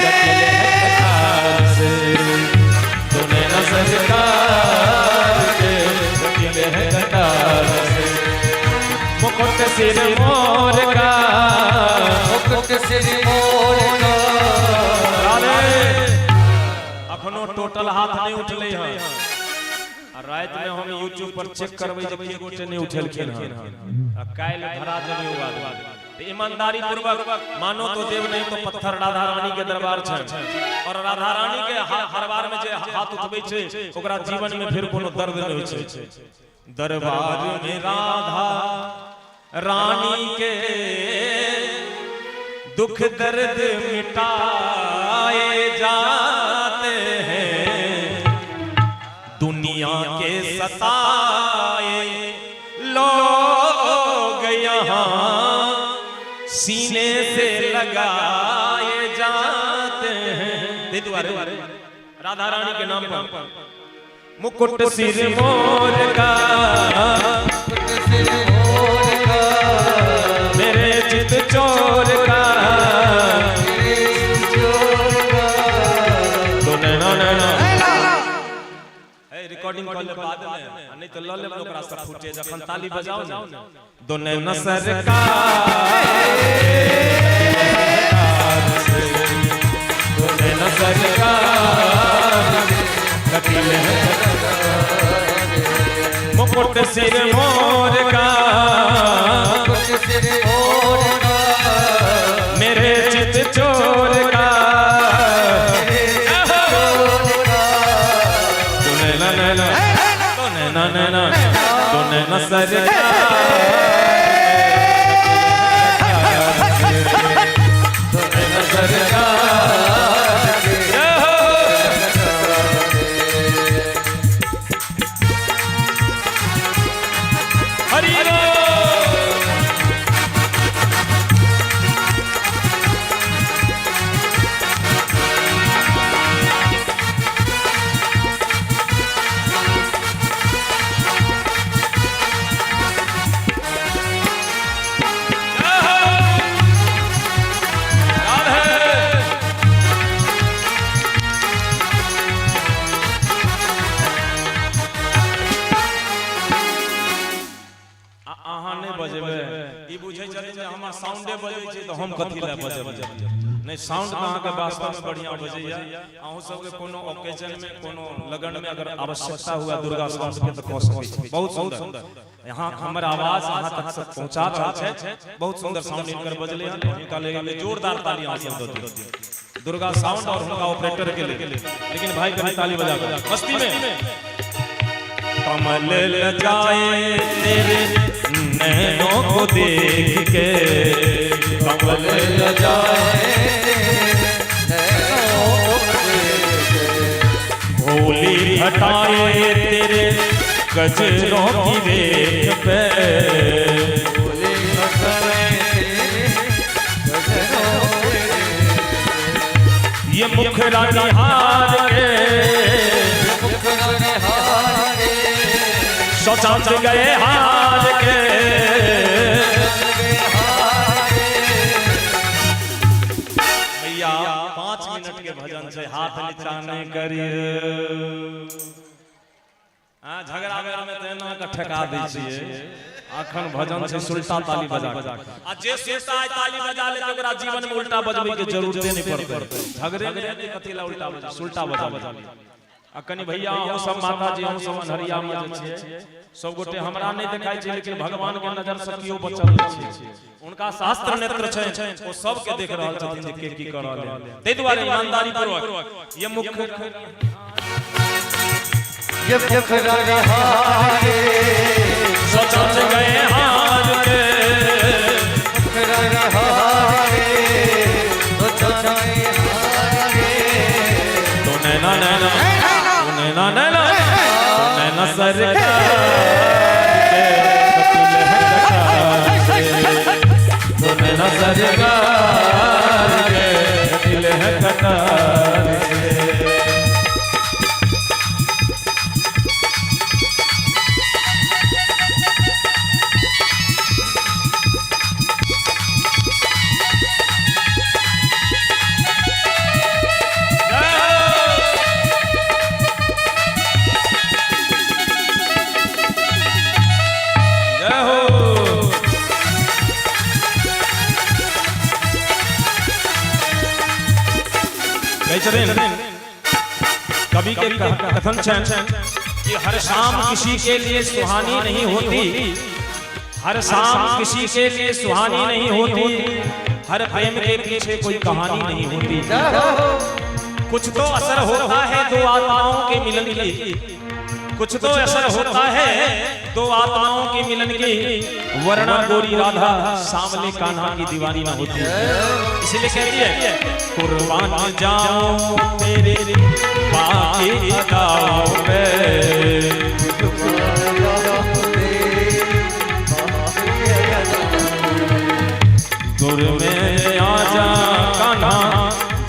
के कटिल से, तूने न सरकार के कटिल कटार से। मुकुट सिर मोर का, मुकुट सिर मोर का। अखनो टोटल हाथ नहीं उठले हैं, रात में हम YouTube पर चेक करबै जे के गोटे नहीं उठेलखिन हन, आ काल धरा जने हुआ तो ईमानदारी पूर्वक मानो तो देव नहीं तो पत्थर राधा रानी के दरबार छै, और राधा रानी के दरबार में जे हाथ उठबै छै ओकरा जीवन में फिर कोनो दर्द नहीं होइ छै। दरबार में राधा रानी के दुख दर्द मिटाए जाते हैं, दुनिया के सताए लोग यहाँ सीने से लगाए जाते हैं। दे द्वारे राधा रानी के नाम पर मुकुट सिर मोर का, मुकुट सिर मोर का। मेरे चित चोर का, रिकॉर्डिंग कर ले बाद में, नहीं तो लले लोग रास्ता फूटे जखन ताली बजाओ ना। दोने न सरकार, दोने न सरकार कटिल मुकुट सिर मोर का, मुकुट सिर मोर का। मेरे चित चोर का, तूने न सरकार, तूने न सरकार। हरि साउंडे बजे छै तो हम कथि ला बजब नहीं, साउंड कहाँ के वास्तव में बढ़िया बजैया। अहूँ सबके कोनो ओकेजन में कोनो लगन में अगर आवश्यकता हुआ दुर्गा साउंड के तो कह सकै छी। बहुत सुंदर यहाँ हमर आवाज यहाँ तक पहुँचा रहल छै, बहुत सुंदर साउंड इनकर बजले हैं। इनका लेके जोरदार ताली यहाँ से दो दियो दुर्गा साउंड और उनका ऑपरेटर के लिए। लेकिन भाई कभी ताली बजा कर मस्ती में कमल लजाए तेरे नैनों को देख के, कमल लजाए नैनों को देख के। भोली हटाए तेरे गजरों की रेख पे, भोली हटाए गजरों की रेख पे। ये मुखड़ा निहार के, मुखड़ा निहार के। शौचांच गए हार के, भैया 5 मिनट के भजन से हाथ नीचा नहीं करिए। झगड़ा में तेना का ठेका दी छिए, अखन भजन से सुल्टा ताली बजा आ जे सुल्टा ताली बजा ले ओकरा जीवन में उल्टा बजबै के जरूरत नहीं पड़ते। झगड़े में कथि ला उल्टा बजा, सुल्टा बजा आ कनी भैया हम सब माता जी हम सब अनहरिया में जे छिए सब गोटे हमरा नहीं देखाई छै, लेकिन भगवान के नजर से कियो बचल छै। उनका शास्त्र नेत्र छै, वो सब के देख रहल छथिन जे के की कर रहल है। तै दुआरे ईमानदारी पूर्वक ये मुख्य ये मुखड़ा निहारे शौचांच गए हार के, मुखड़ा निहारे शौचांच निहारे। तूने ना सरकार के तूने ना सरकार के दिल है कटार से। दिन कवि के कथन है कि हर शाम किसी के लिए सुहानी नहीं होती, हर शाम किसी के लिए सुहानी नहीं होती, हर प्रेम के पीछे कोई कहानी नहीं होती। कुछ तो असर होता है दो आत्माओं के मिलन की, कुछ तो असर होता है दो आत्माओं के मिलन की, वरना गोरी राधा सामने कान्हा की दीवानी ना होती। इसलिए कहती है कुर्बान जाऊं तेरे बाकी अदाओं पे, दूर में आजा कान्हा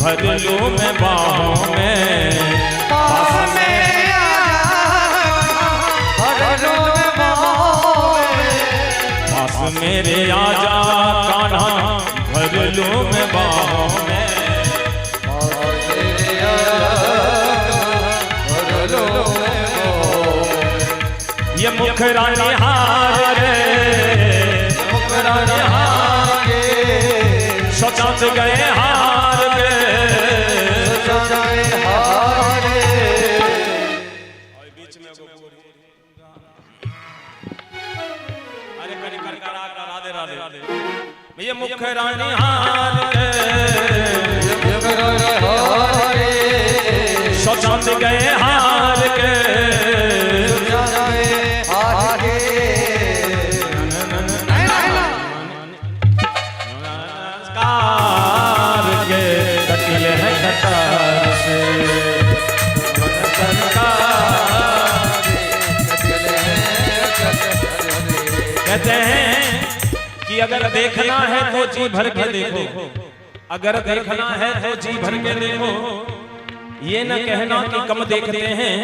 भर लूं मैं बाहों में, पास में पास मेरे आजा कान्हा भर लूं मैं बाहों में, ये मुखरा निहार रे, मुखरा निहार रे, सोच गए हार रे, सोच गए हार रे। बीच में अरे कर कर कर राधे राधे, ये मुखरा निहार रे, मुखरा निहार रे, सोच गए हार के, कहते हैं कि अगर देखना है तो जी भर के देखो, अगर देखना है तो जी भर के देखो, ये न कहना कि कम देखते हैं,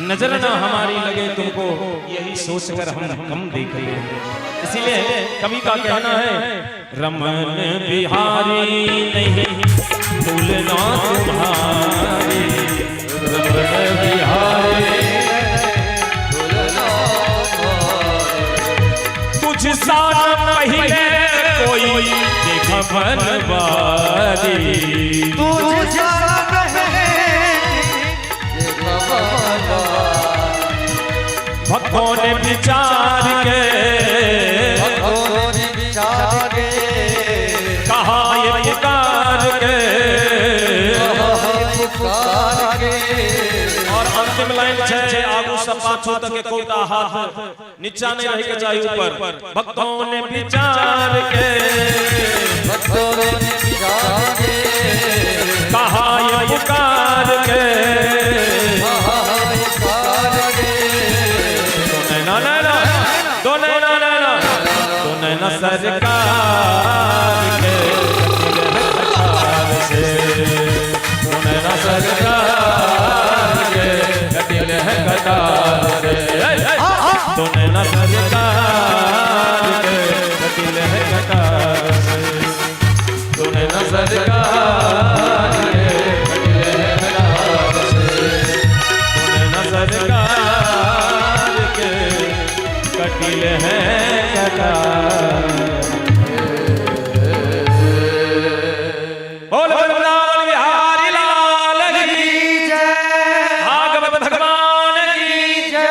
नजर ना हमारी लगे तुमको, यही सोचकर हम कम देखते हैं। इसीलिए कवि का कहना है रमन बिहारी नहीं तुलना तुम्हारी, रमन बिहारी तुझ सा पहले कोई देखा बनवारी, तुझ सा भक्तों ने विचार के, भक्तों ने विचार के, कहा ये पुकार के, पुकार के। और अंतिम लाइन है आगू सब पाछू तक कोटा हाथ नीचा नहीं रह के चाहिए ऊपर, भक्तों ने विचार के, भक्तों ने विचार के, कहा ये पुकार के, न सरकार के से, न सरकार के कटिल है कटार से, तूने न सरकार के कटिल है कटार से, तूने न सरकार के कटिल है कटार से, तूने न सरकार के कटिल है बोल वृंदावन बिहारी लाल की जय, भागवत भगवान की जय,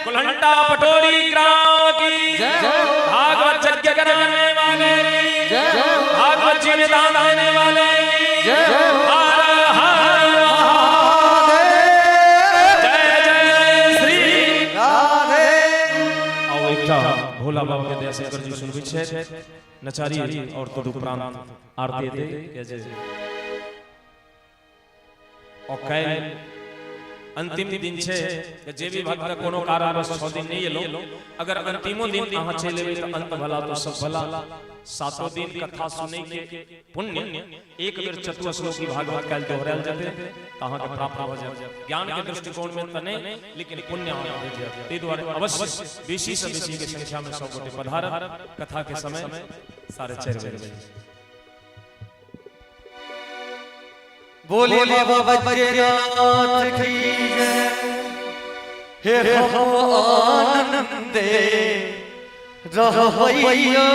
कुलहंटा पटोरी ग्राम की जय, भागवत यज्ञ कराने वाले की जय, भागवत जी में दान देने वाले की जय, हर हर महादेव, जय जय श्री राधे। आओ एक भोला बाबा के दया से कर जी सुनबी छे नचारी और तदुपरांत आरती दे के जे और काल अंतिम दिन छे कि जे भी भक्त कोनो कारणवश 6 दिन नहीं एलो, अगर अंतिमो दिन अहाँ चले लेबे त अंत भला तो सब भला। 7 दिन कथा सुनै के पुण्य एक बेर चतुश्लोकी भागवत काल दोहरायल जेते त अहाँ के प्राप्त भ जाय। ज्ञान के दृष्टिकोण में त नहीं, लेकिन पुण्य अहाँ के जाय। ते द्वारा अवश्य बेसी से बेसी के संख्या में सब गोटे पधार। कथा के समय 4:30 बजे। बोले बाबा बजरनाथ की जय, हे हो आनंदे रहैया,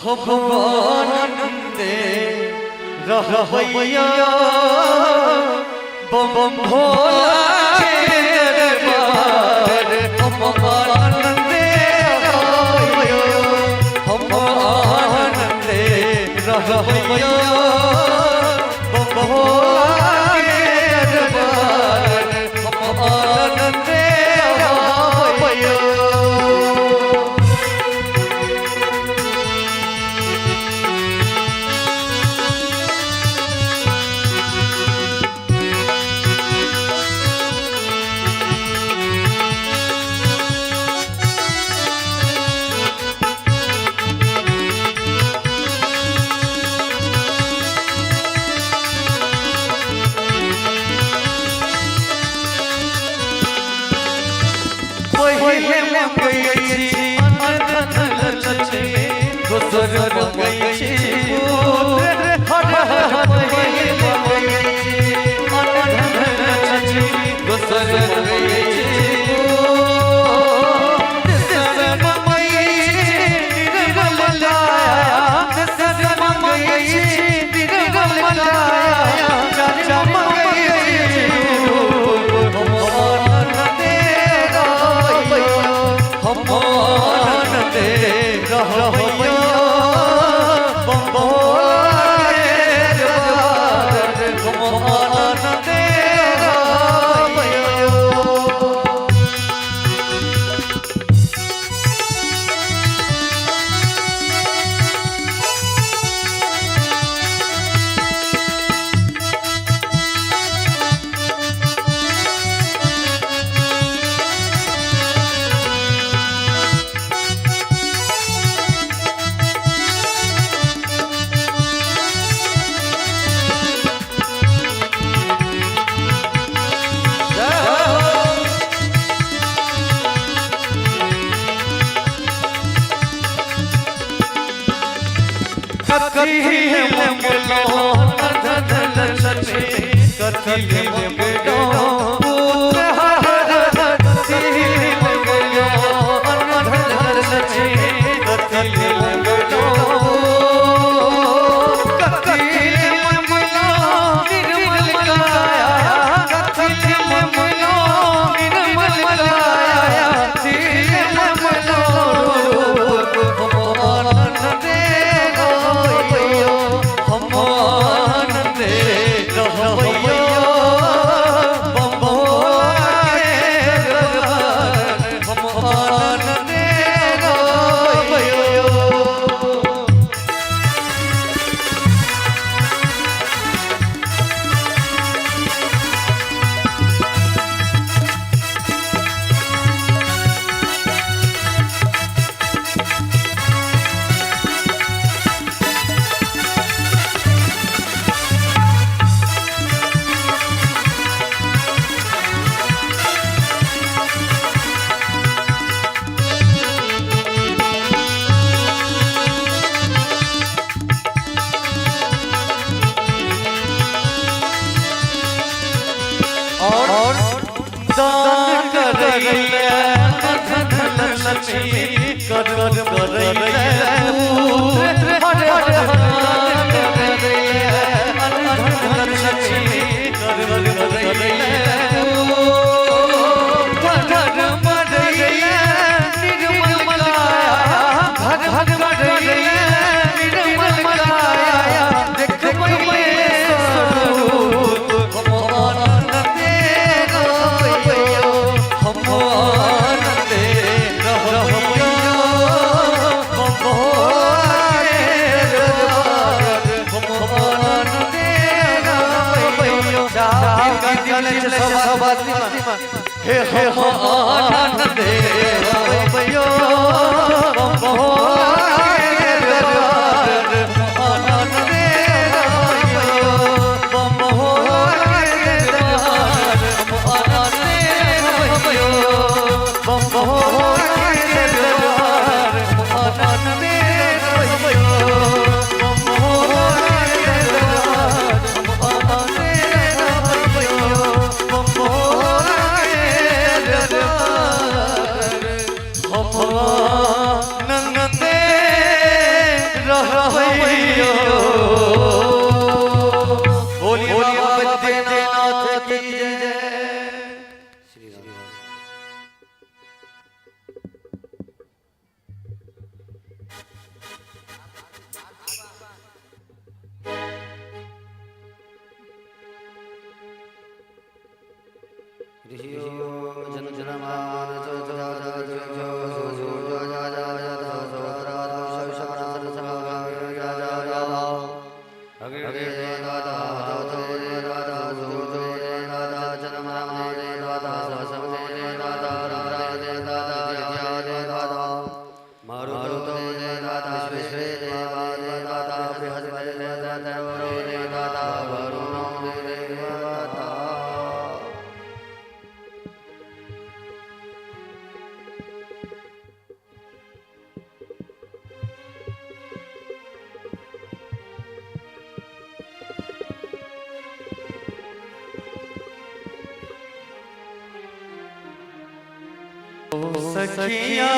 हम आनंदे रहवैया बम बम भोला के दरबार हम आनंदे रहवैया हम आनंदे रहवैया बम भोला के दरबार हम आनंदे रहवैया। पहिले मंगई छी अनधन लक्ष्मी दोसर मंगई छी पुत्र हर हर पहिले मंगई छी अनधन लक्ष्मी दोसर मंगई छी दोसर मंगई छी निर्मल लाया दोसर मंगई छी निर्मल लाया चाचा मंगई छी हम आनंदे रहवैया बम भोला के दरबार हम आनंदे रहवैया। कथी मंगलो अनधन लक्ष्मी कथी मंगलो पुत्र हर कथी मंगलो अनधन लक्ष्मी कथी मंगलो कथी मंगलो निर्मल काया कथी मंगलो निर्मल काया कथी मंगलो हम आनंदे रहवैया बम भोला के दरबार हम आनंदे रहवैया। और दान करैले अनधन लक्ष्मी कर करैले पुत्र हर हर दान करैले अनधन लक्ष्मी कर करैले घर मरैले निर्मल काया घर मरैले निर्मल काया देखबै स्वरूप हम आनंदे रहवैया हम आनंदे रहवैया बम भोला के दरबार हम आनंदे रहवैया। चले सवासीमा हे हम आनंदे रहवैया बम भोला के दरबार हम आनंदे रहवैया बम भोला के दरबार हम आनंदे रहवैया बम भोला के दरबार हम आनंदे रहवैया बम भोला के दरबार हम आनंदे रहवैया बम भोला के दरबार। सखिया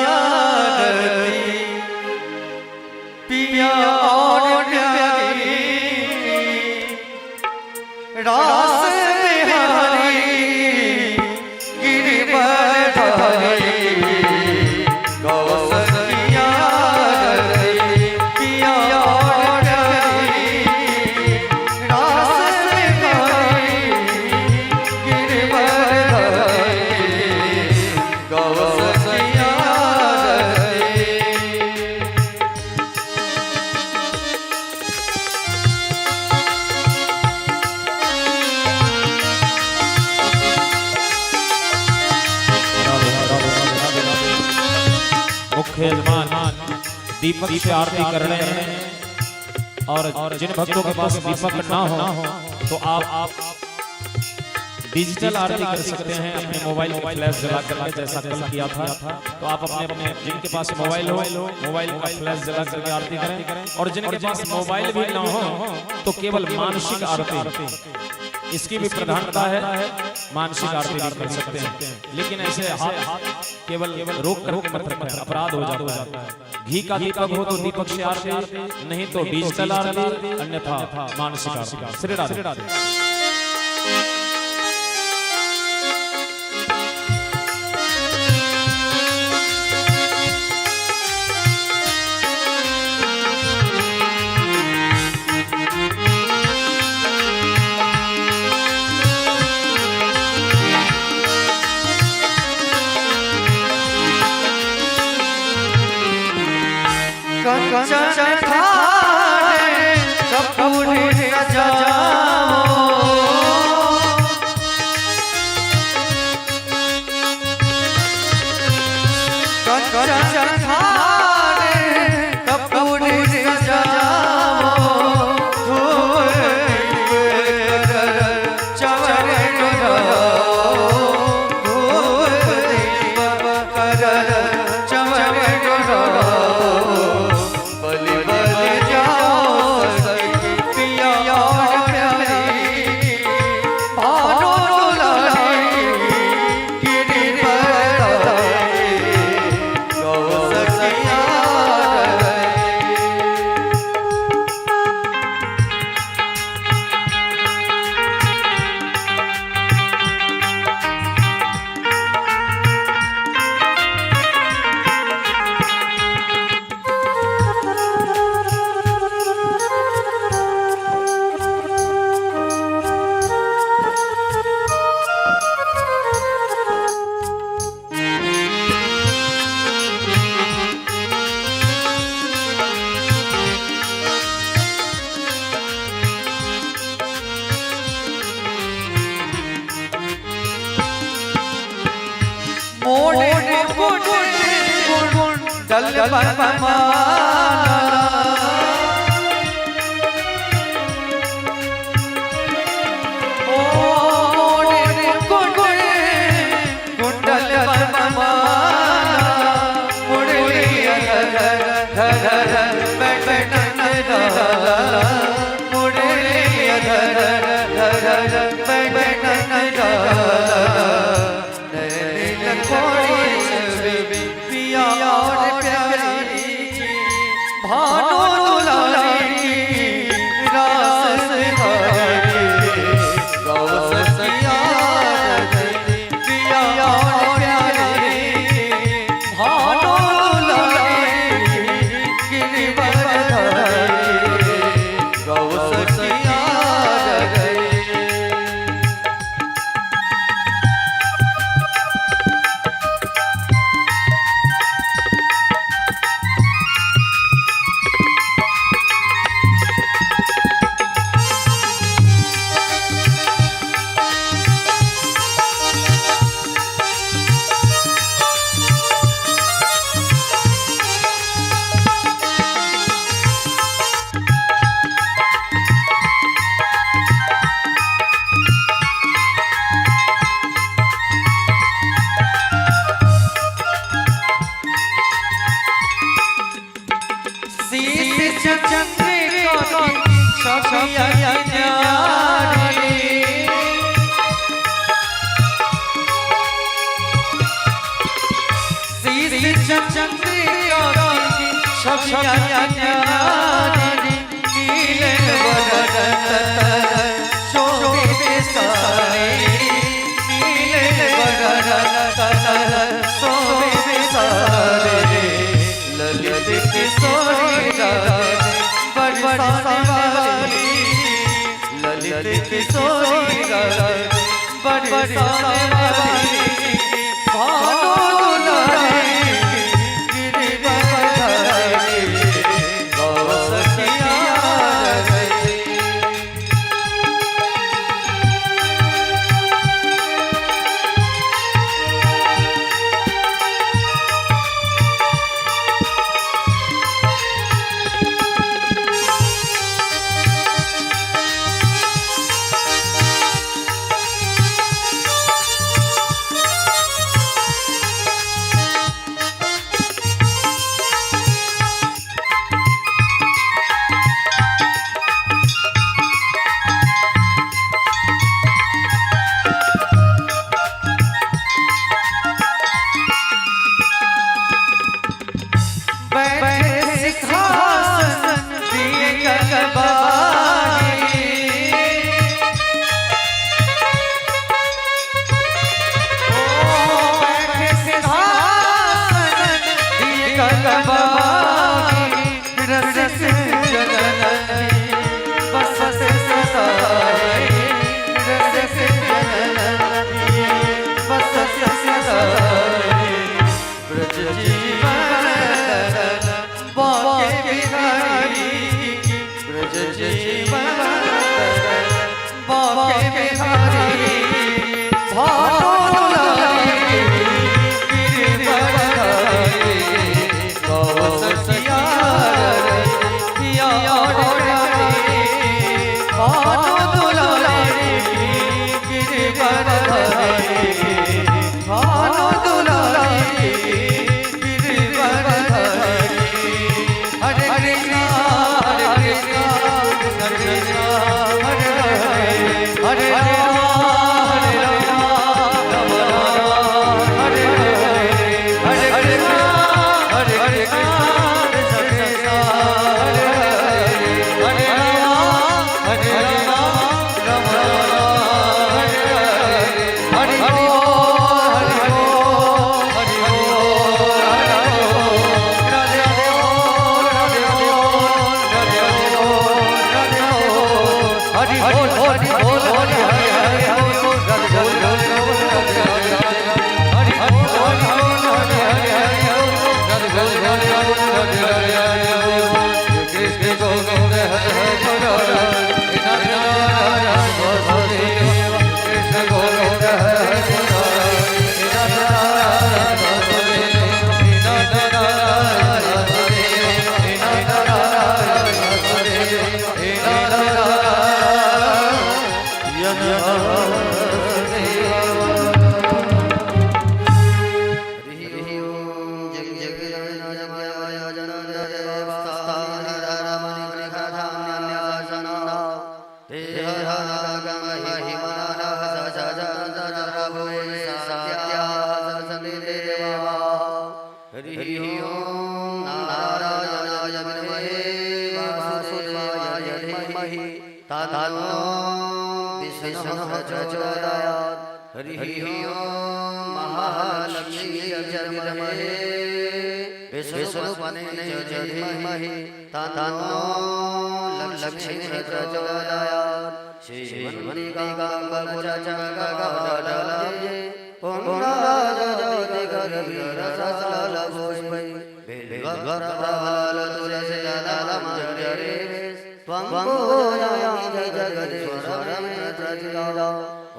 पिया और प्यारी रास बिहारी गिरवधारी गौ सखिया पिया और प्यारी रास बिहारी गिरवधारी गौ मुख्य यजमान दीपक से आरती कर रहे हैं और जिन भक्तों के पास दीपक ना हो तो आप डिजिटल आरती कर सकते हैं अपने मोबाइल में फ्लैश जला करके, जैसा कल किया था। तो आप अपने जिनके पास मोबाइल हो मोबाइल का फ्लैश जला करके आरती करें, और जिनके पास मोबाइल भी ना हो तो केवल मानसिक आरती, इसकी भी प्रधानता है, मानसिक आरती कर सकते हैं। लेकिन ऐसे हाथ केवल रोक कर मत रखें, अपराध हो जाता है। घी का दीपक हो तो दीपक से आरती, नहीं तो डिजिटल आरती, अन्यथा मानसिक आरती। श्री राधे। कंचन थाने कपूर सजाओ, कंचन थाने कपूर सजाओ, चवर डल बरमाला ओ मोरे कुंडल बरमाला मुरली धर बैठन मुरली धर बैठन पिया और प्यारी भानो दुलारी रास बिहारी गौ सखिया पिया और प्यारी भानो दुलारी गिरवधारी गौ सखिया सखिया न्यारी श्री चंद्रिका सखिया न्यारी नीले वरन शोभे सारे नीले वरन शोभे सारे ललित किशोरी बरसाने वाली ललित किशोरी बरसाने वाली भानो दुलारी गिरिवरधारी गौ सखिया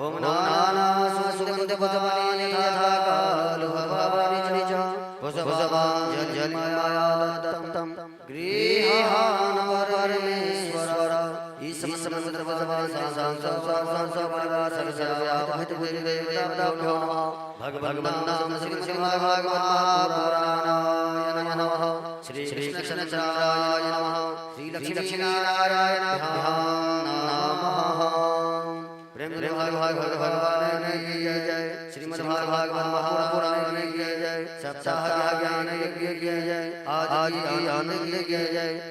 ओम नाना सुगंध पुष्पाणि तथा कालो भवानि च पुष्पां जल माया दत्तं गृहान परमेश्वर ईशम समुद्र पुष्पां सांसां सांसां परिवार सर्वव्याप हित देवताभ्यो नमः भगवन् नाम श्री भागवत पुराणाय नमः श्री कृष्ण चन्द्राय नमः श्री लक्ष्मी नारायणाभ्यां भागवत भगवान की जय। श्रीमद् भागवत महापुराण की जय। सप्ताह ज्ञान यज्ञ की जय। आदि ज्ञान की जय।